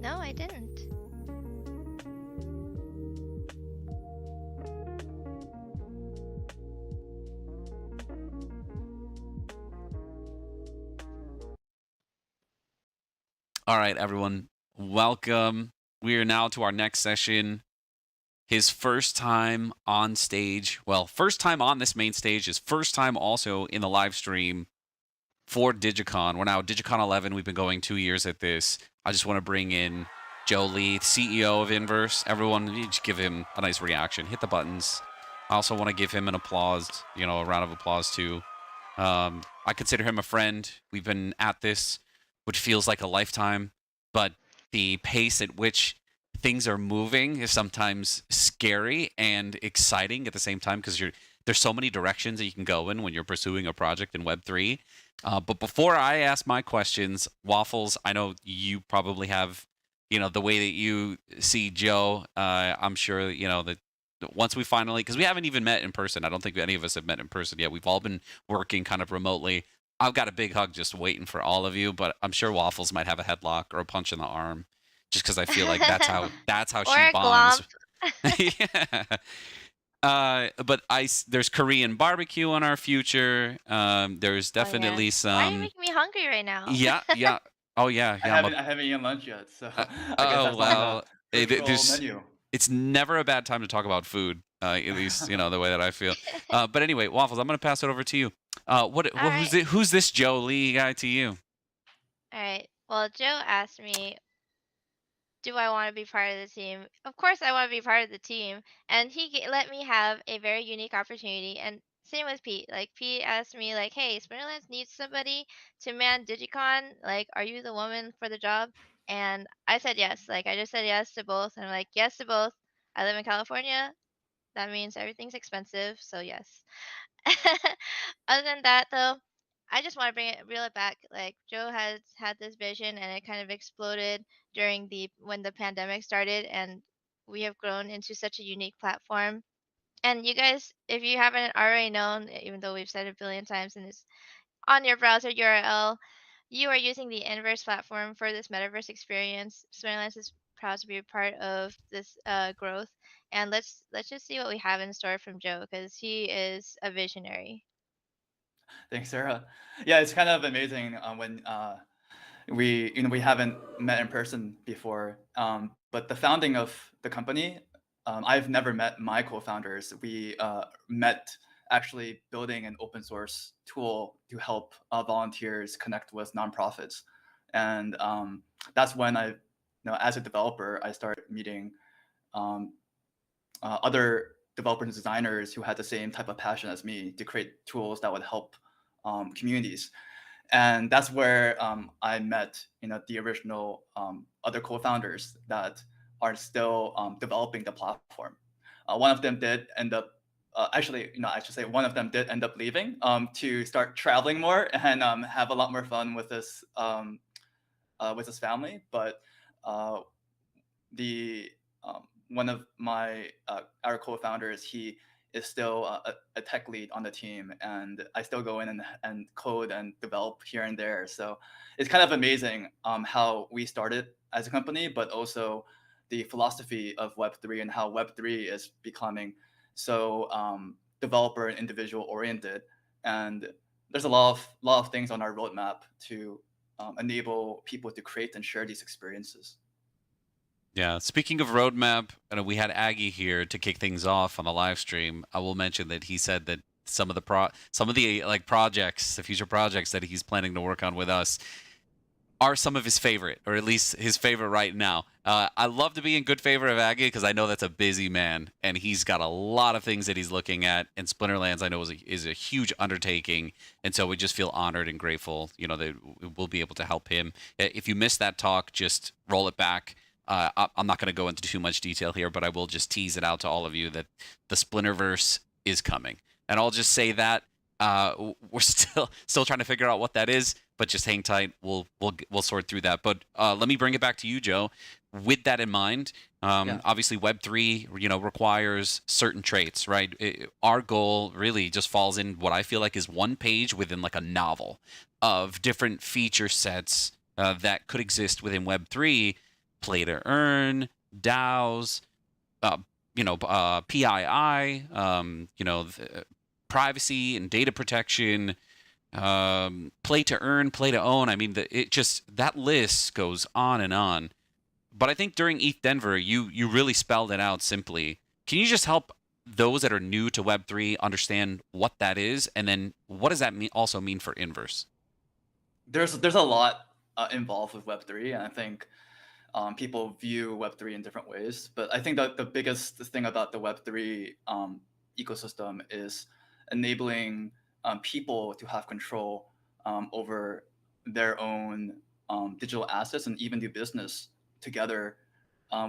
No, I didn't. All right, everyone, welcome. We are now to our next session. His first time on stage. Well, first time on this main stage. His first time also in the live stream for Digicon. We're now at Digicon 11. We've been going 2 years at this. I just want to bring in Joe Lee, CEO of Inverse. Everyone, you just give him a nice reaction. Hit the buttons. I also want to give him an applause, a round of applause too. I consider him a friend. We've been at this, which feels like a lifetime, but the pace at which things are moving is sometimes scary and exciting at the same time, because there's so many directions that you can go in when you're pursuing a project in Web3. But before I ask my questions, Waffles, I know you probably have, the way that you see Joe. I'm sure, that once we finally, because we haven't even met in person. I don't think any of us have met in person yet. We've all been working kind of remotely. I've got a big hug just waiting for all of you, but I'm sure Waffles might have a headlock or a punch in the arm, just because I feel like that's how Or she a bonds. glomp. Yeah. But there's Korean barbecue on our future. There's definitely Why are you some. making me hungry right now? Yeah. Oh yeah. I haven't eaten lunch yet, so I guess that's well, on the virtual menu. it's never a bad time to talk about food. At least the way that I feel. But anyway, Waffles, I'm gonna pass it over to you. Who's this Joe Lee guy to you? All right. Well, Joe asked me, do I want to be part of the team? Of course, I want to be part of the team. And he let me have a very unique opportunity. And same with Pete. Like, Pete asked me, like, hey, Splinterlands needs somebody to man Digicon. Like, are you the woman for the job? And I said yes. Like, I just said yes to both. And I'm like, yes to both. I live in California. That means everything's expensive. So, yes. Other than that, though, I just want to reel it back. Like, Joe has had this vision, and it kind of exploded during when the pandemic started, and we have grown into such a unique platform. And you guys, if you haven't already known, even though we've said it a billion times and it's on your browser URL, you are using the Inverse platform for this metaverse experience. Splinterlands is proud to be a part of this growth, and let's just see what we have in store from Joe, because he is a visionary. Thanks, Sarah. Yeah, it's kind of amazing when we haven't met in person before, but the founding of the company, I've never met my co-founders. We met actually building an open source tool to help volunteers connect with nonprofits, and that's when as a developer, I started meeting other developers and designers who had the same type of passion as me to create tools that would help communities. And that's where I met the original other co-founders that are still developing the platform. One of them did end up I should say one of them did end up leaving to start traveling more and have a lot more fun with his family. But one of our co-founders, he is still a tech lead on the team, and I still go in and code and develop here and there. So it's kind of amazing how we started as a company, but also the philosophy of Web3 and how Web3 is becoming so developer and individual oriented. And there's a lot of things on our roadmap to enable people to create and share these experiences. Yeah, speaking of roadmap, we had Aggie here to kick things off on the live stream. I will mention that he said that some of the projects, the future projects that he's planning to work on with us, are some of his favorite, or at least his favorite right now. I love to be in good favor of Aggie because I know that's a busy man, and he's got a lot of things that he's looking at. And Splinterlands, I know, is a huge undertaking, and so we just feel honored and grateful, that we'll be able to help him. If you missed that talk, just roll it back. I'm not going to go into too much detail here, but I will just tease it out to all of you that the Splinterverse is coming. And I'll just say that we're still trying to figure out what that is, but just hang tight. We'll sort through that. But let me bring it back to you, Joe. With that in mind, obviously Web3 requires certain traits, right? Our goal really just falls in what I feel like is one page within like a novel of different feature sets that could exist within Web3: play to earn, DAOs, PII, privacy and data protection, play to earn, play to own. I mean, that list goes on and on. But I think during ETH Denver, you really spelled it out simply. Can you just help those that are new to Web3 understand what that is, and then what does that also mean for Inverse? There's a lot involved with Web3, and I think people view Web3 in different ways. But I think that the biggest thing about the Web3 ecosystem is enabling people to have control over their own digital assets and even do business together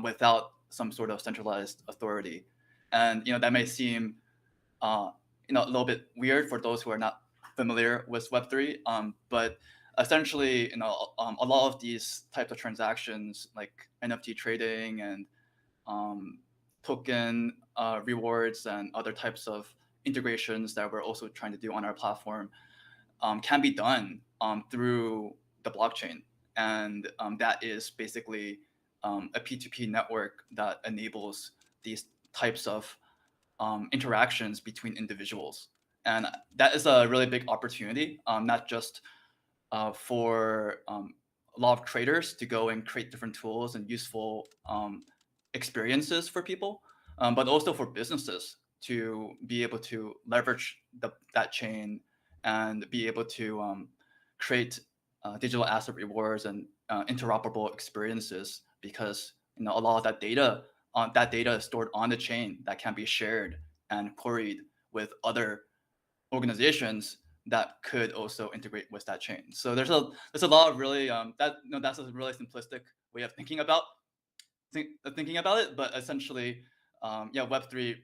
without some sort of centralized authority. And that may seem a little bit weird for those who are not familiar with Web3, but essentially, a lot of these types of transactions, like NFT trading and token rewards and other types of integrations that we're also trying to do on our platform, can be done through the blockchain. And that is basically a P2P network that enables these types of interactions between individuals. And that is a really big opportunity, not just for a lot of traders to go and create different tools and useful experiences for people, but also for businesses to be able to leverage that chain and be able to create digital asset rewards and interoperable experiences, because a lot of that data is stored on the chain that can be shared and queried with other organizations that could also integrate with that chain. So there's a lot of really that's a really simplistic way of thinking about it, but essentially, Web3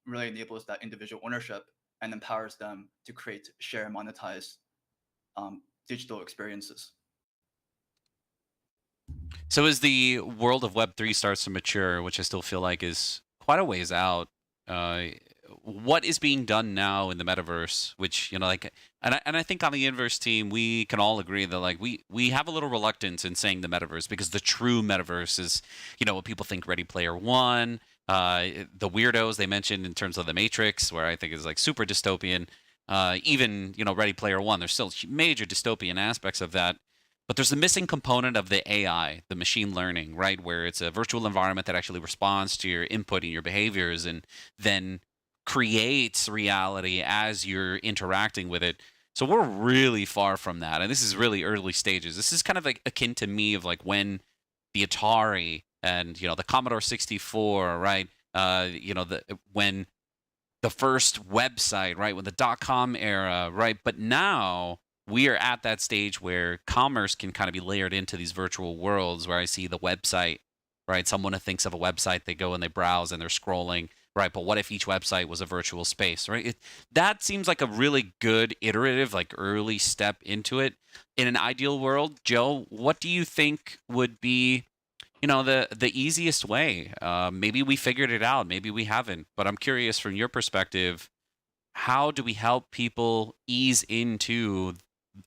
really enables that individual ownership and empowers them to create, share, and monetize digital experiences. So as the world of Web3 starts to mature, which I still feel like is quite a ways out, what is being done now in the metaverse, which, and I think on the Inverse team, we can all agree that we have a little reluctance in saying the metaverse, because the true metaverse is, what people think Ready Player One, the weirdos they mentioned in terms of the Matrix, where I think is like super dystopian, even, Ready Player One, there's still major dystopian aspects of that. But there's the missing component of the AI, the machine learning, right? Where it's a virtual environment that actually responds to your input and your behaviors and then creates reality as you're interacting with it. So we're really far from that. And this is really early stages. This is kind of like akin to me of like when the Atari and, the Commodore 64, right? When the first website, right? When the .com era, right? But now we are at that stage where commerce can kind of be layered into these virtual worlds, where I see the website, right? Someone who thinks of a website, they go and they browse and they're scrolling, right? But what if each website was a virtual space, right? That seems like a really good iterative, like early step into it. In an ideal world, Joe, what do you think would be, the easiest way? Maybe we figured it out, maybe we haven't, but I'm curious from your perspective, how do we help people ease into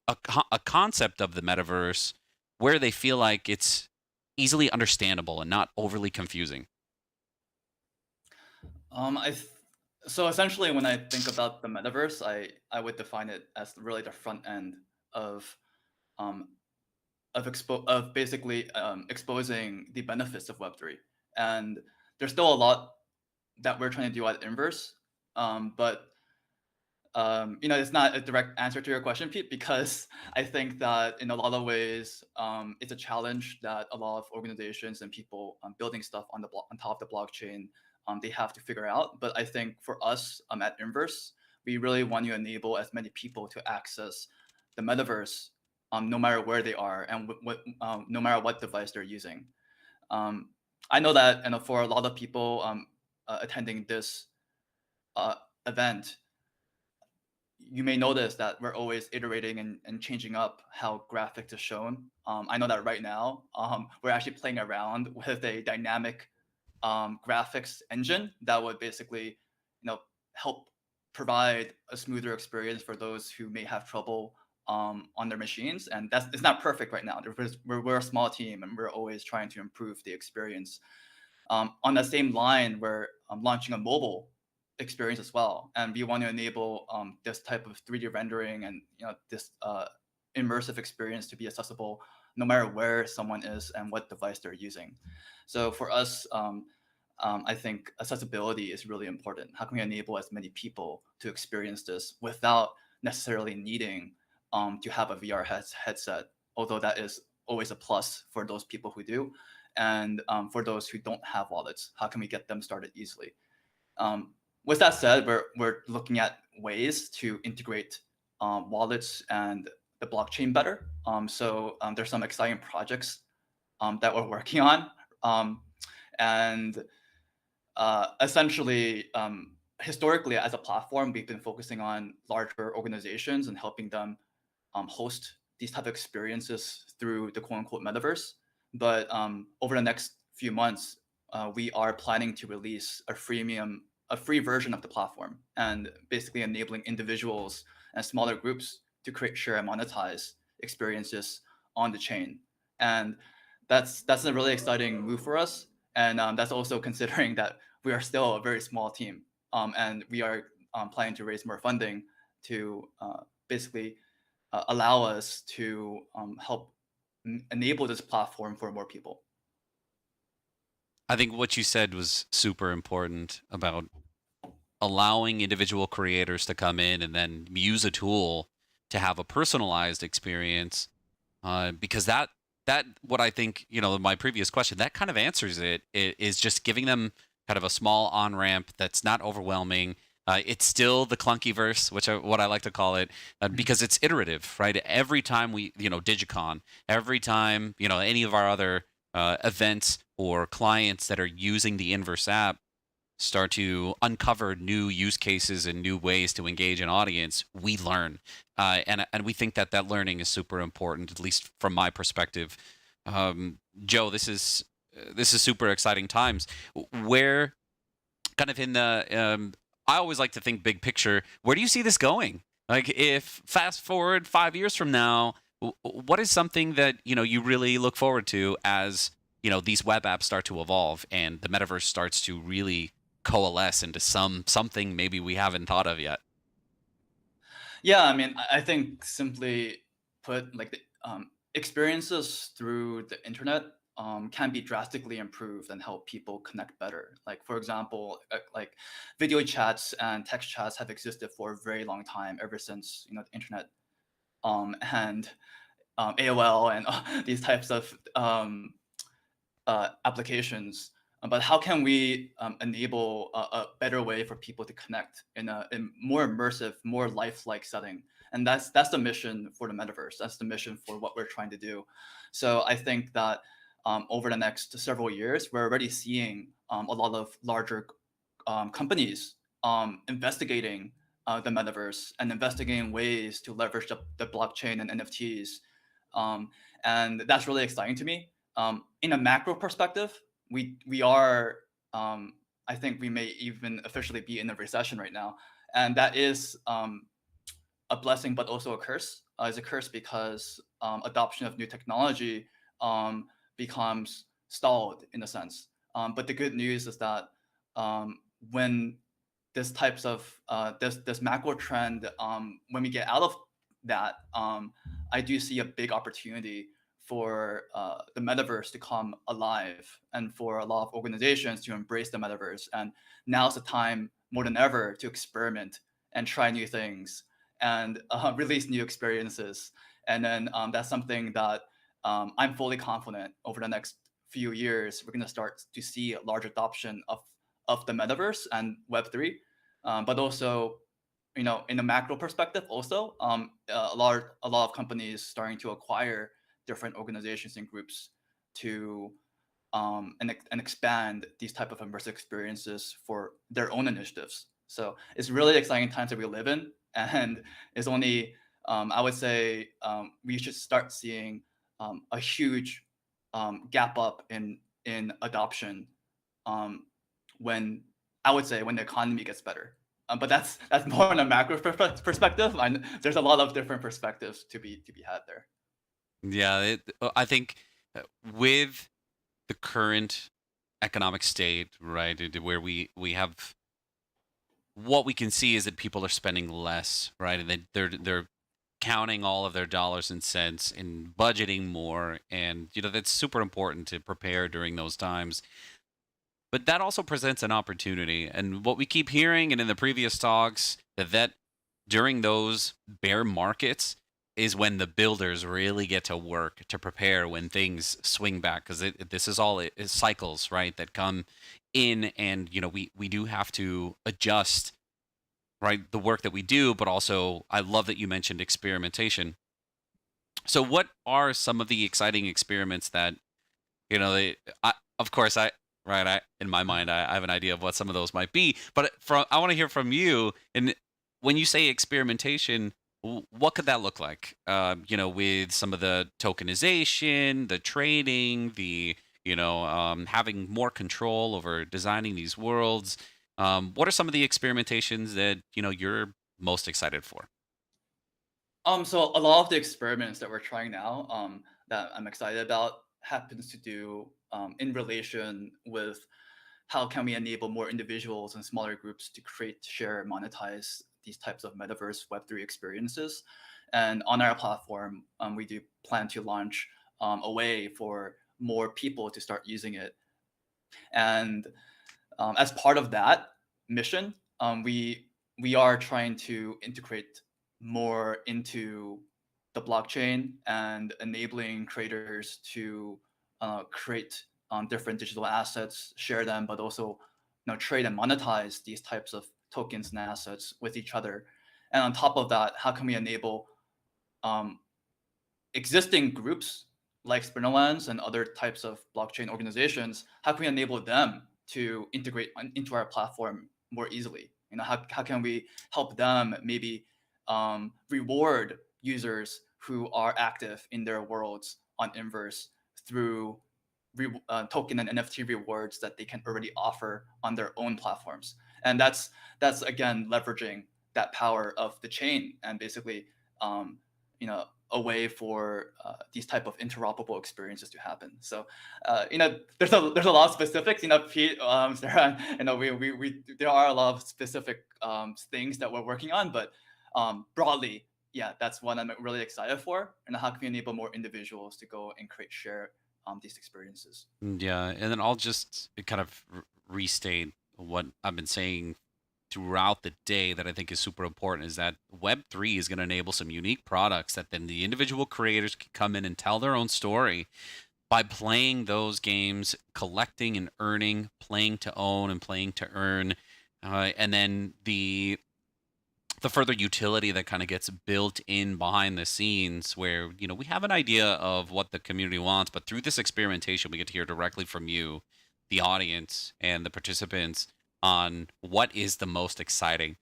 a concept of the metaverse where they feel like it's easily understandable and not overly confusing? So essentially, when I think about the metaverse, I would define it as really the front end of basically exposing the benefits of Web3. And there's still a lot that we're trying to do at Inverse, but it's not a direct answer to your question, Pete, because I think that in a lot of ways, it's a challenge that a lot of organizations and people building stuff on top of the blockchain, they have to figure out. But I think for us at Inverse, we really want to enable as many people to access the metaverse, no matter where they are and no matter what device they're using. I know that for a lot of people attending this event, you may notice that we're always iterating and changing up how graphics is shown. I know that right now we're actually playing around with a dynamic graphics engine that would basically help provide a smoother experience for those who may have trouble on their machines. And it's not perfect right now. We're a small team and we're always trying to improve the experience. On the same line, we're launching a mobile experience as well, and we want to enable this type of 3D rendering and this immersive experience to be accessible no matter where someone is and what device they're using. So for us, I think accessibility is really important. How can we enable as many people to experience this without necessarily needing to have a VR headset, although that is always a plus for those people who do. And for those who don't have wallets, how can we get them started easily? With that said, we're looking at ways to integrate wallets and the blockchain better. So there's some exciting projects that we're working on. And essentially, historically, as a platform, we've been focusing on larger organizations and helping them host these type of experiences through the quote-unquote metaverse. But over the next few months, we are planning to release a free version of the platform, and basically enabling individuals and smaller groups to create, share, and monetize experiences on the chain. And that's a really exciting move for us. And that's also considering that we are still a very small team, and we are planning to raise more funding to basically allow us to help enable this platform for more people. I think what you said was super important about allowing individual creators to come in and then use a tool to have a personalized experience, because that what I think, my previous question, that kind of answers it, is just giving them kind of a small on-ramp that's not overwhelming. It's still the clunky verse, what I like to call it, because it's iterative, right? Every time we, Digicon, every time, any of our other events or clients that are using the Inverse app start to uncover new use cases and new ways to engage an audience, we learn. And we think that learning is super important, at least from my perspective. Joe, this is super exciting times. Where kind of in the, I always like to think big picture, where do you see this going? Like, if fast forward 5 years from now, what is something that, you really look forward to as, these web apps start to evolve and the metaverse starts to really coalesce into something maybe we haven't thought of yet? Yeah, I mean, I think simply put, like, the experiences through the internet can be drastically improved and help people connect better. Like, for example, like video chats and text chats have existed for a very long time, ever since the internet and AOL and these types of applications. But how can we enable a better way for people to connect in a more immersive, more lifelike setting? And that's the mission for the metaverse. That's the mission for what we're trying to do. So I think that over the next several years, we're already seeing a lot of larger companies investigating the metaverse and investigating ways to leverage the blockchain and NFTs. And that's really exciting to me. In a macro perspective, we are, I think we may even officially be in a recession right now. And that is a blessing, but also a curse. It's a curse because adoption of new technology becomes stalled in a sense. But the good news is that when this types of this macro trend, when we get out of that, I do see a big opportunity for the metaverse to come alive, and for a lot of organizations to embrace the metaverse. And now's the time more than ever to experiment and try new things and release new experiences. And then that's something that I'm fully confident over the next few years, we're going to start to see a large adoption of the metaverse and Web3. But also, in a macro perspective, also a lot of companies starting to acquire different organizations and groups to and expand these type of immersive experiences for their own initiatives. So it's really exciting times that we live in, and it's only I would say we should start seeing a huge gap up in adoption when I would say when the economy gets better. But that's more on a macro perspective. And there's a lot of different perspectives to be had there. Yeah, I think with the current economic state, right, where we have what we can see is that people are spending less, right, and they're counting all of their dollars and cents and budgeting more, and that's super important to prepare during those times. But that also presents an opportunity, and what we keep hearing, and in the previous talks, that during those bear markets is when the builders really get to work to prepare when things swing back, because this is all it is cycles, right, that come in, and we do have to adjust, right, the work that we do, but also I love that you mentioned experimentation. So what are some of the exciting experiments that of course in my mind I have an idea of what some of those might be, but I want to hear from you. And when you say experimentation, what could that look like? With some of the tokenization, the trading, the having more control over designing these worlds. What are some of the experimentations that you're most excited for? So a lot of the experiments that we're trying now, that I'm excited about, happens to do in relation with how can we enable more individuals and smaller groups to create, share, monetize these types of metaverse Web3 experiences. And on our platform, we do plan to launch a way for more people to start using it. And as part of that mission, we are trying to integrate more into the blockchain and enabling creators to create different digital assets, share them, but also trade and monetize these types of tokens and assets with each other. And on top of that, how can we enable existing groups like Splinterlands and other types of blockchain organizations? How can we enable them to integrate into our platform more easily? How can we help them maybe reward users who are active in their worlds on Inverse through token and NFT rewards that they can already offer on their own platforms? And that's again leveraging that power of the chain and basically a way for these type of interoperable experiences to happen. So there's a lot of specifics. Pete, Sarah, there are a lot of specific things that we're working on, but broadly, yeah, that's what I'm really excited for. And how can we enable more individuals to go and share these experiences? Yeah, and then I'll just kind of restate what I've been saying throughout the day that I think is super important, is that Web3 is going to enable some unique products that then the individual creators can come in and tell their own story by playing those games, collecting and earning, playing to own and playing to earn, and then the further utility that kind of gets built in behind the scenes, where we have an idea of what the community wants, but through this experimentation we get to hear directly from you, the audience and the participants, on what is the most exciting,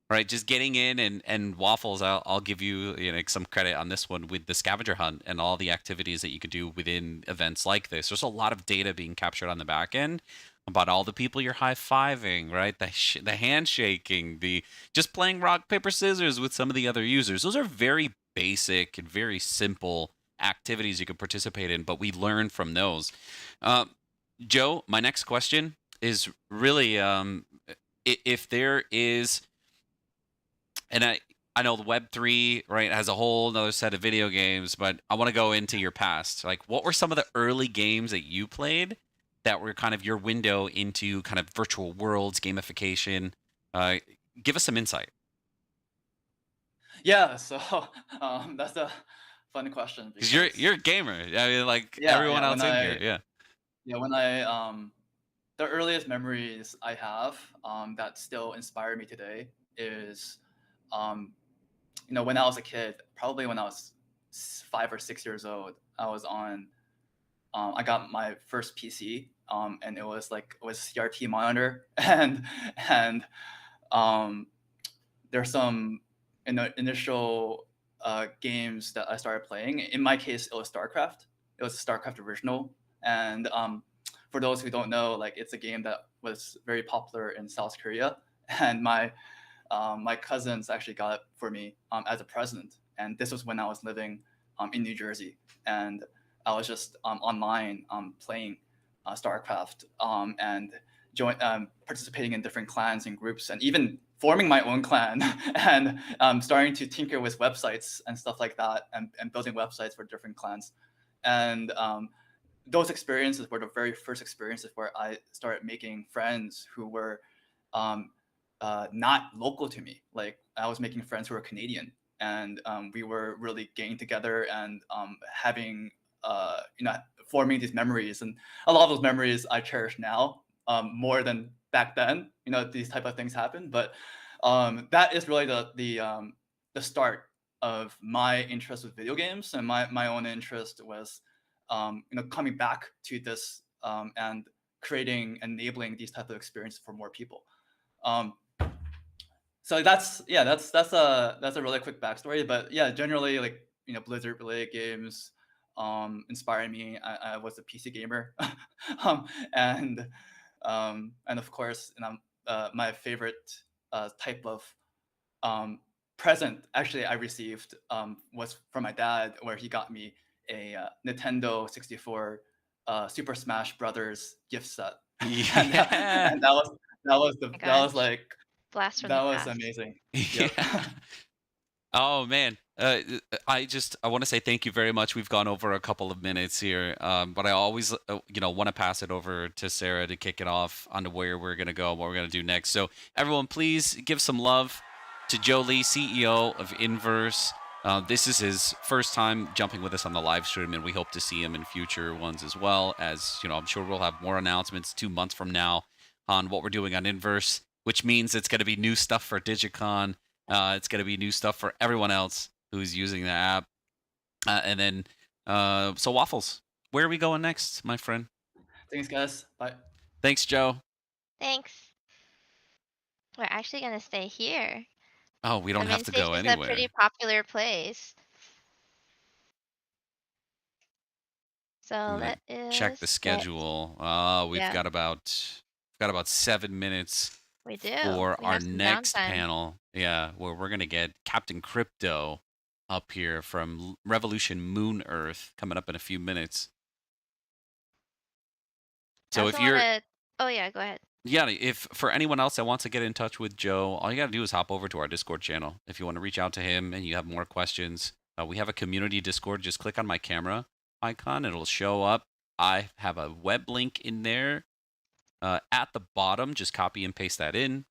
right? Just getting in and Waffles, I'll give you some credit on this one with the scavenger hunt and all the activities that you could do within events like this. There's a lot of data being captured on the back end about all the people you're high-fiving, right? The handshaking, the just playing rock, paper, scissors with some of the other users. Those are very basic and very simple activities you can participate in, but we learn from those. Joe, my next question is really if there is, and I know the Web3, right, has a whole another set of video games, but I want to go into your past. Like, what were some of the early games that you played that were kind of your window into kind of virtual worlds, gamification? Give us some insight. Yeah, so that's a fun question. Because you're a gamer. I mean, like everyone else in here. Yeah. Yeah, when I the earliest memories I have that still inspire me today is, when I was a kid, probably when I was 5 or 6 years old, I was on I got my first PC, and it was CRT monitor, and there's some initial games that I started playing. In my case, it was StarCraft. It was a StarCraft original, and for those who don't know, like it's a game that was very popular in South Korea, and my cousins actually got it for me as a present. And this was when I was living in New Jersey, and I was just online playing StarCraft and participating in different clans and groups, and even forming my own clan and starting to tinker with websites and stuff like that, and building websites for different clans. And those experiences were the very first experiences where I started making friends who were not local to me. Like I was making friends who were Canadian, and we were really getting together and having forming these memories. And a lot of those memories I cherish now more than back then. These type of things happen, but that is really the start of my interest with video games, and my own interest was coming back to this and enabling these type of experiences for more people. So that's a really quick backstory, but yeah, generally Blizzard related games inspired me. I was a PC gamer, and of course, my favorite type of present actually I received was from my dad, where he got me a Nintendo 64 Super Smash Brothers gift set. Yeah. and that was Blast from that the was past. amazing. Yeah. Oh man, I want to say thank you very much. We've gone over a couple of minutes here, but I always want to pass it over to Sarah to kick it off onto where we're gonna go, what we're gonna do next. So everyone, please give some love to Joe Lee, CEO of Inverse. This is his first time jumping with us on the live stream, and we hope to see him in future ones as well. As I'm sure we'll have more announcements 2 months from now on what we're doing on Inverse, which means it's going to be new stuff for Digicon. It's going to be new stuff for everyone else who's using the app. And then, so Waffles, where are we going next, my friend? Thanks, guys. Bye. Thanks, Joe. Thanks. We're actually gonna stay here. Oh, we don't have to go It's anywhere. a pretty popular place. So that is Check the schedule. We've got about 7 minutes. We do. For We our have some next downtime. panel. Yeah, where we're gonna get Captain Crypto up here from Revolution Moon Earth coming up in a few minutes. So if you're oh yeah, go ahead. Yeah, if for anyone else that wants to get in touch with Joe, all you got to do is hop over to our Discord channel. If you want to reach out to him and you have more questions, we have a community Discord. Just click on my camera icon, it'll show up. I have a web link in there at the bottom. Just copy and paste that in.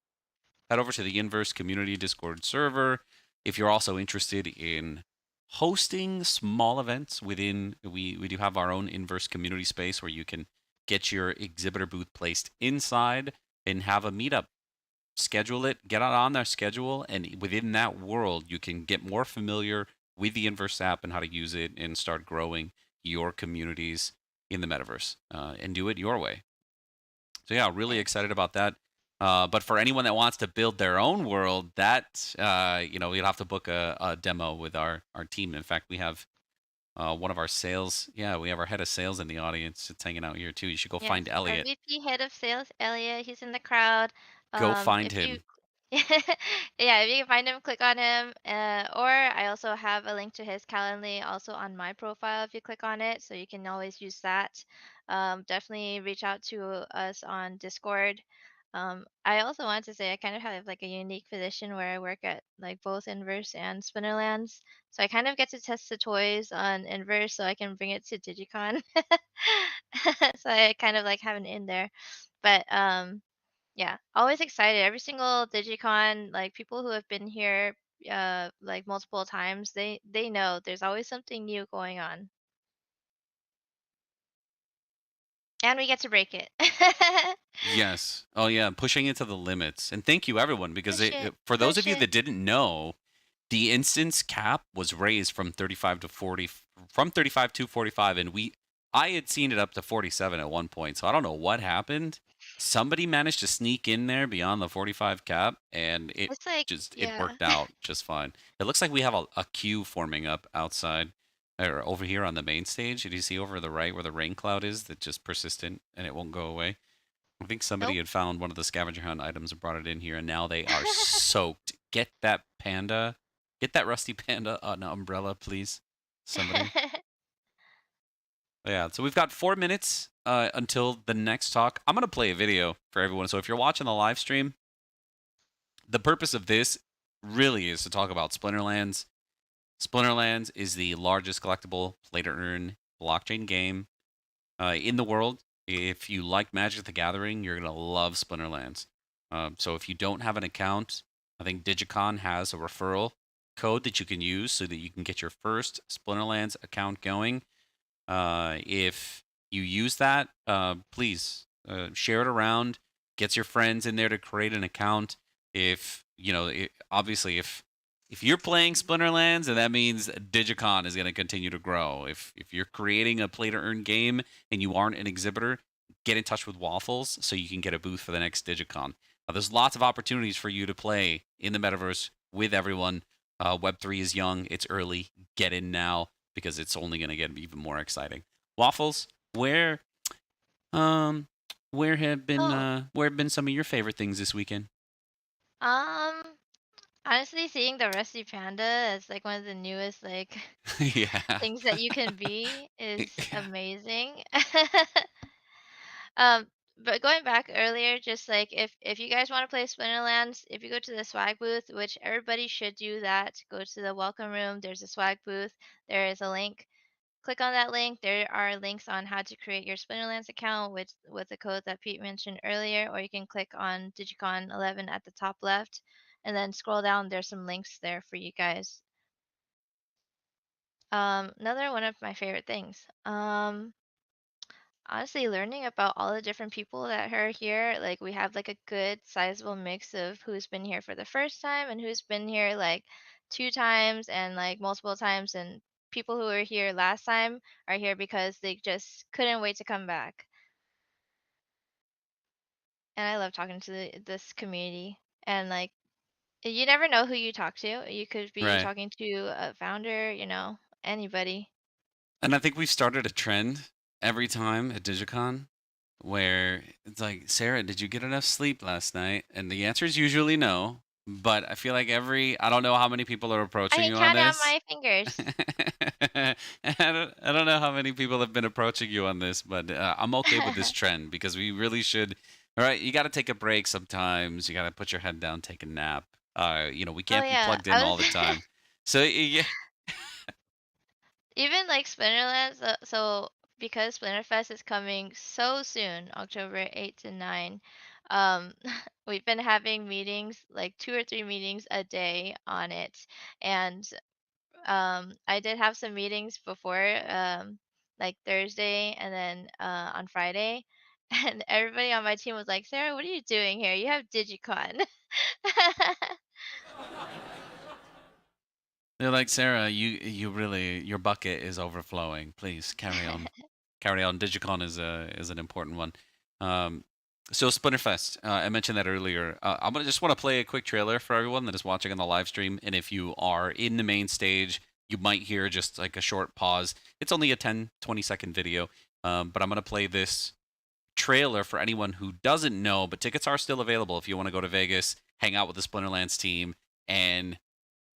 Head over to the Inverse Community Discord server. If you're also interested in hosting small events within, we do have our own Inverse community space where you can get your exhibitor booth placed inside and have a meetup. Schedule it, get it on their schedule, and within that world, you can get more familiar with the Inverse app and how to use it and start growing your communities in the metaverse and do it your way. So yeah, really excited about that. But for anyone that wants to build their own world, that you'd have to book a demo with our team. In fact, we have one of our sales. Yeah, we have our head of sales in the audience. It's hanging out here too. You should go find Elliot. Our VP head of sales, Elliot. He's in the crowd. Go find him. Yeah, if you can find him, click on him. Or I also have a link to his Calendly also on my profile if you click on it, so you can always use that. Definitely reach out to us on Discord. I also wanted to say I kind of have like a unique position where I work at like both Inverse and Splinterlands. So I kind of get to test the toys on Inverse so I can bring it to Digicon. So I kind of like have an in there. But yeah, always excited. Every single Digicon, like people who have been here like multiple times, they know there's always something new going on. And we get to break it. Yes. Oh yeah, pushing it to the limits. And thank you everyone, because for those of you that didn't know, the instance cap was raised from 35 to 45, and I had seen it up to 47 at one point, so I don't know what happened. Somebody managed to sneak in there beyond the 45 cap, and it It's like, it yeah. worked out just fine. It looks like we have a queue forming up outside, or over here on the main stage. Did you see over the right where the rain cloud is that's just persistent and it won't go away? I think somebody had found one of the scavenger hunt items and brought it in here, and now they are soaked. Get that panda, get that rusty panda an umbrella, please. Somebody. Yeah, so we've got 4 minutes until the next talk. I'm going to play a video for everyone. So if you're watching the live stream, the purpose of this really is to talk about Splinterlands. Splinterlands is the largest collectible play-to-earn blockchain game in the world. If you like Magic the Gathering, you're going to love Splinterlands. So if you don't have an account, I think Digicon has a referral code that you can use so that you can get your first Splinterlands account going. If you use that, please share it around. Get your friends in there to create an account. If you know, obviously, if you're playing Splinterlands, and that means Digicon is going to continue to grow. If you're creating a play-to-earn game and you aren't an exhibitor, get in touch with Waffles so you can get a booth for the next Digicon. There's lots of opportunities for you to play in the metaverse with everyone. Web3 is young; it's early. Get in now, because it's only going to get even more exciting. Waffles, where have been some of your favorite things this weekend? Honestly, seeing the Rusty Panda as like one of the newest like Yeah. things that you can be is amazing. But going back earlier, just like if you guys want to play Splinterlands, if you go to the swag booth, which everybody should do that, go to the welcome room. There's a swag booth. There is a link. Click on that link. There are links on how to create your Splinterlands account with the code that Pete mentioned earlier, or you can click on Digicon 11 at the top left, and then scroll down. There's some links there for you guys. Another one of my favorite things. Honestly, learning about all the different people that are here, like we have like a good sizable mix of who's been here for the first time and who's been here like 2 times and like multiple times, and people who were here last time are here because they just couldn't wait to come back. And I love talking to this community, and like you never know who you talk to. You could be Right. talking to a founder, you know, anybody. And I think we've started a trend every time at Digicon where it's like, Sarah, did you get enough sleep last night? And the answer is usually no. But I feel like I don't know how many people are I approaching can you on count on this. my fingers. I don't know how many people have been approaching you on this, but I'm okay with this trend because we really should. All right, you got to take a break sometimes. You got to put your head down, take a nap. You know, we can't be yeah, plugged in I all was- the time. So yeah, Even like Splinterlands, so because Splinterfest is coming so soon, October 8 to 9, we've been having meetings, like 2 or 3 meetings a day on it. And I did have some meetings before, like Thursday and then on Friday. And everybody on my team was like, Sarah, what are you doing here? You have Digicon. they're like, Sarah, you really, your bucket is overflowing. Please carry on. Carry on. Digicon is an important one. So Splinterfest, I mentioned that earlier. I'm gonna just want to play a quick trailer for everyone that is watching on the live stream, and if you are in the main stage, you might hear just like a short pause. It's only a 10-20 second video, but I'm gonna play this trailer for anyone who doesn't know. But tickets are still available if you want to go to Vegas, hang out with the Splinterlands team, and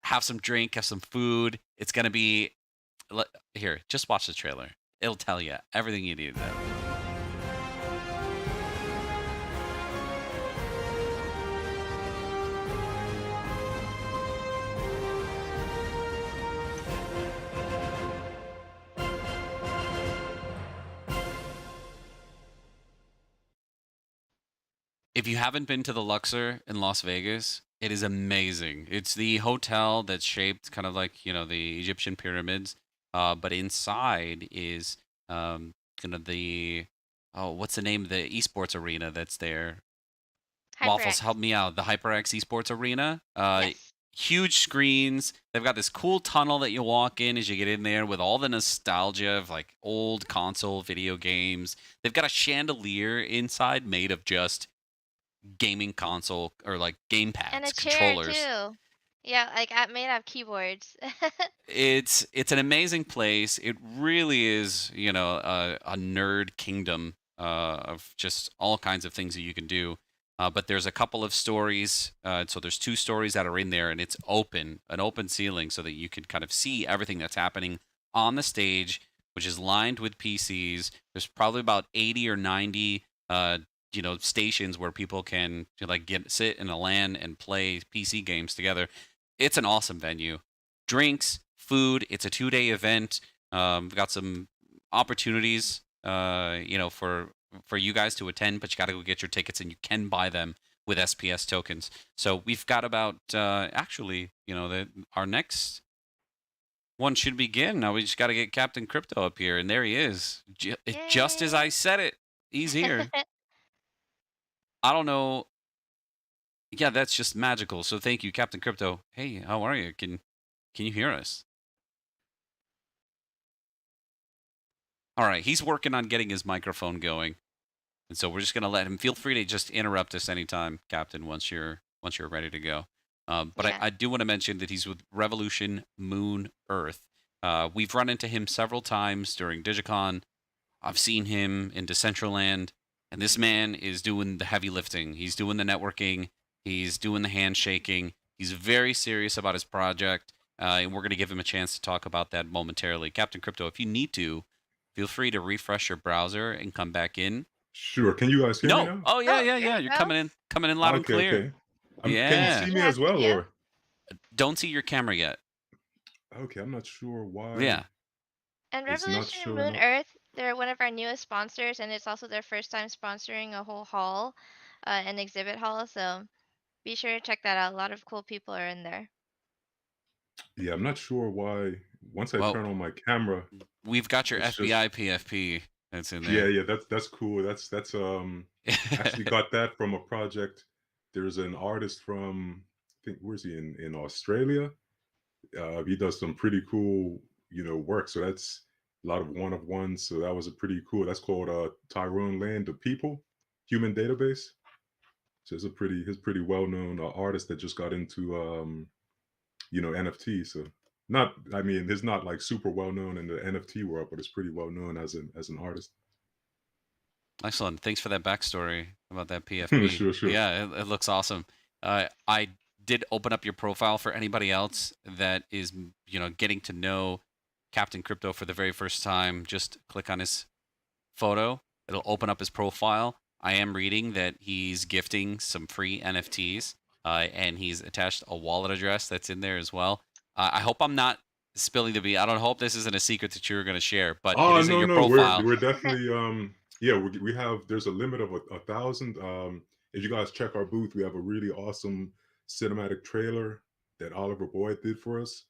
have some drink, have some food. It's gonna be here. Just watch the trailer. It'll tell you everything you need to know. If you haven't been to the Luxor in Las Vegas, it is amazing. It's the hotel that's shaped kind of like, you know, the Egyptian pyramids, but inside is kind of the what's the name of the esports arena that's there? Waffles, HyperX. help me out. The HyperX esports arena. Yes. huge screens. They've got this cool tunnel that you walk in as you get in there with all the nostalgia of like old console video games. They've got a chandelier inside made of just gaming console or like game pads, And a controllers. chair too. Yeah, like made out of keyboards. It's an amazing place. It really is, you know, a nerd kingdom of just all kinds of things that you can do. But there's a couple of stories. So there's 2 stories that are in there, and it's open, an open ceiling, so that you can kind of see everything that's happening on the stage, which is lined with PCs. There's probably about 80 or 90, you know, stations where people can like sit in a LAN and play PC games together. It's an awesome venue. Drinks, food. It's a 2-day event. We've got some opportunities, you know, for you guys to attend, but you got to go get your tickets, and you can buy them with SPS tokens. So we've got about actually, you know, our next one should begin. Now we just got to get Captain Crypto up here, and there he is. Just as I said it, he's here. I don't know. Yeah, that's just magical. So thank you, Captain Crypto. Hey, how are you? Can you hear us? All right, he's working on getting his microphone going, and so we're just gonna let him. Feel free to just interrupt us anytime, Captain, once you're ready to go. But Yeah. I do want to mention that he's with Revolution Moon Earth. We've run into him several times during Digicon. I've seen him in Decentraland, and this man is doing the heavy lifting. He's doing the networking. He's doing the handshaking. He's very serious about his project, and we're going to give him a chance to talk about that momentarily. Captain Crypto, if you need to, feel free to refresh your browser and come back in. Sure. Can you guys hear me now? Oh, yeah. You're coming in loud and clear. Okay. Yeah. Can you see me as well, or? Don't see your camera yet. Okay, I'm not sure why. Yeah. And It's not Revolution showing Moon up. Earth, they're one of our newest sponsors, and it's also their first time sponsoring a whole hall, an exhibit hall. So be sure to check that out. A lot of cool people are in there. Yeah, I'm not sure why. Once I Well, turn on my camera, We've got your it's FBI just PFP that's in yeah, there. yeah. That's cool. That's actually got that from a project. There's an artist from I think where's he in Australia. He does some pretty cool, work. So that's a lot of one-of-ones. So that was a pretty cool. That's called Tyrone Land of People, Human Database. So he's pretty well-known artist that just got into NFT. So he's not like super well-known in the NFT world, but it's pretty well-known as an artist. Excellent. Thanks for that backstory about that PFP. Sure. Yeah, it looks awesome. I did open up your profile for anybody else that is, getting to know Captain Crypto for the very first time. Just click on his photo. It'll open up his profile. I am reading that he's gifting some free NFTs, and he's attached a wallet address that's in there as well. I hope I'm not spilling the beans. I don't hope this isn't a secret that you're going to share, but it is in your profile. We're definitely we have there's a limit of 1,000. If you guys check our booth, we have a really awesome cinematic trailer that Oliver Boyd did for us.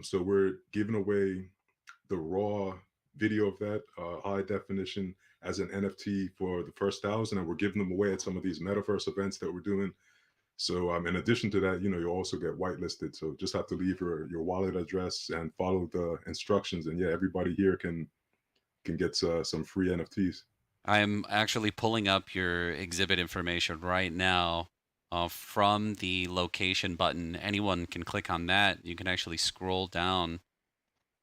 So we're giving away the raw video of that high definition as an NFT for the first 1,000, and we're giving them away at some of these metaverse events that we're doing. So in addition to that, you also get whitelisted. So just have to leave your wallet address and follow the instructions, and everybody here can get some free NFTs. I am actually pulling up your exhibit information right now from the location button. Anyone can click on that. You can actually scroll down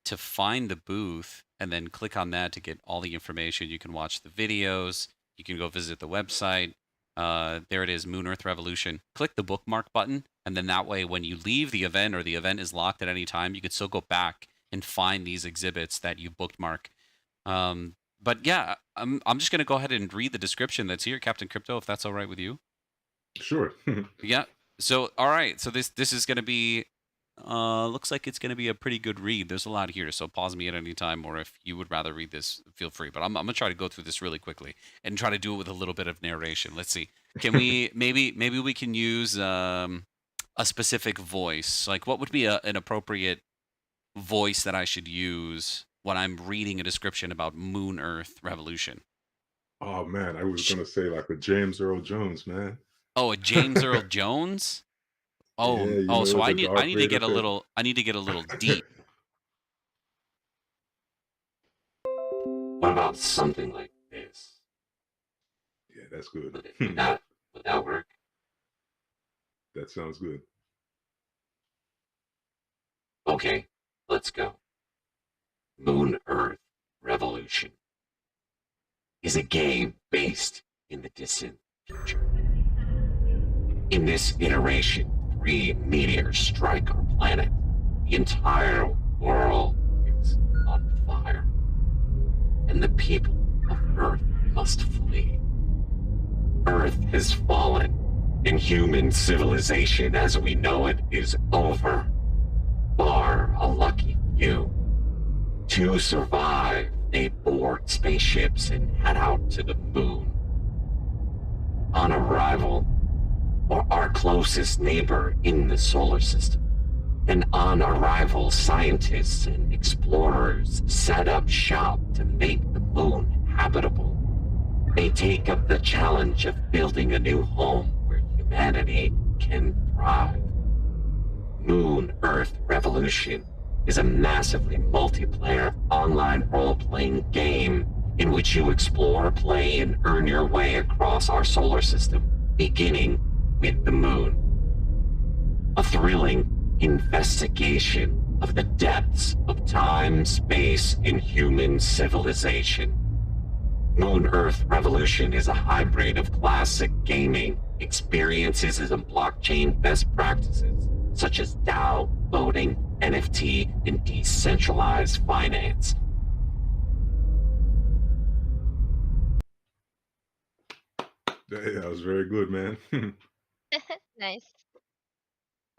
to find the booth and then click on that to get all the information. You can watch the videos. You can go visit the website. There it is, Moon Earth Revolution. Click the bookmark button, and then that way when you leave the event or the event is locked at any time, you can still go back and find these exhibits that you bookmark. But yeah, I'm just going to go ahead and read the description that's here, Captain Crypto, if that's all right with you. Sure. Yeah. So, all right. So this is going to be, looks like it's going to be a pretty good read. There's a lot here, so pause me at any time, or if you would rather read this, feel free. But I'm going to try to go through this really quickly and try to do it with a little bit of narration. Let's see. Can we, maybe we can use a specific voice? Like what would be an appropriate voice that I should use when I'm reading a description about Moon Earth Revolution? Oh man, I was gonna say like a James Earl Jones, man. Oh, a James Earl Jones? Oh, Yeah, you oh, know so I the need Darth to Vader get a thing. little deep. What about something like this? Yeah, that's good. Would that work? That sounds good. Okay, let's go. Moon Earth Revolution is a game based in the distant future. In this iteration, 3 meteors strike our planet. The entire world is on fire, and the people of Earth must flee. Earth has fallen, and human civilization as we know it is over, bar a lucky few. To survive, they board spaceships and head out to the moon. On arrival, or our closest neighbor in the solar system, and on arrival, scientists and explorers set up shop to make the moon habitable. They take up the challenge of building a new home where humanity can thrive. Moon Earth Revolution is a massively multiplayer online role-playing game in which you explore, play, and earn your way across our solar system, beginning with the moon. A thrilling investigation of the depths of time, space, and human civilization. Moon Earth Revolution is a hybrid of classic gaming experiences and blockchain best practices, such as DAO, voting, NFT, and decentralized finance. Yeah, that was very good, man. Nice.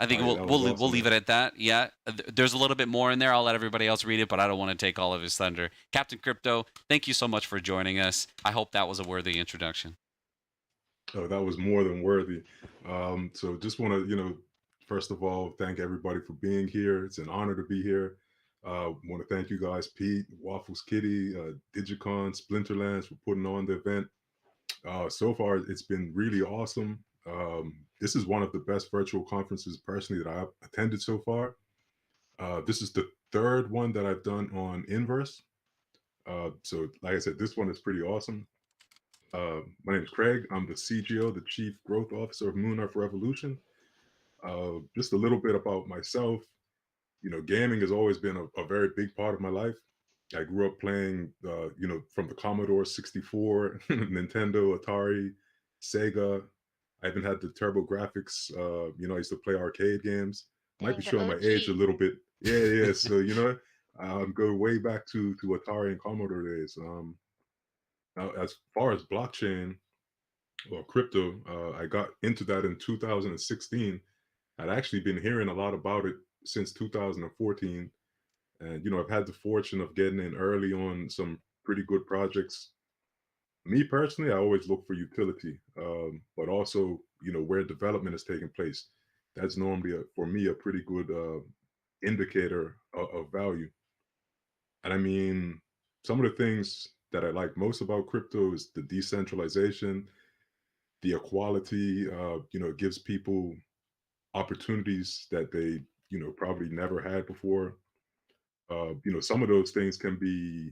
I think Oh, yeah, we'll that we'll was leave, we'll awesome, leave man. it at that. Yeah, there's a little bit more in there. I'll let everybody else read it, but I don't want to take all of his thunder. Captain Crypto, thank you so much for joining us. I hope that was a worthy introduction. Oh, that was more than worthy. So just want to, first of all, thank everybody for being here. It's an honor to be here. Want to thank you guys, Pete, Waffles Kitty, Digicon, Splinterlands for putting on the event. So far, it's been really awesome. This is one of the best virtual conferences personally that I've attended so far. This is the 3rd one that I've done on Inverse. So like I said, this one is pretty awesome. My name is Craig. I'm the CGO, the Chief Growth Officer of Moon Earth Revolution. Just a little bit about myself. Gaming has always been a very big part of my life. I grew up playing, from the Commodore 64, Nintendo, Atari, Sega. I even had the TurboGrafx. I used to play arcade games. Might be Dang, the showing my age a OG. little bit. Yeah. So go way back to Atari and Commodore days. Now, as far as blockchain or crypto, I got into that in 2016. I'd actually been hearing a lot about it since 2014. And, I've had the fortune of getting in early on some pretty good projects. Me personally, I always look for utility, but also, where development is taking place. That's normally, for me, a pretty good indicator of value. And I mean, some of the things that I like most about crypto is the decentralization, the equality. It gives people opportunities that they, probably never had before. Some of those things can be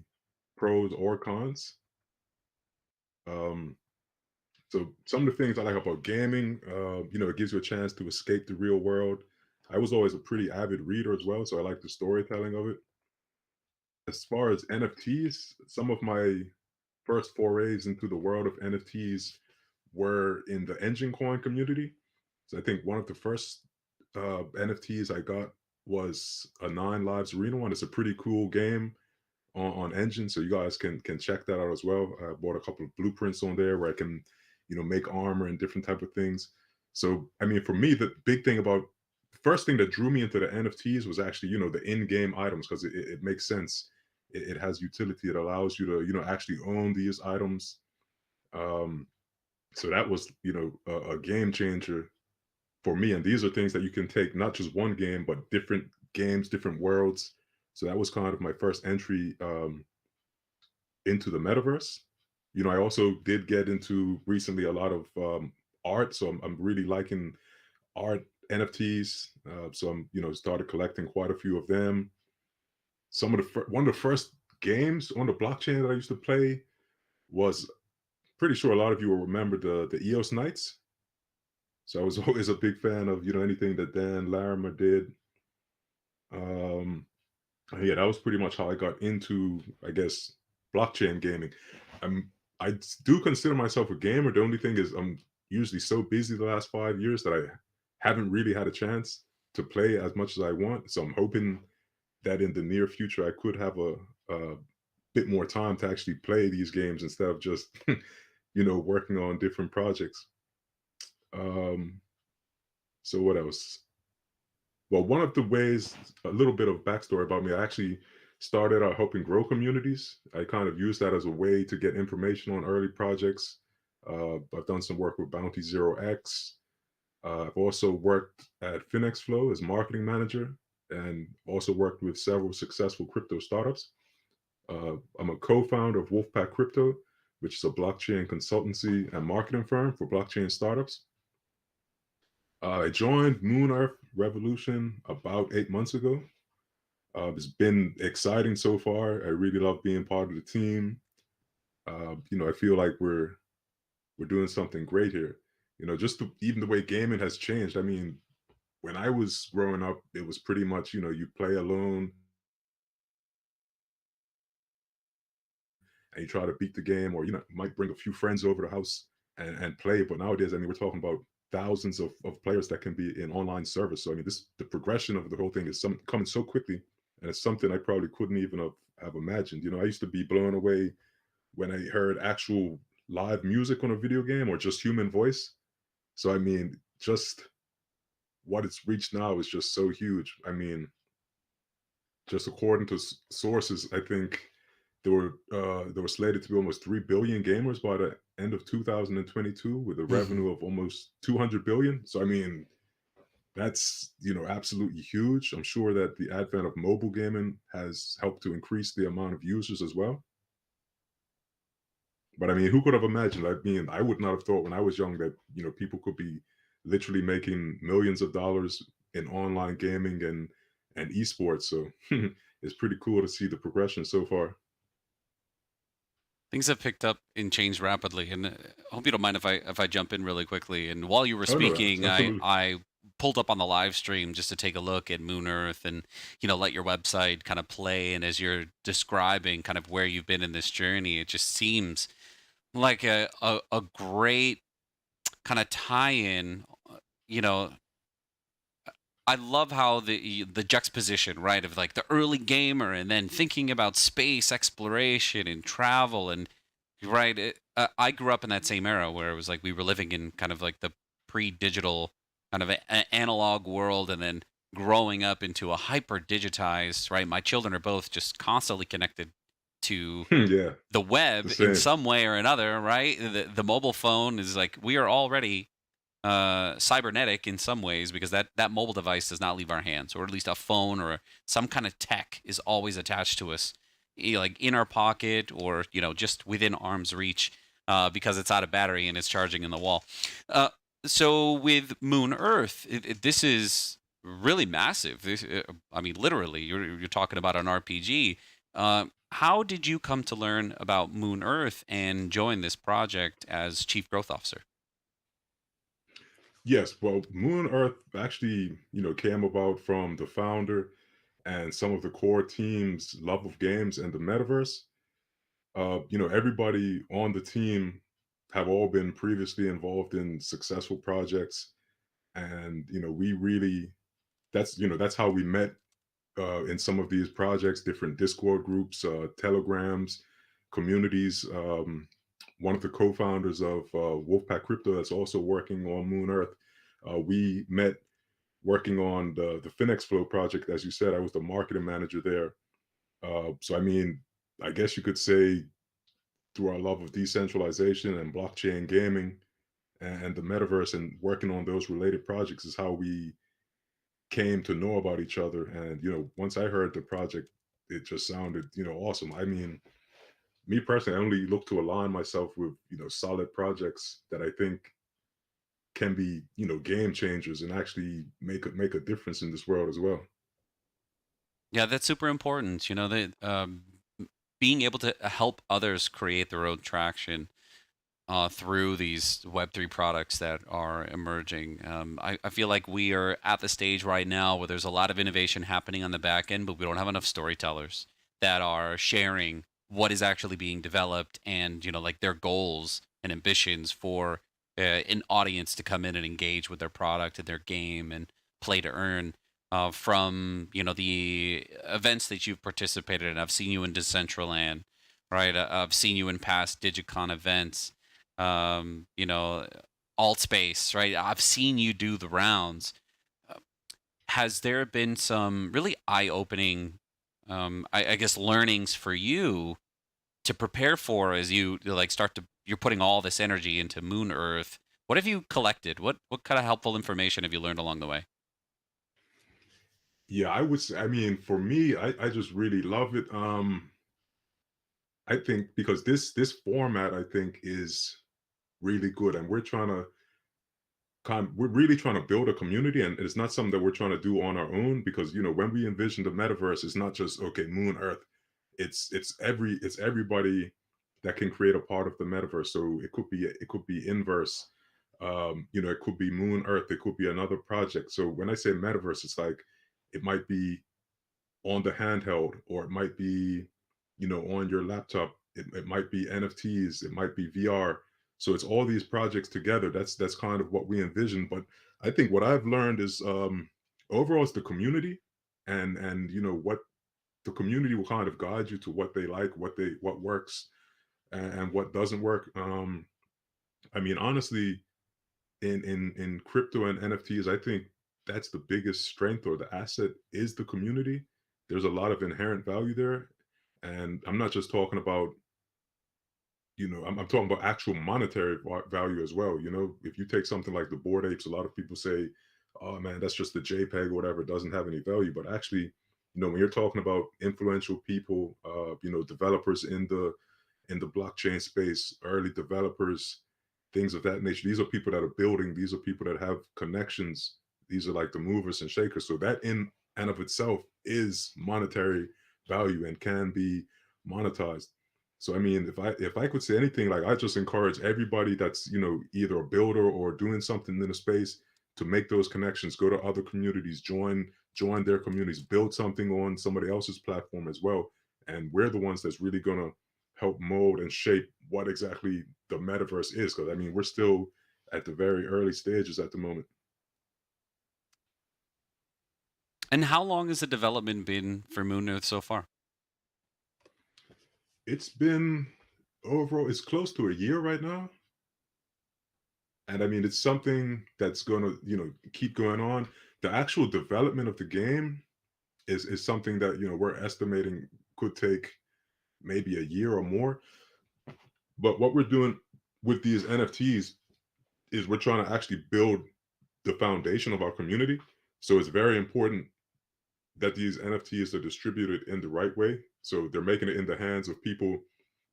pros or cons. So some of the things I like about gaming, it gives you a chance to escape the real world. I was always a pretty avid reader as well, so I like the storytelling of it. As far as NFTs, some of my first forays into the world of NFTs were in the engine coin community. So I think one of the first NFTs I got was a 9 Lives Arena one. It's a pretty cool game on Engine, so you guys can check that out as well. I bought a couple of blueprints on there where I can, make armor and different type of things. So I mean, for me, the big thing about the first thing that drew me into the NFTs was actually, the in-game items, because it makes sense. It has utility. It allows you to, actually own these items. So that was, a game changer for me. And these are things that you can take not just one game, but different games, different worlds. So that was kind of my first entry into the metaverse. I also did get into recently a lot of art. So I'm really liking art NFTs. So I'm, started collecting quite a few of them. Some of one of the first games on the blockchain that I used to play was, pretty sure a lot of you will remember the EOS Knights. So I was always a big fan of anything that Dan Larimer did. Yeah, that was pretty much how I got into, I guess, blockchain gaming. I do consider myself a gamer. The only thing is I'm usually so busy the last 5 years that I haven't really had a chance to play as much as I want. So I'm hoping that in the near future I could have a bit more time to actually play these games instead of just working on different projects. So what else? Well, one of the ways, a little bit of backstory about me, I actually started out helping grow communities. I kind of used that as a way to get information on early projects. I've done some work with Bounty Zero X. I've also worked at FinexFlow as marketing manager and also worked with several successful crypto startups. I'm a co-founder of Wolfpack Crypto, which is a blockchain consultancy and marketing firm for blockchain startups. I joined Moon Earth Revolution about 8 months ago. It's been exciting so far. I really love being part of the team. I feel like we're doing something great here. Just even the way gaming has changed. I mean, when I was growing up, it was pretty much, you play alone and you try to beat the game, or might bring a few friends over the house and play. But nowadays, I mean, we're talking about thousands of players that can be in online service. So I mean, the progression of the whole thing is coming so quickly, and it's something I probably couldn't even have imagined. I used to be blown away when I heard actual live music on a video game or just human voice. So I mean, just what it's reached now is just so huge. I mean, just according to sources, I think there were slated to be almost 3 billion gamers by the end of 2022 with a revenue of almost 200 billion. So I mean, that's absolutely huge. I'm sure that the advent of mobile gaming has helped to increase the amount of users as well. But I mean, who could have imagined? I mean, I would not have thought when I was young that people could be literally making millions of dollars in online gaming and esports. So it's pretty cool to see the progression so far. Things have picked up and changed rapidly, and I hope you don't mind if I jump in really quickly. And while you were Oh, no, speaking, absolutely. I pulled up on the live stream just to take a look at Moon Earth and let your website kind of play. And as you're describing kind of where you've been in this journey, it just seems like a great kind of tie-in. I love how the juxtaposition, right, of like the early gamer and then thinking about space exploration and travel and right. I grew up in that same era where it was like we were living in kind of like the pre-digital kind of analog world, and then growing up into a hyper digitized. Right, my children are both just constantly connected to Yeah, the web the same. in some way or another. Right, the mobile phone is like we are already cybernetic in some ways, because that mobile device does not leave our hands, or at least a phone or some kind of tech is always attached to us, like in our pocket or just within arm's reach, because it's out of battery and it's charging in the wall. So with Moon Earth, this is really massive. I mean, literally, you're talking about an RPG. How did you come to learn about Moon Earth and join this project as Chief Growth Officer? Yes, well, Moon Earth actually, came about from the founder and some of the core team's love of games and the metaverse. Everybody on the team have all been previously involved in successful projects, and we really that's how we met in some of these projects, different Discord groups, telegrams, communities. One of the co-founders of Wolfpack Crypto that's also working on Moon Earth. We met working on the FinexFlow project. As you said, I was the marketing manager there. So I mean, I guess you could say through our love of decentralization and blockchain gaming and the metaverse and working on those related projects is how we came to know about each other. And once I heard the project, it just sounded awesome. I mean, me personally, I only look to align myself with solid projects that I think can be, you know, game changers and actually make a difference in this world as well. Yeah, that's super important. You know, being able to help others create their own traction through these Web3 products that are emerging. I feel like we are at the stage right now where there's a lot of innovation happening on the back end, but we don't have enough storytellers that are sharing what is actually being developed and, you know, like their goals and ambitions for an audience to come in and engage with their product and their game and play to earn. From, you know, the events that you've participated in, I've seen you in Decentraland, right? I've seen you in past Digicon events. You know, Alt Space, right? I've seen you do the rounds. Has there been some really eye-opening, I guess, learnings for you to prepare for as you like you're putting all this energy into Moon Earth? What have you collected? What kind of helpful information have you learned along the way? Yeah, I would say, I mean, for me, I just really love it. I think because this format, I think, is really good, and we're really trying to build a community, and it's not something that we're trying to do on our own, because, you know, when we envision the metaverse, it's not just, okay, Moon Earth, it's everybody that can create a part of the metaverse. So it could be Inverse, you know, it could be Moon Earth, it could be another project. So when I say metaverse, it's like it might be on the handheld, or it might be, you know, on your laptop. It might be NFTs, it might be VR. So it's all these projects together. That's kind of what we envision. But I think what I've learned is, overall, it's the community, and you know, what the community will kind of guide you to what they like, what works, and what doesn't work. I mean, honestly, in crypto and NFTs, I think that's the biggest strength, or the asset, is the community. There's a lot of inherent value there, and I'm not just talking about, you know, I'm talking about actual monetary value as well. You know, if you take something like the Bored Apes, a lot of people say, "Oh man, that's just a JPEG or whatever. It doesn't have any value." But actually, you know, when you're talking about influential people, you know, developers in the blockchain space, early developers, things of that nature. These are people that are building. These are people that have connections. These are like the movers and shakers. So that in and of itself is monetary value and can be monetized. So I mean, if I could say anything, like, I just encourage everybody that's, you know, either a builder or doing something in the space, to make those connections, go to other communities, join their communities, build something on somebody else's platform as well. And we're the ones that's really gonna help mold and shape what exactly the metaverse is. Because I mean, we're still at the very early stages at the moment. And how long has the development been for Moon Earth so far? It's been overall, it's close to a year right now. And I mean, it's something that's going to, you know, keep going on. The actual development of the game is something that, you know, we're estimating could take maybe a year or more. But what we're doing with these NFTs is we're trying to actually build the foundation of our community. So it's very important that these NFTs are distributed in the right way. So they're making it in the hands of people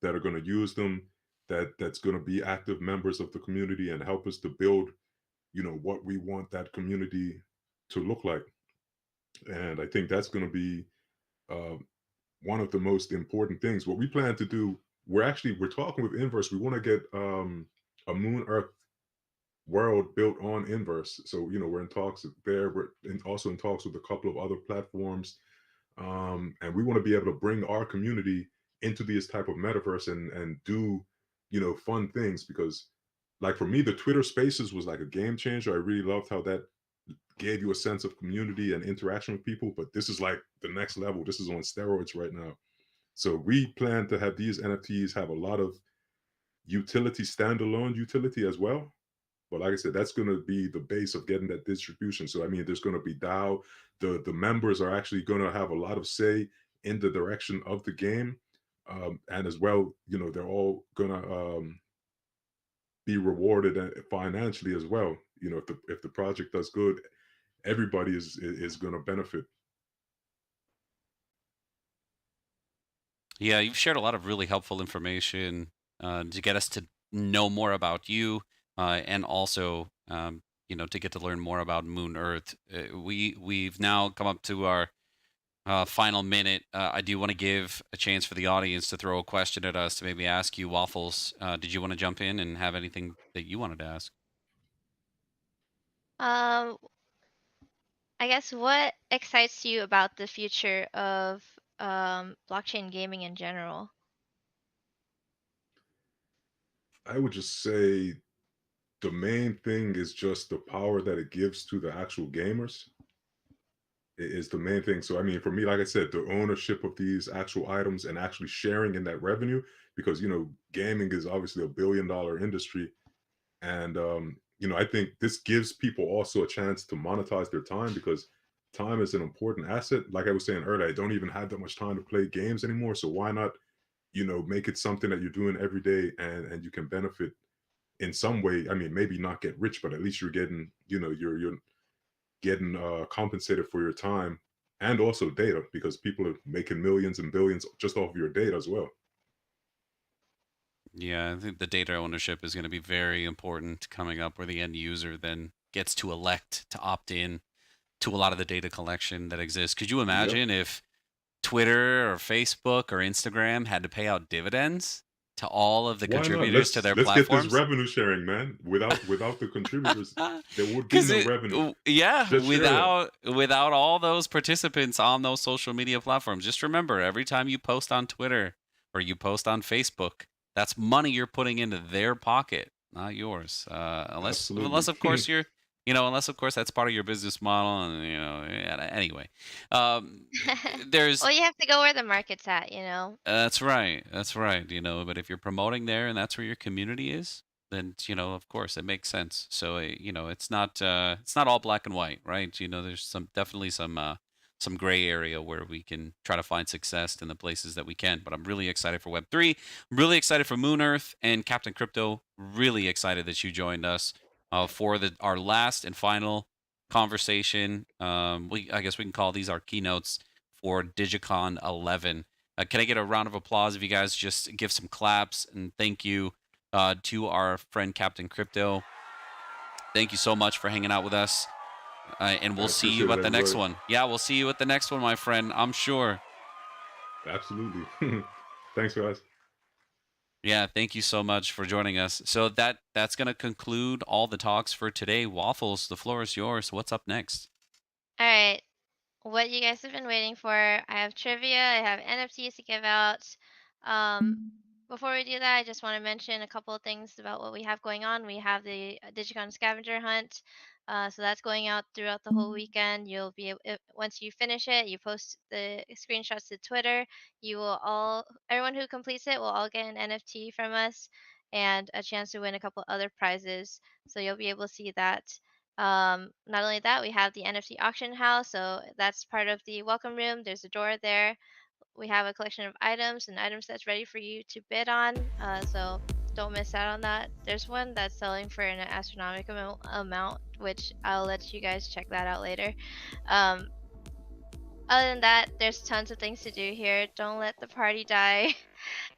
that are going to use them, that's going to be active members of the community and help us to build, you know, what we want that community to look like. And I think that's going to be one of the most important things. What we plan to do, we're talking with Inverse. We want to get a Moon Earth world built on Inverse. So, you know, we're in talks there. Also in talks with a couple of other platforms. And we want to be able to bring our community into this type of metaverse and do, you know, fun things. Because, like, for me, the Twitter Spaces was like a game changer. I really loved how that gave you a sense of community and interaction with people. But this is like the next level. This is on steroids right now. So we plan to have these NFTs have a lot of utility, standalone utility as well. But like I said, that's going to be the base of getting that distribution. So I mean, there's going to be DAO. The members are actually going to have a lot of say in the direction of the game, and as well, you know, they're all going to be rewarded financially as well. You know, if the project does good, everybody is going to benefit. Yeah, you've shared a lot of really helpful information to get us to know more about you, and also you know, to get to learn more about Moon Earth. We've now come up to our final minute. I do want to give a chance for the audience to throw a question at us to maybe ask you, Waffles. Did you want to jump in and have anything that you wanted to ask? I guess what excites you about the future of blockchain gaming in general? I would just say the main thing is just the power that it gives to the actual gamers. It is the main thing. So I mean, for me, like I said, the ownership of these actual items and actually sharing in that revenue, because gaming is obviously $1 billion industry, and I think this gives people also a chance to monetize their time, because time is an important asset. Like I was saying earlier, I don't even have that much time to play games anymore. So why not, make it something that you're doing every day, and you can benefit in some way. I mean, maybe not get rich, but at least you're getting, you're getting compensated for your time, and also data, because people are making millions and billions just off of your data as well. Yeah, I think the data ownership is going to be very important coming up, where the end user then gets to elect to opt in to a lot of the data collection that exists. Could you imagine if Twitter or Facebook or Instagram had to pay out dividends to all of the Why not? contributors to their Let's platforms? get this revenue sharing, man. Without the contributors, there would be 'Cause no revenue. Yeah, Just share that. without all those participants on those social media platforms, just remember, every time you post on Twitter or you post on Facebook, that's money you're putting into their pocket, not yours. Unless of course you're, unless of course that's part of your business model, and anyway, there's. Well, you have to go where the market's at, That's right. That's right. But if you're promoting there and that's where your community is, then of course it makes sense. So it's not all black and white, right? There's definitely some gray area where we can try to find success in the places that we can. But I'm really excited for Web3. I'm really excited for Moon Earth and Captain Crypto. Really excited that you joined us for our last and final conversation. I guess we can call these our keynotes for Digicon 11. Can I get a round of applause if you guys just give some claps and thank you to our friend Captain Crypto. Thank you so much for hanging out with us. And we'll see you at the next one. Yeah, we'll see you at the next one, my friend. I'm sure. Absolutely. Thanks, guys. Yeah, thank you so much for joining us. So that's going to conclude all the talks for today. Waffles, the floor is yours. What's up next? All right. What you guys have been waiting for. I have trivia. I have NFTs to give out. Before we do that, I just want to mention a couple of things about what we have going on. We have the Digicon Scavenger Hunt. So that's going out throughout the whole weekend. You'll be able, once you finish it, you post the screenshots to Twitter. Everyone who completes it will all get an NFT from us and a chance to win a couple other prizes. So you'll be able to see that. Not only that, we have the NFT auction house. So that's part of the welcome room. There's a door there. We have a collection of items and item sets ready for you to bid on. So don't miss out on that. There's one that's selling for an astronomical amount, which I'll let you guys check that out later. Other than that, there's tons of things to do here. Don't let the party die.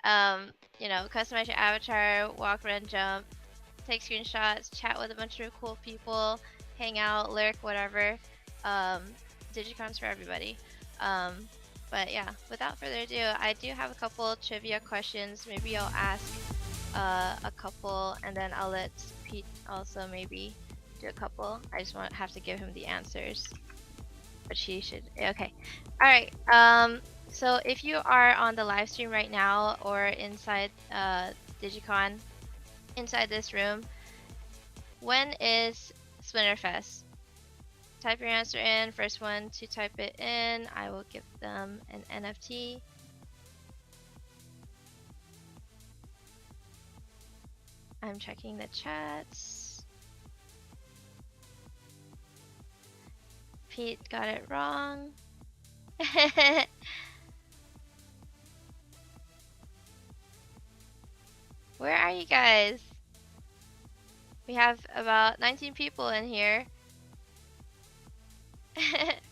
Customize your avatar, walk, run, jump, take screenshots, chat with a bunch of cool people, hang out, lurk, whatever. Digicon's for everybody. But yeah, without further ado, I do have a couple trivia questions. Maybe I'll ask a couple, and then I'll let Pete also maybe do a couple. I just have to give him the answers. But she should. Okay. All right. So if you are on the live stream right now or inside Digicon, inside this room, when is Splinterfest? Type your answer in. First one to type it in, I will give them an NFT. I'm checking the chats. Pete got it wrong. Where are you guys? We have about 19 people in here.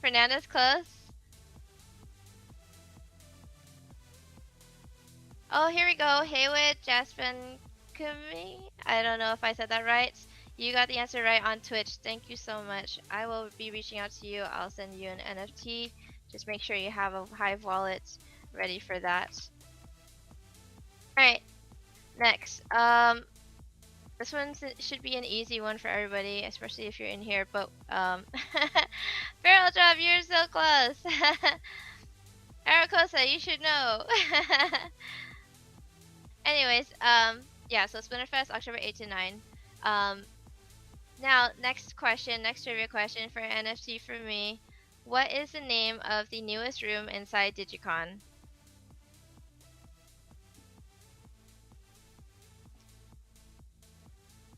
Fernanda's close. Oh, here we go. Haywood, Jasmine, Kumi. I don't know if I said that right. You got the answer right on Twitch. Thank you so much. I will be reaching out to you. I'll send you an NFT. Just make sure you have a Hive wallet ready for that. Alright, next. This one should be an easy one for everybody, especially if you're in here, but Barrel Drop, you're so close. Arakosa, you should know. Anyways, yeah, so Splinterfest, October 8 to 9. Now, next question, next trivia question for NFT for me. What is the name of the newest room inside Digicon?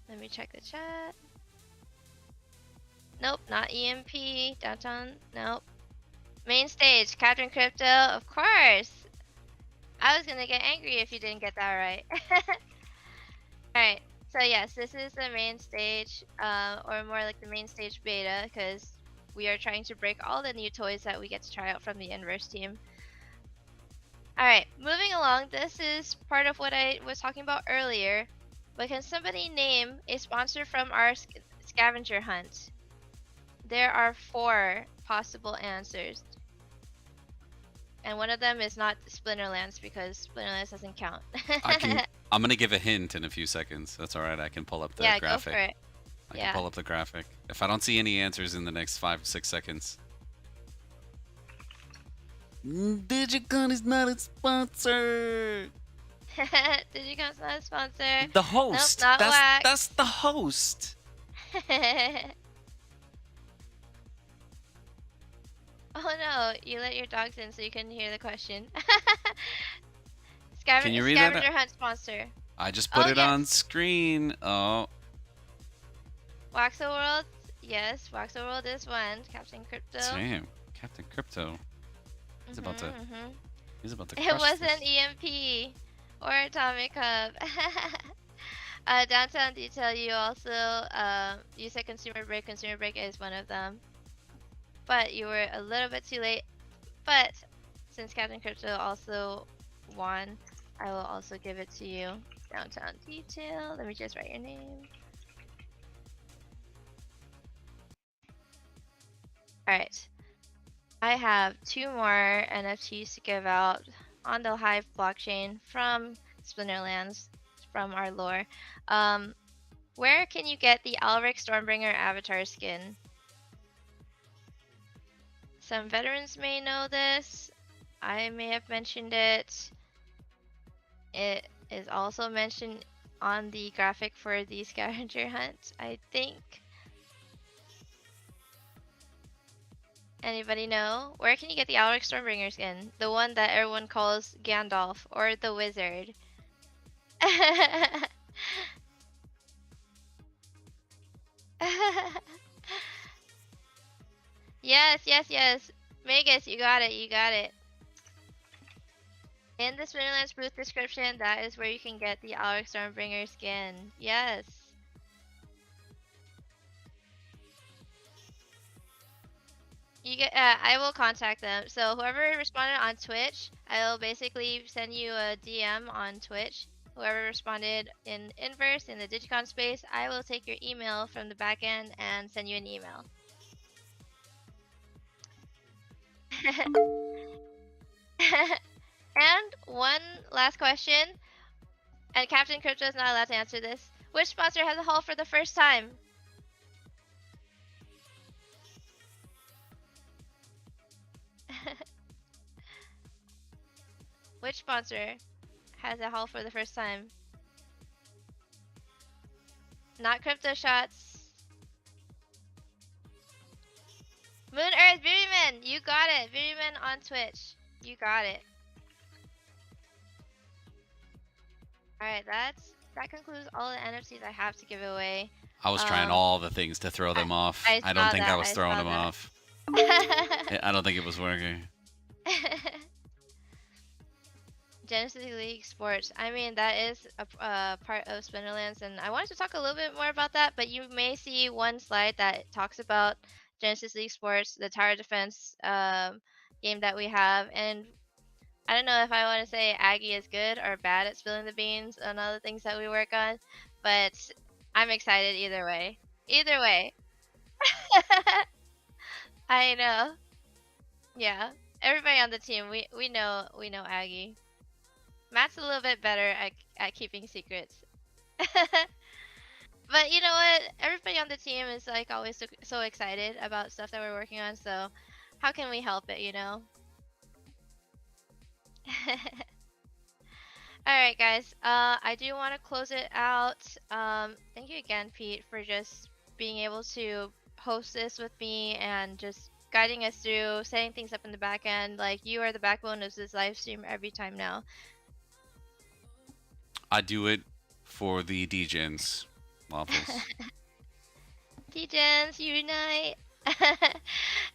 Let me check the chat. Nope, not EMP. Downtown, nope. Main stage, Captain Crypto, of course. I was gonna get angry if you didn't get that right. Alright, so yes, this is the main stage, or more like the main stage beta, because we are trying to break all the new toys that we get to try out from the Inverse team. Alright, moving along, this is part of what I was talking about earlier, but can somebody name a sponsor from our scavenger hunt? There are 4 possible answers. And one of them is not Splinterlands because Splinterlands doesn't count. I'm gonna give a hint in a few seconds. That's all right. I can pull up the graphic. Yeah, go for it. I can pull up the graphic. If I don't see any answers in the next 5-6 seconds. Digicon is not a sponsor. Digicon's not a sponsor. The host. Nope, not Wax. That's the host. Oh no, you let your dogs in so you couldn't hear the question. Can you read that? Scavenger hunt sponsor. I just put it on screen. Oh. Waxo World, yes, Waxo World is one. Captain Crypto. Damn, Captain Crypto. He's about to. He's about to. It wasn't EMP or Atomic Hub. Downtown Detail. You also you said Consumer Break. Consumer Break is one of them. But you were a little bit too late. But since Captain Crypto also won, I will also give it to you. Downtown Detail. Let me just write your name. Alright. I have 2 more NFTs to give out on the Hive blockchain from Splinterlands, from our lore. Where can you get the Alric Stormbringer avatar skin? Some veterans may know this. I may have mentioned it. It is also mentioned on the graphic for the scavenger hunt, I think. Anybody know? Where can you get the Alric Stormbringer skin? The one that everyone calls Gandalf or the wizard. Yes. Magus, you got it. In the Splinterlands booth description, that is where you can get the Alric Stormbringer skin. Yes. You get. I will contact them. So whoever responded on Twitch, I will basically send you a DM on Twitch. Whoever responded in Inverse in the Digicon space, I will take your email from the back end and send you an email. And one last question, and Captain Crypto is not allowed to answer this. Which sponsor has a haul for the first time? Which sponsor has a haul for the first time? Not Crypto Shots. Moon Earth Viviman, you got it. Viviman on Twitch, you got it. Alright, that concludes all the NFTs I have to give away. I was trying all the things to throw them off. I don't think I was throwing them off. I don't think it was working. Genesis League Sports. I mean, that is a part of Splinterlands, and I wanted to talk a little bit more about that, but you may see one slide that talks about Genesis League Sports, the tower defense game that we have, and I don't know if I want to say Aggie is good or bad at spilling the beans on all the things that we work on, but I'm excited either way. Either way. I know. Yeah. Everybody on the team, we know Aggie. Matt's a little bit better at keeping secrets. But you know what? Everybody on the team is like always so excited about stuff that we're working on, so how can we help it, you know? Alright guys, I do want to close it out. Thank you again, Pete, for just being able to host this with me and just guiding us through, setting things up in the back end. Like, you are the backbone of this live stream every time now. I do it for the DJs. Waffles. DJs, unite!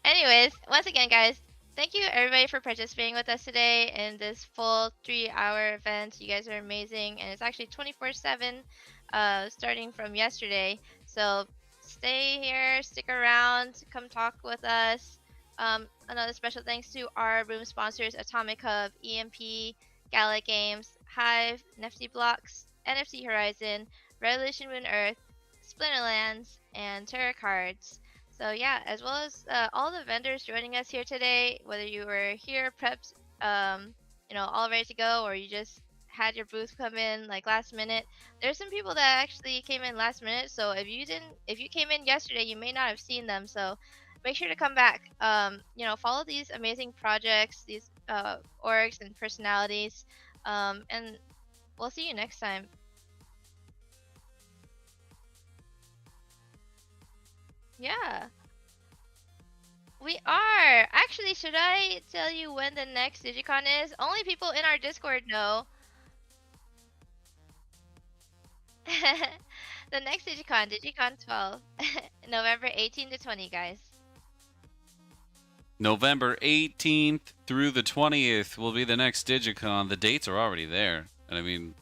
Anyways, once again, guys, thank you everybody for participating with us today in this full 3-hour event. You guys are amazing, and it's actually 24/7, starting from yesterday. So stay here, stick around, come talk with us. Another special thanks to our room sponsors: Atomic Hub, EMP, Gala Games, Hive, Nifty Blocks, NFT Horizon, Revolution Moon Earth, Splinterlands, and Terra Cards. So yeah, as well as all the vendors joining us here today, whether you were here prepped, all ready to go, or you just had your booth come in like last minute. There's some people that actually came in last minute, so if you came in yesterday, you may not have seen them. So make sure to come back. Follow these amazing projects, these orgs and personalities, and we'll see you next time. Yeah. We are! Actually, should I tell you when the next Digicon is? Only people in our Discord know. The next Digicon, Digicon 12. November 18 to 20, guys. November 18th through the 20th will be the next Digicon. The dates are already there. And I mean,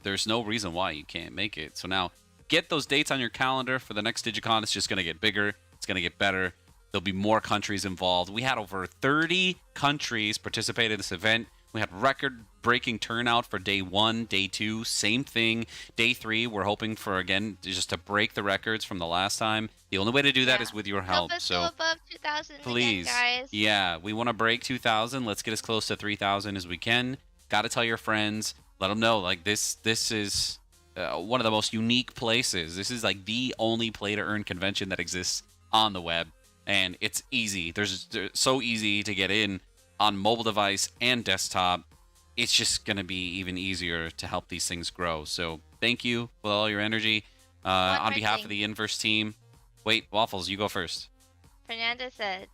there's no reason why you can't make it. So now, get those dates on your calendar for the next Digicon. It's just going to get bigger. It's going to get better. There'll be more countries involved. We had over 30 countries participate in this event. We had record-breaking turnout for day 1, day 2, same thing. Day 3, we're hoping for, again, just to break the records from the last time. The only way to do that is with your help. Help us So go above 2,000 please, again, guys. yeah, we want to break 2,000. Let's get as close to 3,000 as we can. Got to tell your friends. Let them know, like, this is one of the most unique places. This is, like, the only play-to-earn convention that exists on the web. And it's easy. There's so easy to get in on mobile device and desktop. It's just going to be even easier to help these things grow. So thank you with all your energy. On behalf of the Inverse team. Wait, Waffles, you go first. Fernanda said,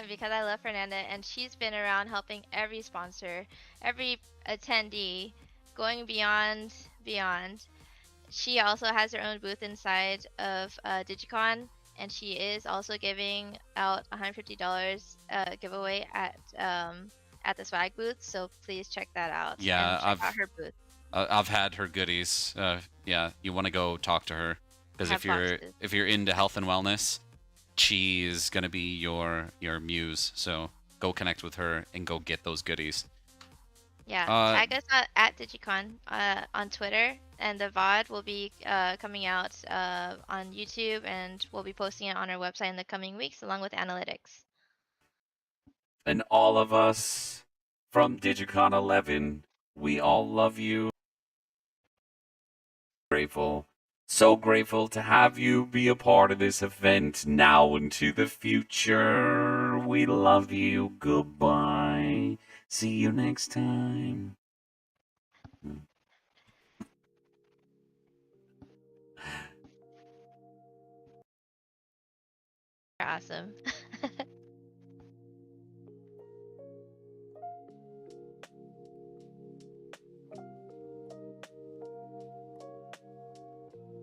because I love Fernanda, and she's been around helping every sponsor, every attendee, going beyond. She also has her own booth inside of Digicon. And she is also giving out $150 giveaway at the swag booth. So please check that out. Yeah, and check out her booth. I've had her goodies. Yeah, you want to go talk to her because if you're into health and wellness, she is gonna be your muse. So go connect with her and go get those goodies. Yeah, tag us at Digicon on Twitter, and the VOD will be coming out on YouTube, and we'll be posting it on our website in the coming weeks, along with analytics. And all of us from Digicon 11, we all love you. Grateful. So grateful to have you be a part of this event now into the future. We love you. Goodbye. See you next time. Awesome.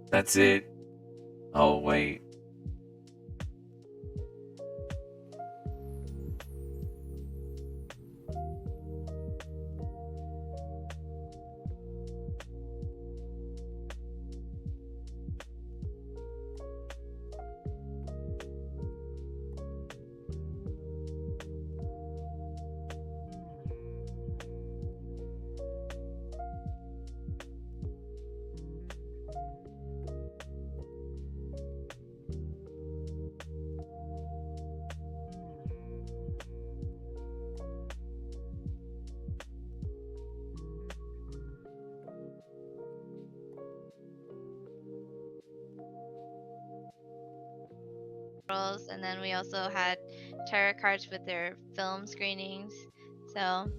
That's it. Oh, wait. and then we also had tarot cards with their film screenings. So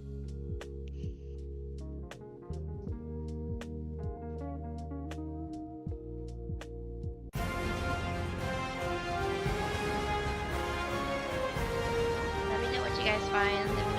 let me know what you guys find.